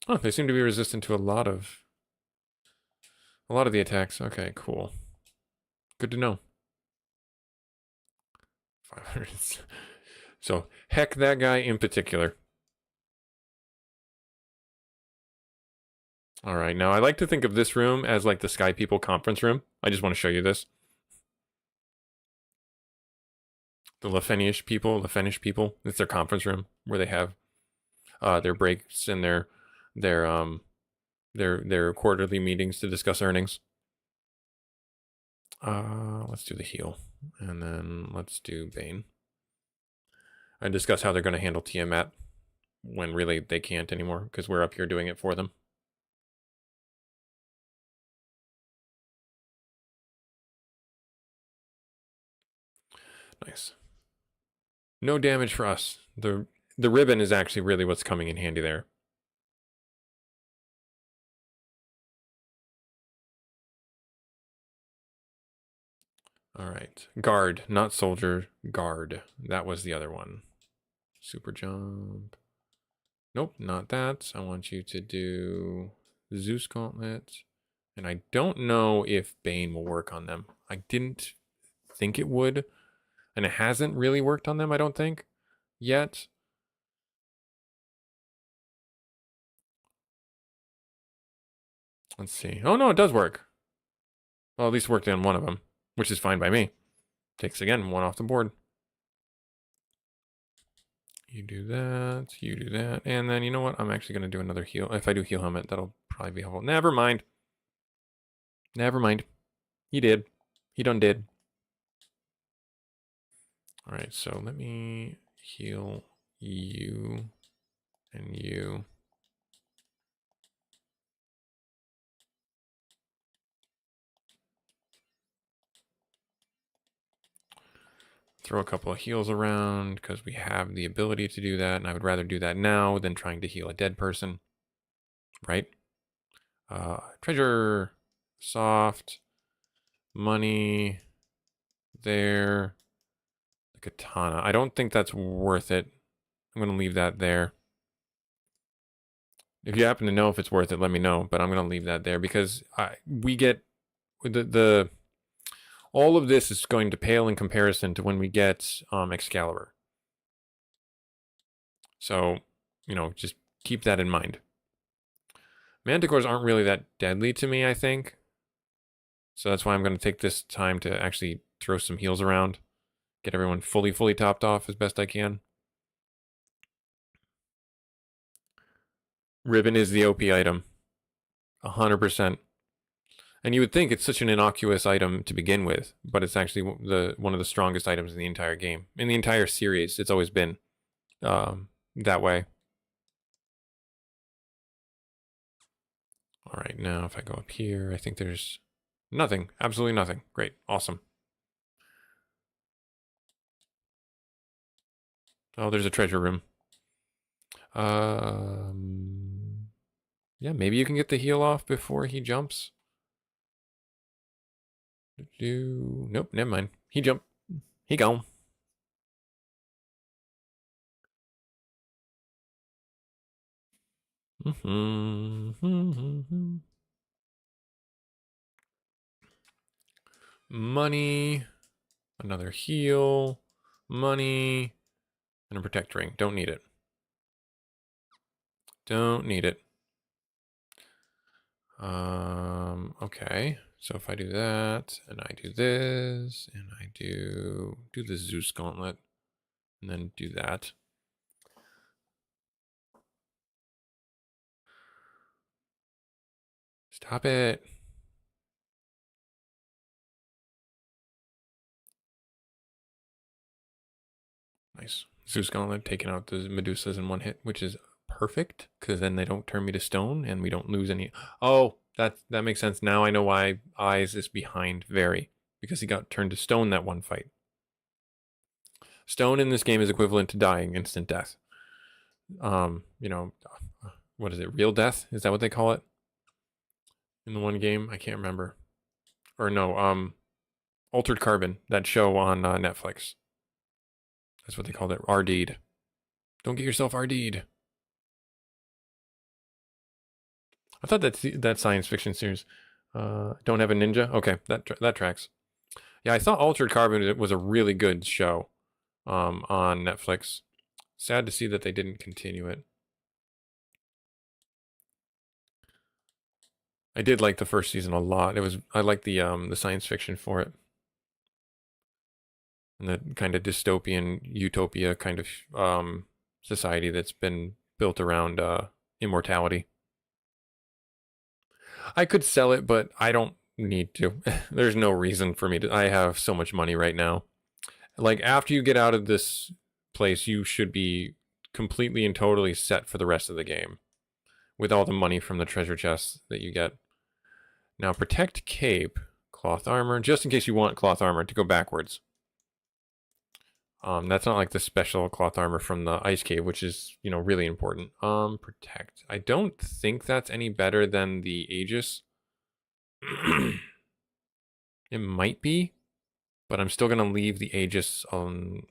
[SPEAKER 1] Oh, they seem to be resistant to a lot of the attacks. Okay, cool. Good to know. 500. So, heck that guy in particular. All right, now I like to think of this room as like the Sky People conference room. I just want to show you this. The Lefeinish people, it's their conference room where they have their breaks and their quarterly meetings to discuss earnings. Let's do the heal, and then let's do Bane. And discuss how they're going to handle Tiamat when really they can't anymore because we're up here doing it for them. Nice. No damage for us. The ribbon is actually really what's coming in handy there. All right. Guard, not soldier. Guard. That was the other one. Super jump. Nope, not that. I want you to do Zeus Gauntlet. And I don't know if Bane will work on them. I didn't think it would. And it hasn't really worked on them, I don't think, yet. Let's see. Oh, no, it does work. Well, at least it worked on one of them, which is fine by me. Takes, again, one off the board. You do that, you do that. And then, you know what? I'm actually going to do another heal. If I do heal helmet, that'll probably be helpful. Never mind. Never mind. He did. He done did. All right, so let me heal you and you. Throw a couple of heals around because we have the ability to do that, and I would rather do that now than trying to heal a dead person. Right? Treasure, soft, money, there, the katana. I don't think that's worth it. I'm going to leave that there. If you happen to know if it's worth it, let me know, but I'm going to leave that there because we get the all of this is going to pale in comparison to when we get Excalibur. So, you know, just keep that in mind. Manticores aren't really that deadly to me, I think. So that's why I'm going to take this time to actually throw some heals around. Get everyone fully topped off as best I can. Ribbon is the OP item. 100%. And you would think it's such an innocuous item to begin with, but it's actually one of the strongest items in the entire game. In the entire series, it's always been that way. All right, now if I go up here, I think there's nothing. Absolutely nothing. Great. Awesome. Oh, there's a treasure room. Yeah, maybe you can get the heal off before he jumps. Nope, never mind. He jumped. He gone. Money. Another heal. Money. And a protect ring. Don't need it. Don't need it. Okay. So if I do that, and I do this, and I do the Zeus Gauntlet, and then do that. Stop it. Nice. Zeus Gauntlet taking out the Medusas in one hit, which is perfect, because then they don't turn me to stone, and we don't lose any. Oh, that makes sense. Now I know why Eyes is behind Very, because he got turned to stone that one fight. Stone in this game is equivalent to dying, instant death. You know, what is it? Real death? Is that what they call it? In the one game? I can't remember. Or no, Altered Carbon, that show on Netflix. That's what they called it. RD'd. Don't get yourself RD'd. I thought that science fiction series. Don't have a ninja? Okay, that tracks. Yeah, I thought Altered Carbon was a really good show on Netflix. Sad to see that they didn't continue it. I did like the first season a lot. I liked the science fiction for it. And the kind of dystopian utopia kind of society that's been built around immortality. I could sell it, but I don't need to. There's no reason for me to. I have so much money right now. Like, after you get out of this place, you should be completely and totally set for the rest of the game with all the money from the treasure chests that you get. Now, protect cape, cloth armor, just in case you want cloth armor to go backwards. That's not like the special cloth armor from the ice cave, which is, you know, really important. Protect. I don't think that's any better than the Aegis. It might be. But I'm still going to leave the Aegis on.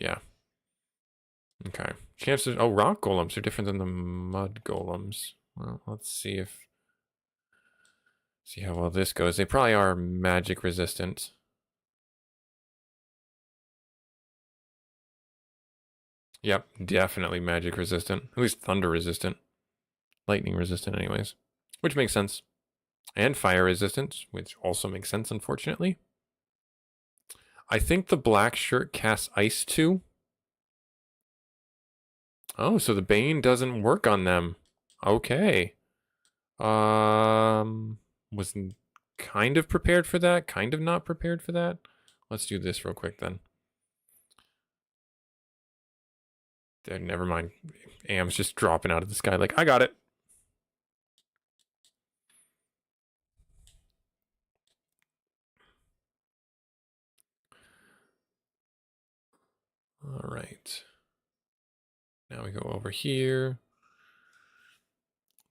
[SPEAKER 1] Yeah. Okay. Chances. Oh, rock golems are different than the mud golems. Well, let's see how well this goes. They probably are magic resistant. Yep, definitely magic resistant. At least thunder resistant. Lightning resistant, anyways. Which makes sense. And fire resistance, which also makes sense, unfortunately. I think the black shirt casts ice too. Oh, so the Bane doesn't work on them. Okay. Was kind of prepared for that, kind of not prepared for that. Let's do this real quick then. Never mind. Am's just dropping out of the sky like, I got it. All right. Now we go over here.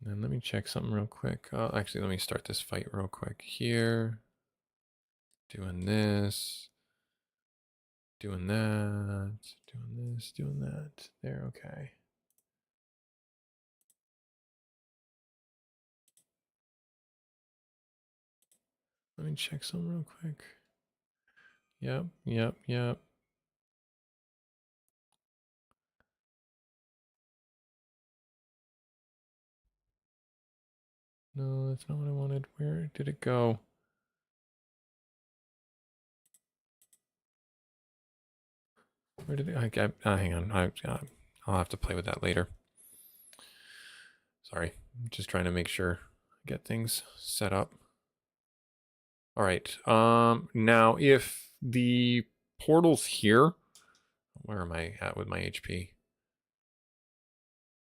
[SPEAKER 1] And let me check something real quick. Actually, let me start this fight real quick here. Doing this. Doing that. Doing this. Doing that. There, okay. Let me check something real quick. Yep, yep, yep. No, that's not what I wanted. Where did it go? Where did it? Hang on. I'll have to play with that later. Sorry, I'm just trying to make sure I get things set up. All right. Now if the portal's here, where am I at with my HP?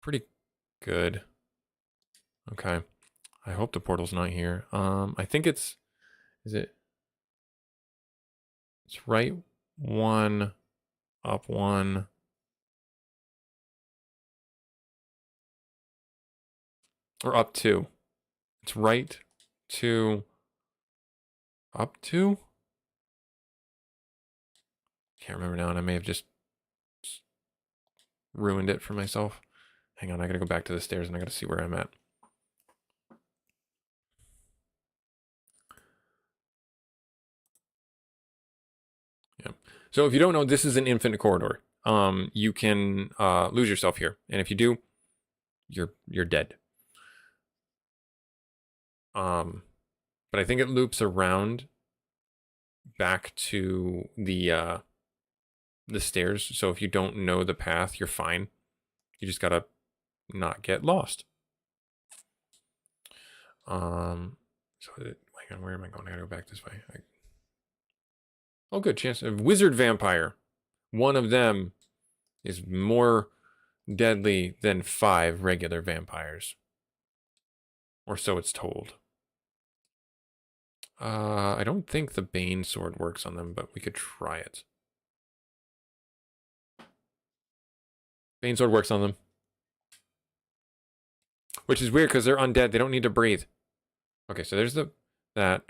[SPEAKER 1] Pretty good. Okay. I hope the portal's not here. I think it's. Is it? It's right one, up one. Or up two. It's right two, up two? Can't remember now, and I may have just ruined it for myself. Hang on, I gotta go back to the stairs and I gotta see where I'm at. Yeah. So if you don't know, this is an infinite corridor. You can lose yourself here, and if you do, you're dead. But I think it loops around back to the stairs. So if you don't know the path, you're fine. You just gotta not get lost. So hang on, where am I going? I gotta go back this way. Oh, good chance of wizard vampire. One of them is more deadly than 5 regular vampires, or so it's told. I don't think the Bane sword works on them, but we could try it. Bane sword works on them. Which is weird because they're undead. They don't need to breathe. Okay, so there's that.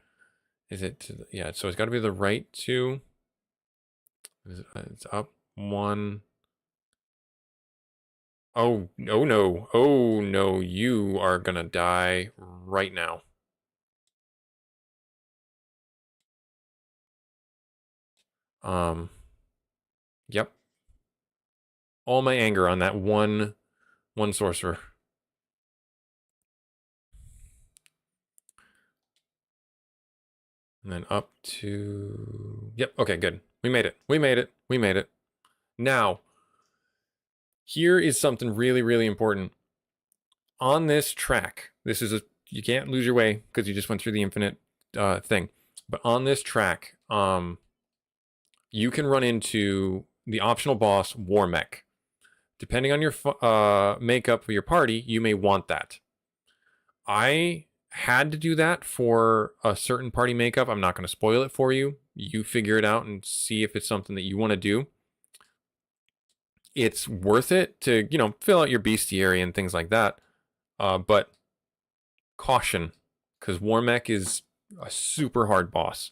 [SPEAKER 1] Is it? Yeah, so it's got to be the right 2. It's up 1. Oh no. Oh no, you are gonna die right now. Yep. All my anger on that one sorcerer. And then up to... Yep, okay, good. We made it. We made it. We made it. Now, here is something really, really important. On this track, this is you can't lose your way because you just went through the infinite thing. But on this track, you can run into the optional boss, Warmech. Depending on your makeup for your party, you may want that. I had to do that for a certain party makeup. I'm not going to spoil it for you. You figure it out and see if it's something that you want to do. It's worth it to, fill out your bestiary and things like that. But caution, because Warmech is a super hard boss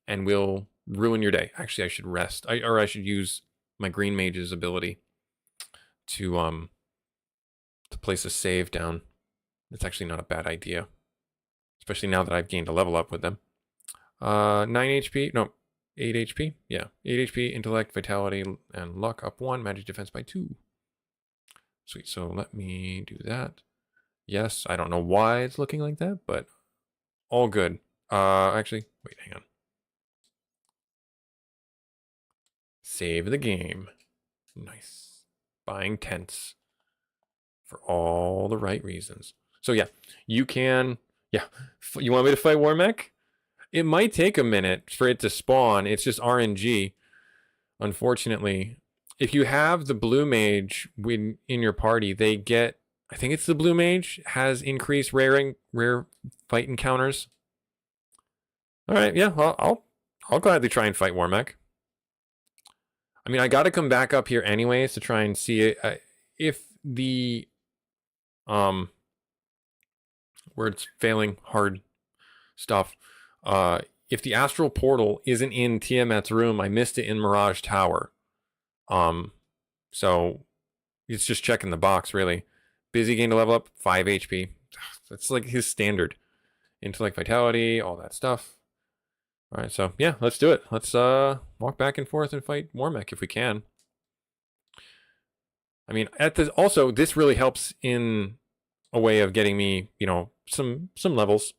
[SPEAKER 1] and will ruin your day. Actually, I should rest. Or I should use my Green Mage's ability to place a save down. It's actually not a bad idea, especially now that I've gained a level up with them. 9 HP, no, 8 HP. Yeah, 8 HP, intellect, vitality, and luck up 1, magic defense by 2. Sweet, so let me do that. Yes, I don't know why it's looking like that, but all good. Actually, wait, hang on. Save the game. Nice. Buying tents for all the right reasons. So yeah, you can, yeah, you want me to fight Warmech? It might take a minute for it to spawn. It's just RNG, unfortunately. If you have the blue mage in your party, they get, I think it's the blue mage, has increased rare fight encounters. All right, yeah, well, I'll gladly try and fight Warmech. I mean, I got to come back up here anyways to try and see it, if the where it's failing hard stuff. If the astral portal isn't in Tiamat's room, I missed it in Mirage Tower. So it's just checking the box, really. Busy gained a level up, 5 HP. That's like his standard. Intellect, vitality, all that stuff. All right, so yeah, let's do it. Let's walk back and forth and fight Warmech if we can. I mean, also this really helps in a way of getting me, you know, some levels.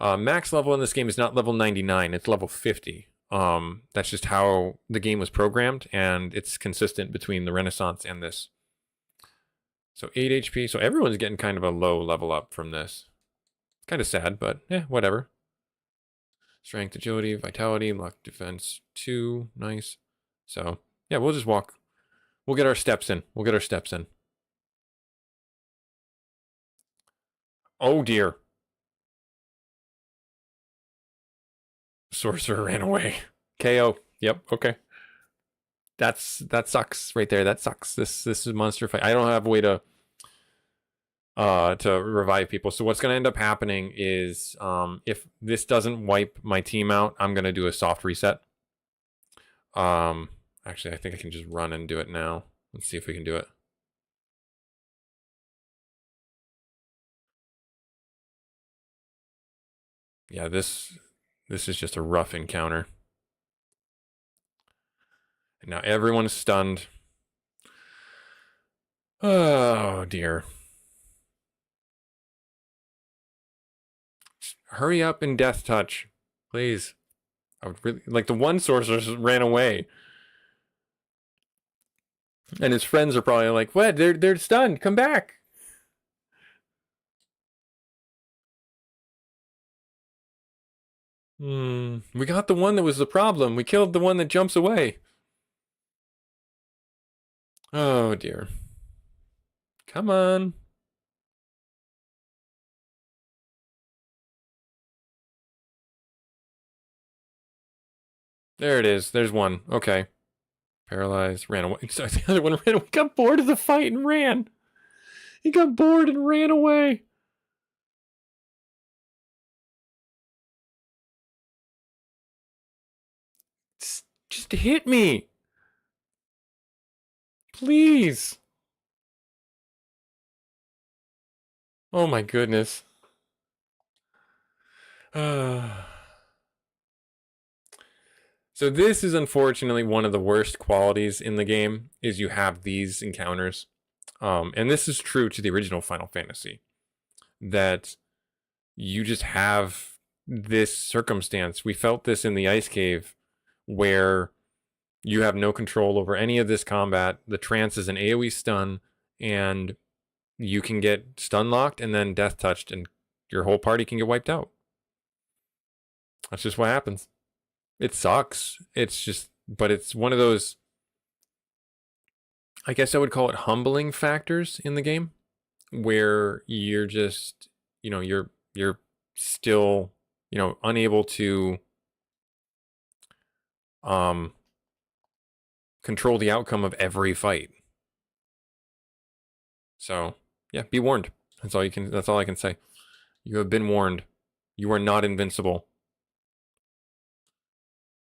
[SPEAKER 1] Max level in this game is not level 99, it's level 50. That's just how the game was programmed, and it's consistent between the Renaissance and this. So 8 HP, so everyone's getting kind of a low level up from this. It's kind of sad, but yeah, whatever. Strength, agility, vitality, luck, defense, 2, nice. So yeah, we'll just walk. We'll get our steps in. We'll get our steps in. Oh dear. Sorcerer ran away. KO. Yep. Okay. That sucks right there. That sucks. This is a monster fight. I don't have a way to revive people. So what's gonna end up happening is if this doesn't wipe my team out, I'm gonna do a soft reset. Actually, I think I can just run and do it now. Let's see if we can do it. Yeah, this is just a rough encounter. And now everyone's stunned. Oh dear. Hurry up and death touch, please. I would really like, the one sorcerer just ran away. And his friends are probably like, what? They're stunned. Come back. We got the one that was the problem. We killed the one that jumps away. Oh dear. Come on. There it is. There's one. Okay. Paralyzed. Ran away. So the other one ran away. Got bored of the fight and ran. He got bored and ran away. Just hit me. Please. Oh my goodness. So this is unfortunately one of the worst qualities in the game, is you have these encounters. And this is true to the original Final Fantasy, that you just have this circumstance. We felt this in the Ice Cave, where you have no control over any of this combat. The trance is an AoE stun, and you can get stun locked and then death touched, and your whole party can get wiped out. That's just what happens. It sucks. It's just, but it's one of those, I guess I would call it humbling factors in the game, where you're just, you know, you're still, you know, unable to control the outcome of every fight. So yeah, be warned. That's all I can say. You have been warned. You are not invincible.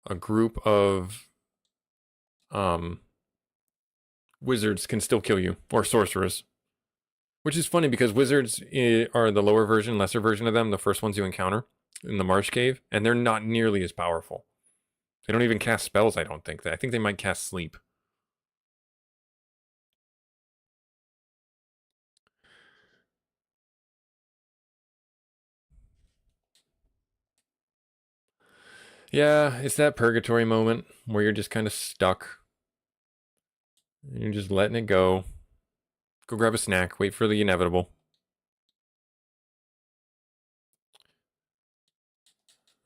[SPEAKER 1] A group of wizards can still kill you, or sorcerers. Which is funny because wizards are the lower version, lesser version of them, the first ones you encounter in the Marsh Cave, and they're not nearly as powerful. They don't even cast spells, I don't think. I think they might cast sleep. Yeah, it's that purgatory moment where you're just kind of stuck. And you're just letting it go. Go grab a snack, wait for the inevitable.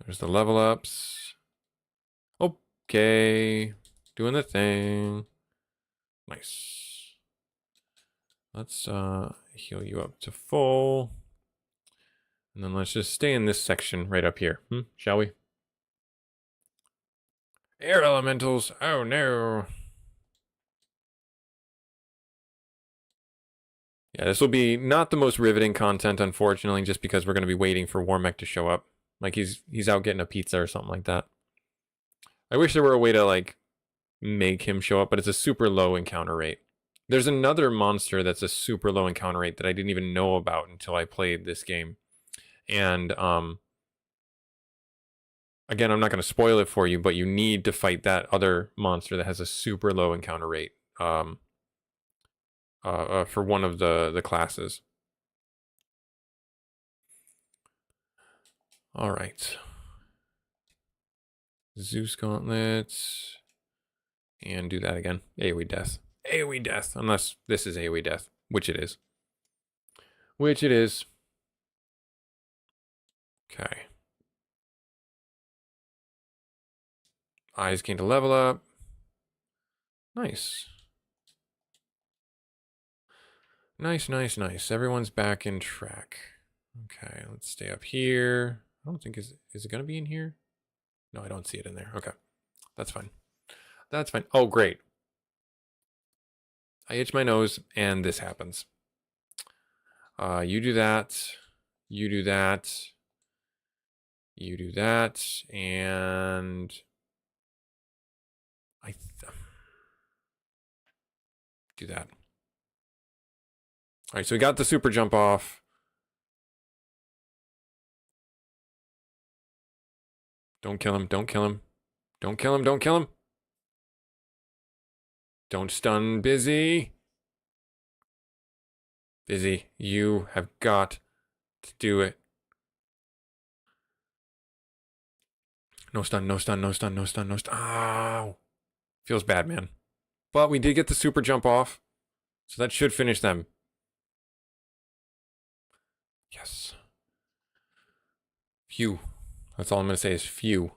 [SPEAKER 1] There's the level ups. Okay. Doing the thing. Nice. Let's heal you up to full. And then let's just stay in this section right up here, shall we? Air elementals. Oh no. Yeah, this will be not the most riveting content, unfortunately, just because we're going to be waiting for Warmech to show up. Like he's out getting a pizza or something like that. I wish there were a way to like make him show up, but it's a super low encounter rate. There's another monster that's a super low encounter rate that I didn't even know about until I played this game. And again, I'm not going to spoil it for you, but you need to fight that other monster that has a super low encounter rate for one of the classes. All right. Zeus gauntlets. And do that again. AoE death. AoE death. Unless this is AoE death. Which it is. Which it is. Okay. Eyes gained a level up. Nice. Nice, nice, nice. Everyone's back in track. Okay, let's stay up here. I don't think is it gonna be in here? No, I don't see it in there. Okay. That's fine. That's fine. Oh, great. I itch my nose and this happens. You do that. You do that. You do that. And I do that. All right, so we got the super jump off. Don't kill him. Don't kill him. Don't kill him. Don't kill him. Don't stun Busy. Busy, you have got to do it. No stun, no stun, no stun, no stun, no stun. Ow. Feels bad, man. But we did get the super jump off. So that should finish them. Yes. Phew. That's all I'm going to say is phew.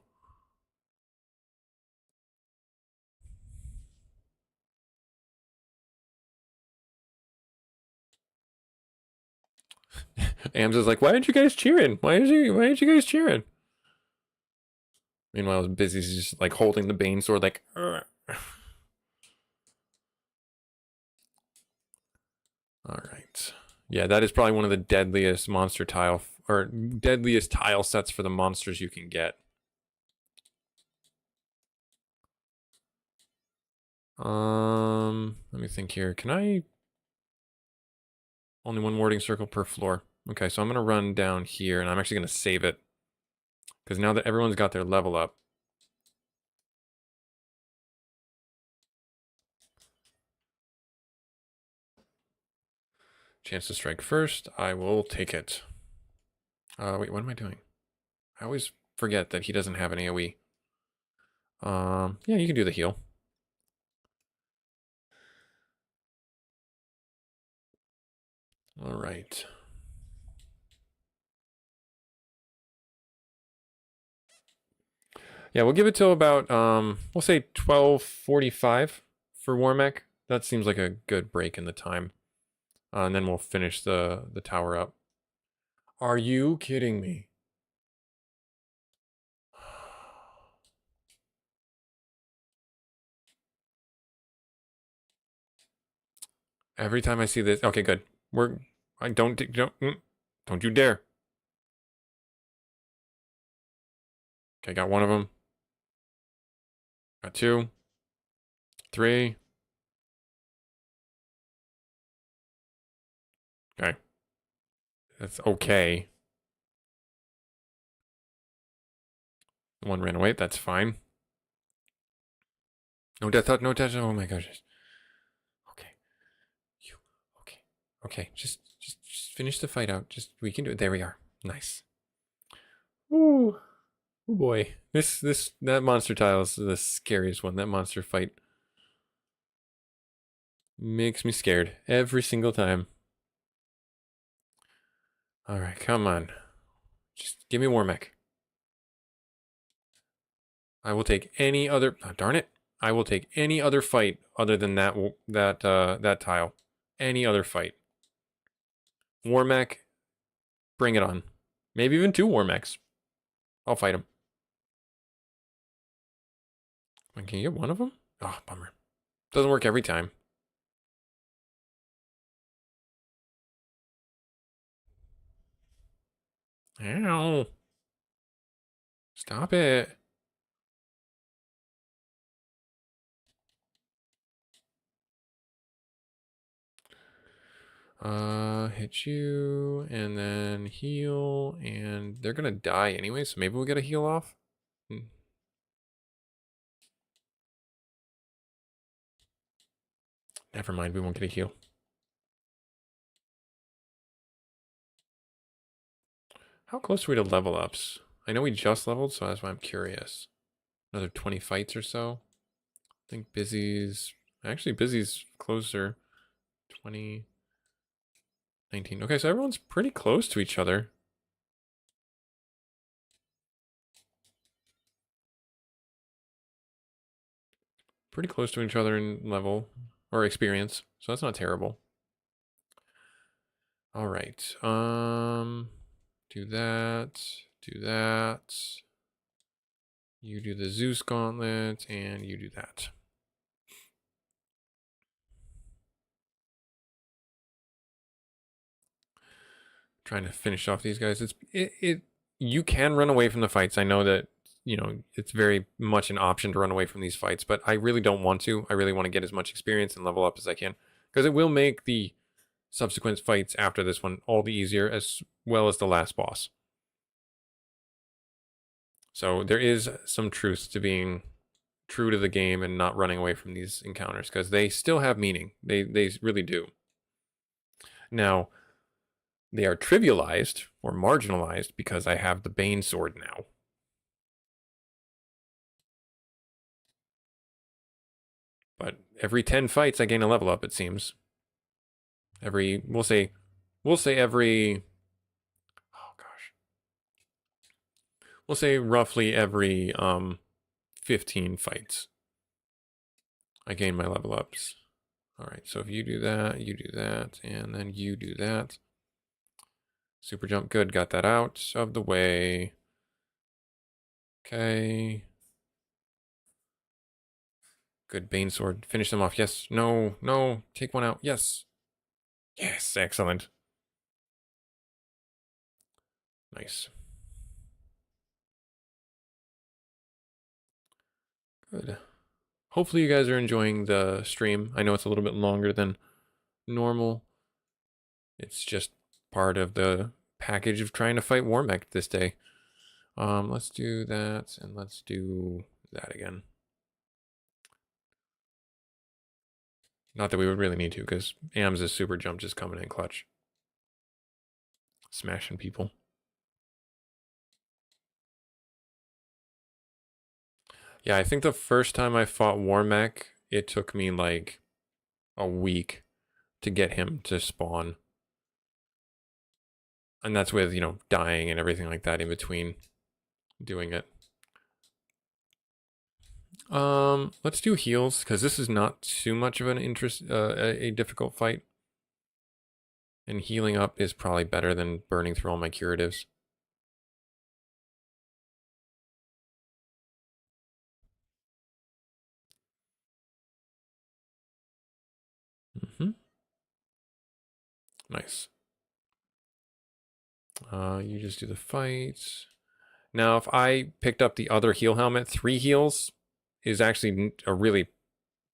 [SPEAKER 1] Ams is like, why aren't you guys cheering? Why aren't you guys cheering? Meanwhile, Busy's just like holding the Bane sword like, Ugh. All right. Yeah, that is probably one of the deadliest monster tile or deadliest tile sets for the monsters you can get. Let me think here. Can I only one warding circle per floor? Okay, so I'm gonna run down here and I'm actually gonna save it. Because now that everyone's got their level up. Chance to strike first, I will take it. Wait, what am I doing? I always forget that he doesn't have an AoE. Yeah, you can do the heal. All right. Yeah, we'll give it till about, we'll say 12:45 for Warmech. That seems like a good break in the time. And then we'll finish the tower up. Are you kidding me? Every time I see this, okay, good. I don't you dare. Okay, got one of them. Got two. Three. Okay. That's okay. One ran away. That's fine. No death thought, no death. Oh my gosh. Okay. You. Okay. Okay. Just finish the fight out. We can do it. There we are. Nice. Ooh. Oh boy. That monster tile is the scariest one. That monster fight makes me scared every single time. All right, come on. Just give me Warmech. I will take any other. Oh, darn it! I will take any other fight other than that tile. Any other fight. Warmech, bring it on. Maybe even two Warmechs. I'll fight him. Can you get one of them? Oh, bummer. Doesn't work every time. Ow. Stop it. Hit you, and then heal, and they're gonna die anyway, so maybe we'll get a heal off. Never mind, we won't get a heal. How close are we to level ups? I know we just leveled, so that's why I'm curious. Another 20 fights or so. I think Busy's closer. 20, 19. Okay, so everyone's pretty close to each other. Pretty close to each other in level or experience, so that's not terrible. All right. Do that. Do that. You do the Zeus gauntlet, and you do that. Trying to finish off these guys. You can run away from the fights. I know that, it's very much an option to run away from these fights, but I really don't want to. I really want to get as much experience and level up as I can, because it will make the subsequent fights after this one all the easier, as well as the last boss. So there is some truth to being true to the game and not running away from these encounters, because they still have meaning. They really do. Now, they are trivialized or marginalized because I have the Bane sword now. But every 10 fights I gain a level up, it seems. We'll say every, oh gosh. We'll say roughly every 15 fights I gain my level ups. All right, so if you do that, and then you do that. Super jump, good, got that out of the way. Okay. Good, Bane sword, finish them off, yes, no, take one out, yes. Yes, excellent. Nice. Good. Hopefully you guys are enjoying the stream. I know it's a little bit longer than normal. It's just part of the package of trying to fight Warmech this day. Let's do that, and let's do that again. Not that we would really need to, because Am's super jump just coming in clutch. Smashing people. Yeah, I think the first time I fought Warmech, it took me like a week to get him to spawn. And that's with, dying and everything like that in between doing it. Let's do heals, because this is not too much of an a difficult fight. And healing up is probably better than burning through all my curatives. Nice. You just do the fight. Now, if I picked up the other heal helmet, 3 heals is actually a really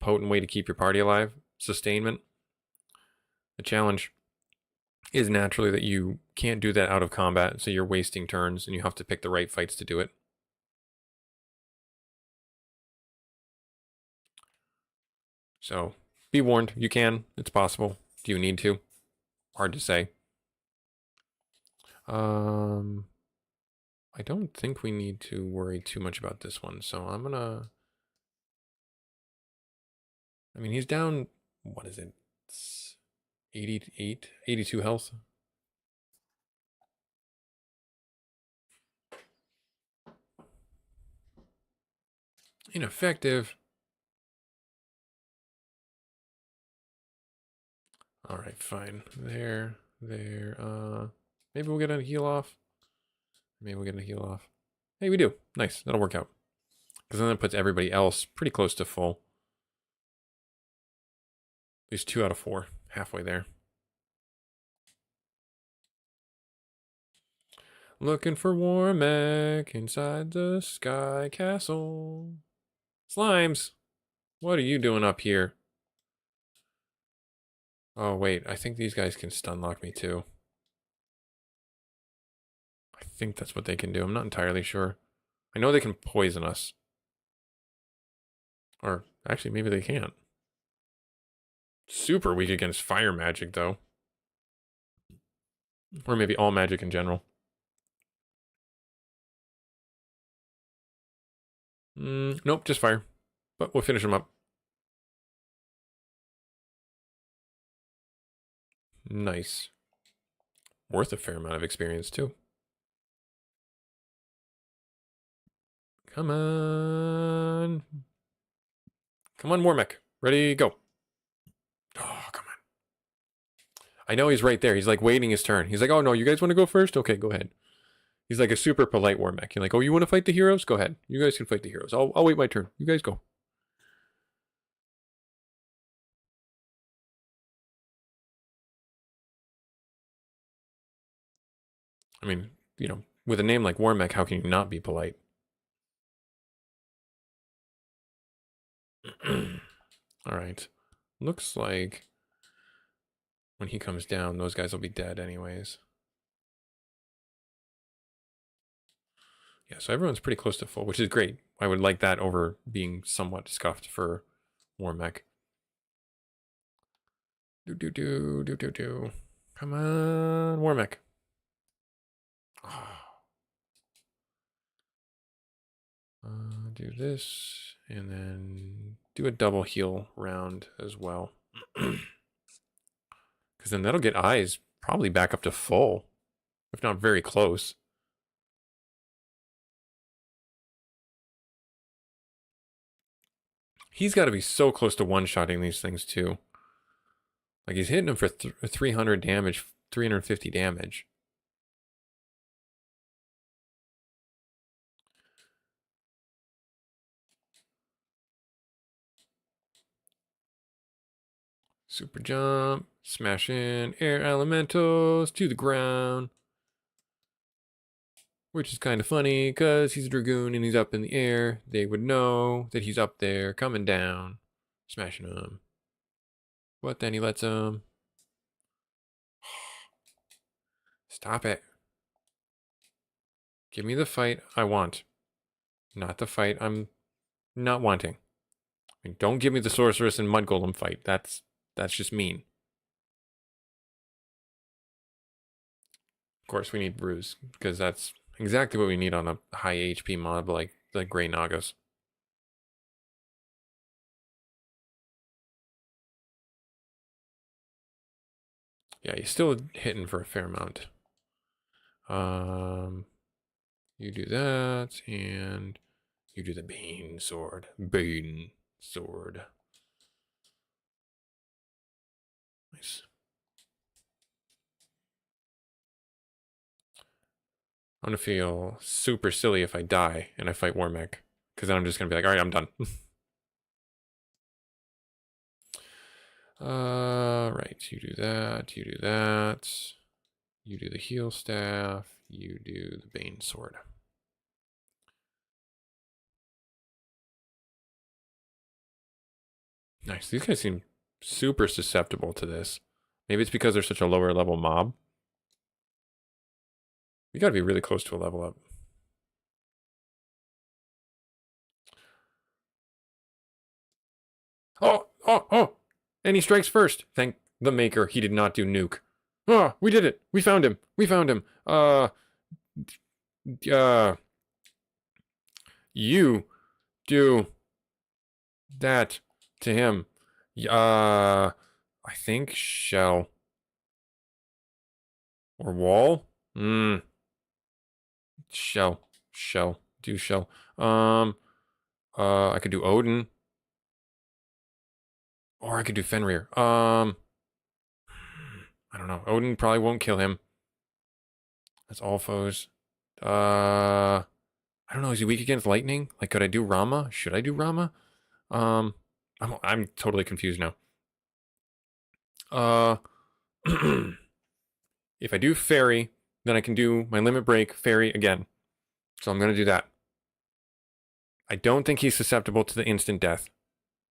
[SPEAKER 1] potent way to keep your party alive. Sustainment. The challenge is naturally that you can't do that out of combat, so you're wasting turns and you have to pick the right fights to do it. So be warned, you can, it's possible. Do you need to? Hard to say. I don't think we need to worry too much about this one, so I'm gonna... I mean, he's down, what is it? It's 88, 82 health. Ineffective. Alright, fine. There. Maybe we'll get a heal off. Maybe we'll get a heal off. Hey, we do. Nice. That'll work out. Because then that puts everybody else pretty close to full. At least 2 out of 4. Halfway there. Looking for Warmech inside the sky castle. Slimes! What are you doing up here? Oh, wait. I think these guys can stun lock me too. I think that's what they can do. I'm not entirely sure. I know they can poison us. Or, actually, maybe they can't. Super weak against fire magic, though. Or maybe all magic in general. Nope, just fire. But we'll finish them up. Nice. Worth a fair amount of experience, too. Come on. Come on, Warmech. Ready, go. Oh, come on. I know he's right there. He's like waiting his turn. He's like, oh no, you guys want to go first? Okay, go ahead. He's like a super polite Warmech. You're like, oh, you want to fight the heroes? Go ahead. You guys can fight the heroes. I'll wait my turn. You guys go. I mean, you know, with a name like Warmech, how can you not be polite? All right. Looks like when he comes down, those guys will be dead anyways. Yeah, so everyone's pretty close to full, which is great. I would like that over being somewhat scuffed for Warmech. Do. Come on, Warmech. Do this, and then do a double heal round as well. Because then that'll get eyes probably back up to full, if not very close. He's got to be so close to one-shotting these things, too. Like, he's hitting them for 300 damage, 350 damage. Super jump, smash in, air elementals to the ground. Which is kind of funny, because he's a Dragoon and he's up in the air. They would know that he's up there, coming down, smashing him. But then he lets him. Stop it. Give me the fight I want. Not the fight I'm not wanting. I mean, don't give me the Sorceress and Mud Golem fight. That's just mean. Of course, we need Bruise, because that's exactly what we need on a high HP mob like the Grey Nagas. Yeah, he's still hitting for a fair amount. You do that, and you do the Bane Sword. Bane Sword. Nice. I'm gonna feel super silly if I die and I fight Warmech, because then I'm just gonna be like, all right, I'm done. Right, you do that, you do that. You do the heal staff, you do the Bane Sword. Nice. These guys seem super susceptible to this. Maybe it's because they're such a lower level mob. You gotta be really close to a level up. Oh, oh, oh! And he strikes first. Thank the maker he did not do nuke. Oh, we did it. We found him. We found him. You do that to him. I think shell. Or wall? Shell. Shell. Do shell. I could do Odin. Or I could do Fenrir. I don't know. Odin probably won't kill him. That's all foes. I don't know. Is he weak against lightning? Like, could I do Rama? Should I do Rama? Um, I'm totally confused now. If I do fairy, then I can do my limit break fairy again. So I'm gonna do that. I don't think he's susceptible to the instant death.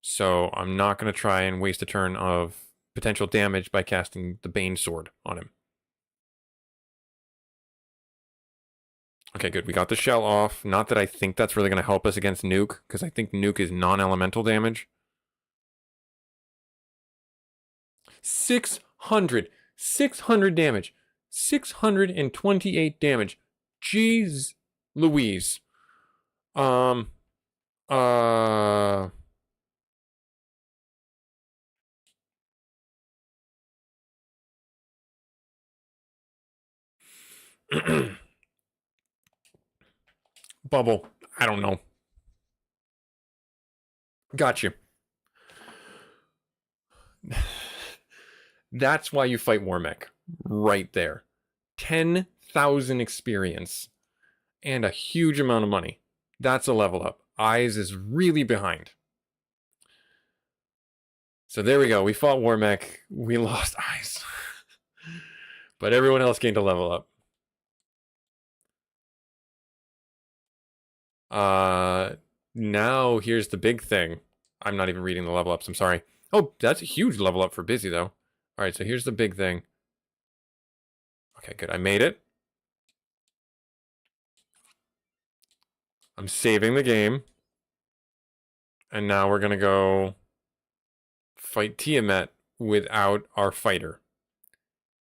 [SPEAKER 1] So I'm not gonna try and waste a turn of potential damage by casting the Bane Sword on him. Okay, good. We got the shell off. Not that I think that's really going to help us against nuke, because I think nuke is non-elemental damage. 600. 600 damage. 628 damage. Jeez Louise. Uh... Bubble. I don't know. Got you. That's why you fight Warmech. Right there. 10,000 experience and a huge amount of money. That's a level up. Eyes is really behind. So there we go. We fought Warmech. We lost Eyes. But everyone else gained a level up. Now here's the big thing. I'm not even reading the level ups. I'm sorry. Oh, that's a huge level up for Busy, though. All right, so here's the big thing. Okay, good. I made it. I'm saving the game. And now we're going to go fight Tiamat without our fighter.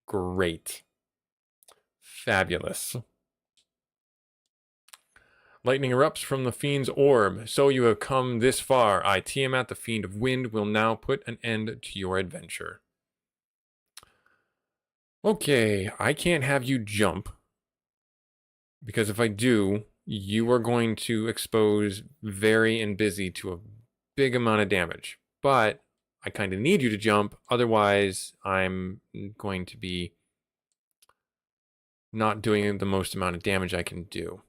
[SPEAKER 1] Great. Fabulous. Lightning erupts from the fiend's orb. So you have come this far. I, Tiamat, the fiend of wind, will now put an end to your adventure. Okay, I can't have you jump. Because if I do, you are going to expose Very and Busy to a big amount of damage. But I kind of need you to jump. Otherwise, I'm going to be not doing the most amount of damage I can do.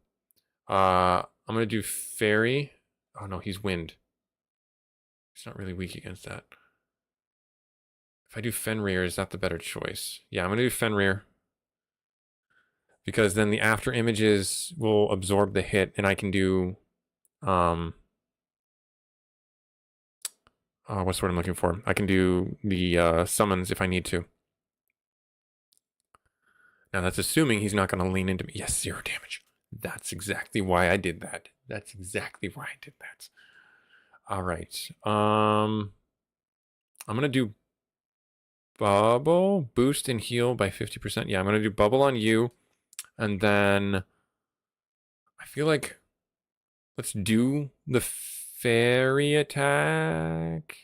[SPEAKER 1] I'm going to do Fairy. Oh, no, he's Wind. He's not really weak against that. If I do Fenrir, is that the better choice? Yeah, I'm going to do Fenrir. Because then the after images will absorb the hit, and I can do... what's the word I'm looking for? I can do the summons if I need to. Now, that's assuming he's not going to lean into me. Yes, 0 damage. That's exactly why I did that. That's exactly why I did that. All right. I'm going to do Bubble, boost and heal by 50%. Yeah, I'm going to do Bubble on you. And then I feel like let's do the Fairy attack.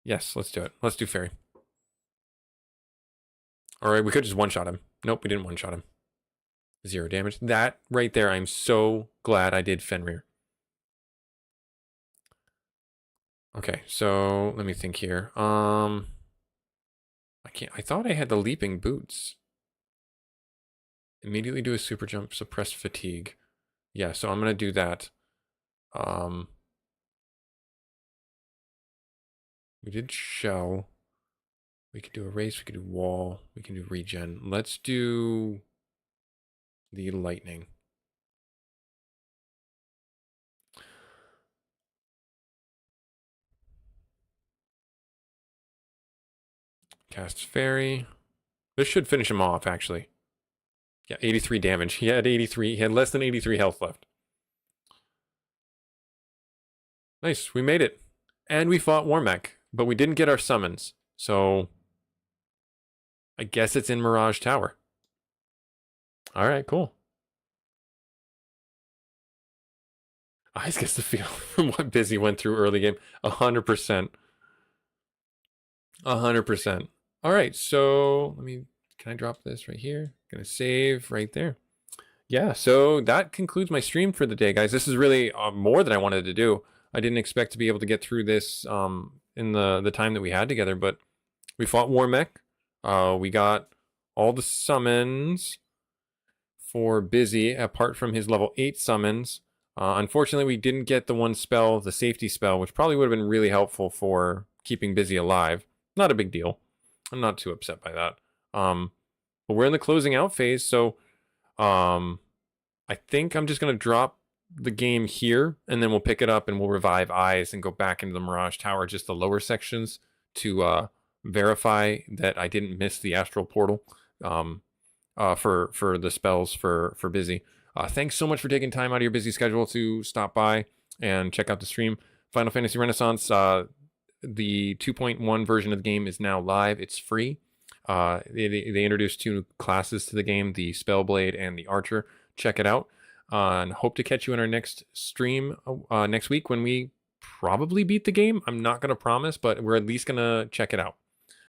[SPEAKER 1] Yes, let's do it. Let's do Fairy. All right, we could just one-shot him. Nope, we didn't one-shot him. 0 damage. That right there, I'm so glad I did Fenrir. Okay, so let me think here. I can't. I thought I had the leaping boots. Immediately do a super jump, suppress fatigue. Yeah, so I'm gonna do that. We did shell. We could do erase. We could do wall. We can do regen. Let's do the lightning. Cast Fairy. This should finish him off, actually. Yeah, 83 damage. He had 83. He had less than 83 health left. Nice, we made it. And we fought Warmech, but we didn't get our summons. So I guess it's in Mirage Tower. All right, cool. I just get the feel from what Busy went through early game. 100%. 100%. All right, so can I drop this right here? Gonna save right there. Yeah, so that concludes my stream for the day, guys. This is really more than I wanted to do. I didn't expect to be able to get through this in the time that we had together, but we fought Warmech. We got all the summons for Busy, apart from his level 8 summons. Unfortunately, we didn't get the one spell, the safety spell, which probably would have been really helpful for keeping Busy alive. Not a big deal. I'm not too upset by that. But we're in the closing out phase, so I think I'm just going to drop the game here, and then we'll pick it up and we'll revive Eyes and go back into the Mirage Tower, just the lower sections, to verify that I didn't miss the Astral Portal for the spells for Busy. Thanks so much for taking time out of your busy schedule to stop by and check out the stream. Final Fantasy Renaissance, the 2.1 version of the game is now live. It's free. They introduced 2 classes to the game, the Spellblade and the Archer. Check it out. And hope to catch you in our next stream next week when we probably beat the game. I'm not going to promise, but we're at least going to check it out.